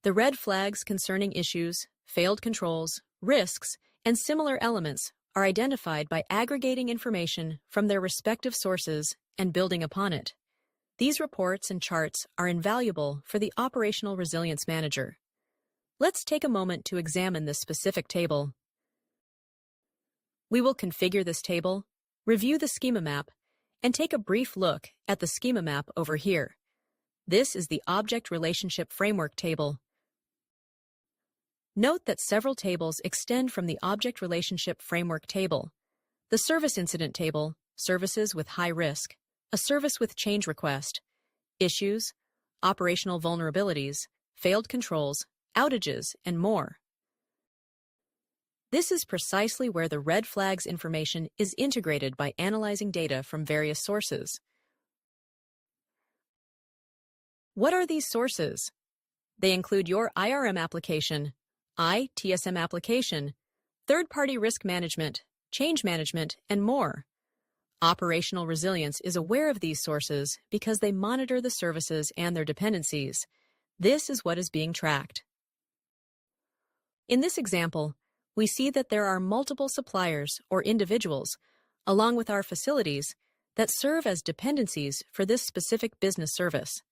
The red flags concerning issues, failed controls, risks, and similar elements are identified by aggregating information from their respective sources and building upon it. These reports and charts are invaluable for the Operational Resilience Manager. Let's take a moment to examine this specific table. We will configure this table, review the schema map, and take a brief look at the schema map over here. This is the Object Relationship Framework table. Note that several tables extend from the Object Relationship Framework table: the Service Incident table, services with high risk, a service with change request, issues, operational vulnerabilities, failed controls, outages, and more. This is precisely where the red flags information is integrated by analyzing data from various sources. What are these sources? They include your IRM application, ITSM application, third-party risk management, change management, and more. Operational Resilience is aware of these sources because they monitor the services and their dependencies. This is what is being tracked. In this example, we see that there are multiple suppliers or individuals, along with our facilities, that serve as dependencies for this specific business service.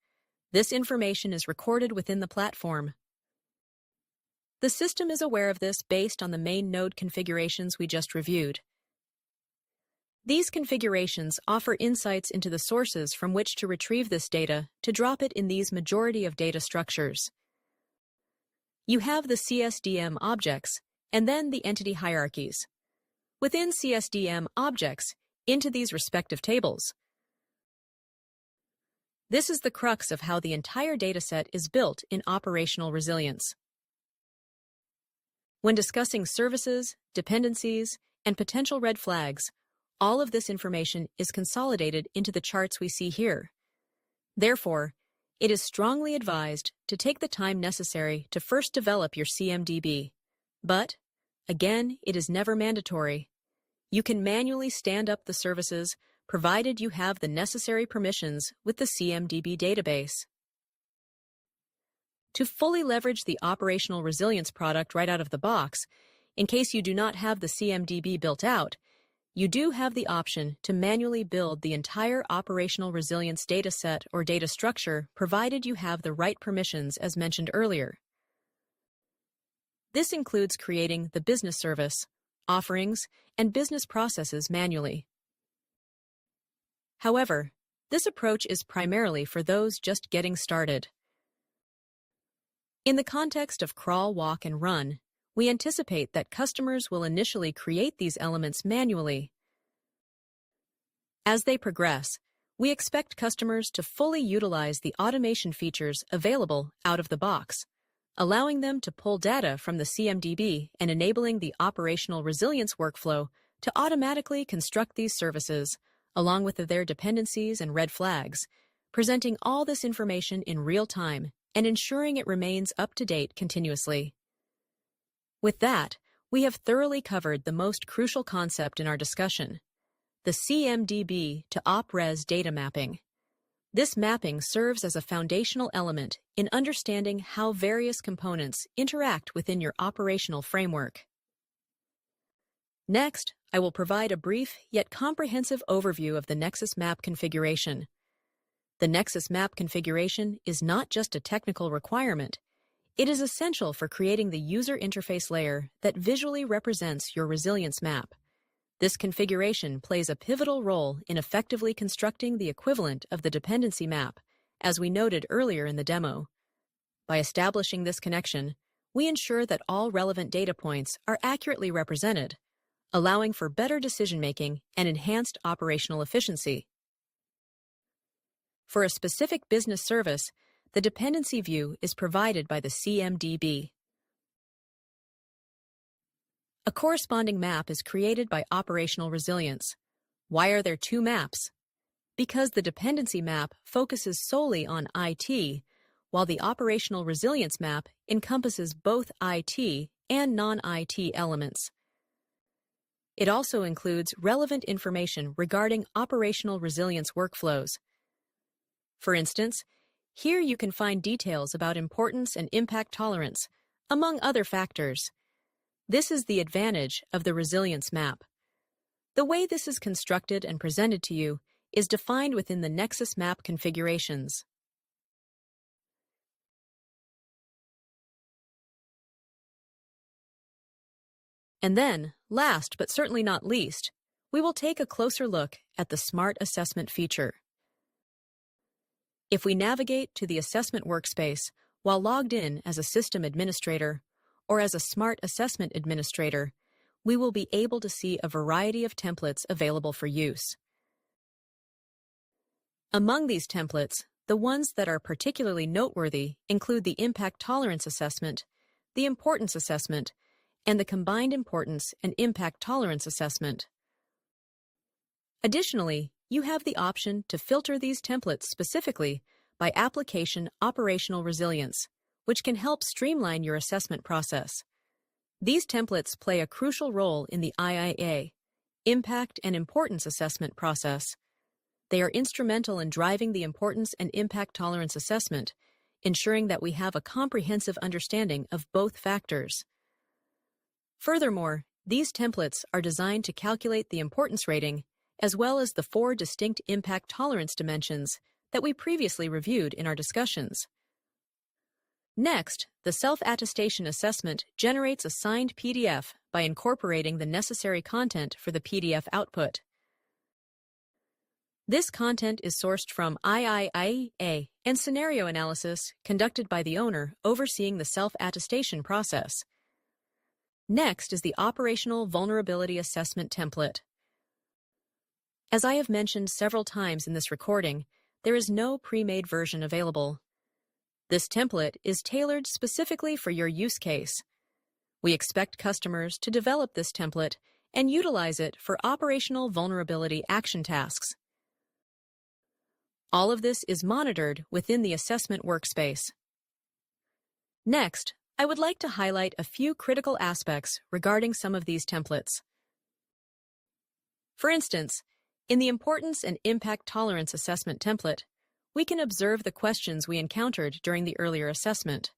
This information is recorded within the platform. The system is aware of this based on the main node configurations we just reviewed. These configurations offer insights into the sources from which to retrieve this data to drop it in these majority of data structures. You have the CSDM objects and then the entity hierarchies. Within CSDM objects, into these respective tables. This is the crux of how the entire dataset is built in operational resilience. When discussing services, dependencies, and potential red flags, all of this information is consolidated into the charts we see here. Therefore, it is strongly advised to take the time necessary to first develop your CMDB. But, again, it is never mandatory. You can manually stand up the services provided you have the necessary permissions with the CMDB database. To fully leverage the operational resilience product right out of the box, in case you do not have the CMDB built out, you do have the option to manually build the entire operational resilience dataset or data structure, provided you have the right permissions as mentioned earlier. This includes creating the business service, offerings, and business processes manually. However, this approach is primarily for those just getting started. In the context of crawl, walk, and run, we anticipate that customers will initially create these elements manually. As they progress, we expect customers to fully utilize the automation features available out of the box, allowing them to pull data from the CMDB and enabling the operational resilience workflow to automatically construct these services, along with their dependencies and red flags, presenting all this information in real time and ensuring it remains up to date continuously. With that, we have thoroughly covered the most crucial concept in our discussion, the CMDB to OpRes data mapping. This mapping serves as a foundational element in understanding how various components interact within your operational framework. Next, I will provide a brief yet comprehensive overview of the Nexus Map configuration. The Nexus Map configuration is not just a technical requirement. It is essential for creating the user interface layer that visually represents your resilience map. This configuration plays a pivotal role in effectively constructing the equivalent of the dependency map, as we noted earlier in the demo. By establishing this connection, we ensure that all relevant data points are accurately represented, allowing for better decision-making and enhanced operational efficiency. For a specific business service, the dependency view is provided by the CMDB. A corresponding map is created by operational resilience. Why are there two maps? Because the dependency map focuses solely on IT, while the operational resilience map encompasses both IT and non-IT elements. It also includes relevant information regarding operational resilience workflows. For instance, here you can find details about importance and impact tolerance, among other factors. This is the advantage of the resilience map. The way this is constructed and presented to you is defined within the Nexus Map configurations. And then, last but certainly not least, we will take a closer look at the Smart Assessment feature. If we navigate to the assessment workspace while logged in as a system administrator or as a Smart Assessment administrator, we will be able to see a variety of templates available for use. Among these templates, the ones that are particularly noteworthy include the Impact Tolerance Assessment, the Importance Assessment, and the Combined Importance and Impact Tolerance Assessment. Additionally, you have the option to filter these templates specifically by application operational resilience, which can help streamline your assessment process. These templates play a crucial role in the IIA, Impact and Importance Assessment process. They are instrumental in driving the importance and impact tolerance assessment, ensuring that we have a comprehensive understanding of both factors. Furthermore, these templates are designed to calculate the importance rating, as well as the 4 distinct impact tolerance dimensions that we previously reviewed in our discussions. Next, the Self-Attestation assessment generates a signed PDF by incorporating the necessary content for the PDF output. This content is sourced from IIIA and scenario analysis conducted by the owner overseeing the self-attestation process. Next is the Operational Vulnerability Assessment template. As I have mentioned several times in this recording, there is no pre-made version available. This template is tailored specifically for your use case. We expect customers to develop this template and utilize it for operational vulnerability action tasks. All of this is monitored within the assessment workspace. Next, I would like to highlight a few critical aspects regarding some of these templates. For instance, in the Importance and Impact Tolerance Assessment template, we can observe the questions we encountered during the earlier assessment.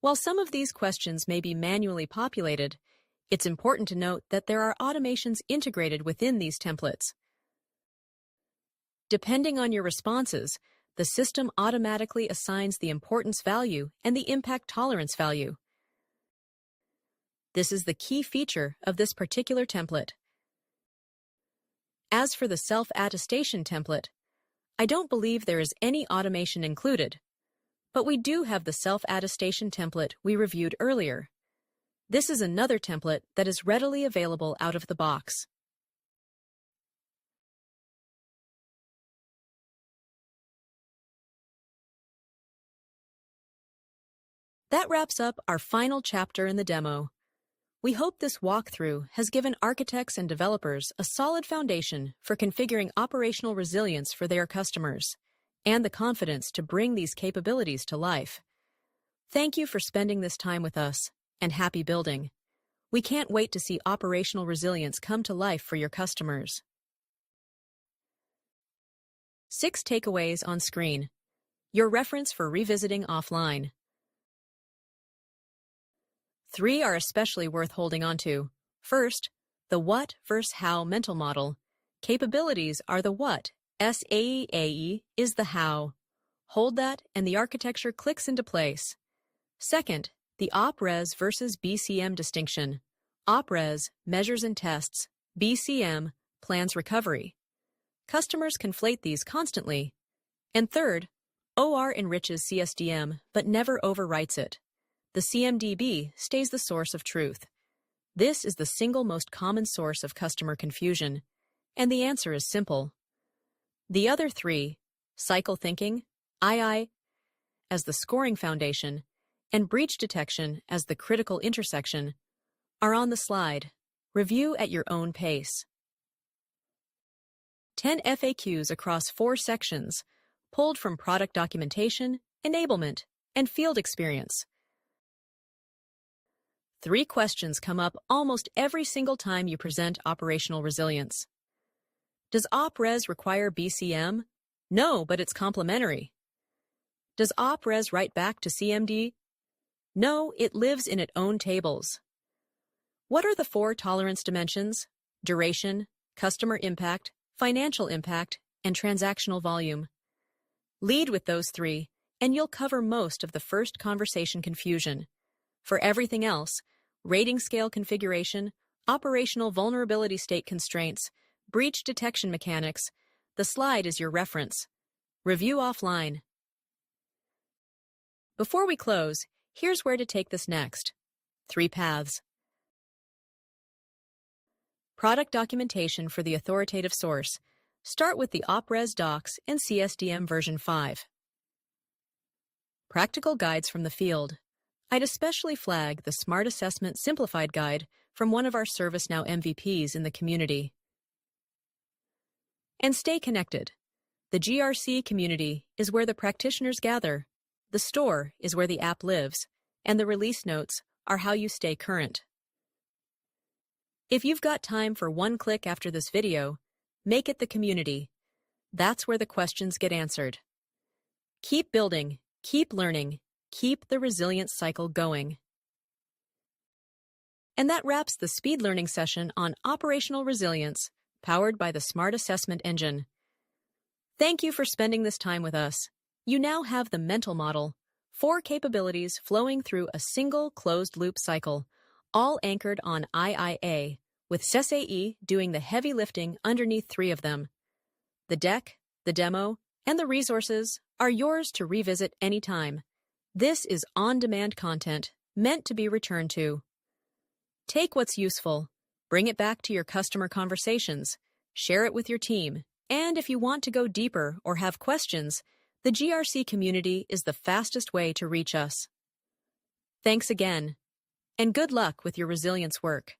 While some of these questions may be manually populated, it's important to note that there are automations integrated within these templates. Depending on your responses, the system automatically assigns the importance value and the impact tolerance value. This is the key feature of this particular template. As for the self-attestation template, I don't believe there is any automation included, but we do have the self-attestation template we reviewed earlier. This is another template that is readily available out of the box. That wraps up our final chapter in the demo. We hope this walkthrough has given architects and developers a solid foundation for configuring operational resilience for their customers, and the confidence to bring these capabilities to life. Thank you for spending this time with us, and happy building. We can't wait to see operational resilience come to life for your customers. 6 takeaways on screen. Your reference for revisiting offline. 3 are especially worth holding on to. First, the what versus how mental model. Capabilities are the what. SAE is the how. Hold that and the architecture clicks into place. Second, the OpRes versus BCM distinction. OpRes measures and tests. BCM plans recovery. Customers conflate these constantly. And third, OR enriches CSDM but never overwrites it. The CMDB stays the source of truth. This is the single most common source of customer confusion, and the answer is simple. The other 3, cycle thinking, II as the scoring foundation, and breach detection as the critical intersection, are on the slide. Review at your own pace. 10 FAQs across 4 sections, pulled from product documentation, enablement, and field experience. 3 questions come up almost every single time you present operational resilience. Does OpRes require BCM? No, but it's complementary. Does OpRes write back to CMD? No, it lives in its own tables. What are the 4 tolerance dimensions? Duration, customer impact, financial impact, and transactional volume. Lead with those 3, and you'll cover most of the first conversation confusion. For everything else, rating scale configuration, operational vulnerability state constraints, breach detection mechanics, the slide is your reference. Review offline. Before we close, here's where to take this next. 3 paths. Product documentation for the authoritative source. Start with the OpRes docs in CSDM version 5. Practical guides from the field. I'd especially flag the Smart Assessment Simplified Guide from one of our ServiceNow MVPs in the community. And stay connected. The GRC community is where the practitioners gather, the store is where the app lives, and the release notes are how you stay current. If you've got time for one click after this video, make it the community. That's where the questions get answered. Keep building, keep learning, keep the resilience cycle going. And that wraps the speed learning session on operational resilience, powered by the Smart Assessment Engine. Thank you for spending this time with us. You now have the mental model, 4 capabilities flowing through a single closed-loop cycle, all anchored on IIA, with SAE doing the heavy lifting underneath 3 of them. The deck, the demo, and the resources are yours to revisit anytime. This is on-demand content meant to be returned to. Take what's useful, bring it back to your customer conversations, share it with your team, and if you want to go deeper or have questions, the GRC community is the fastest way to reach us. Thanks again, and good luck with your resilience work.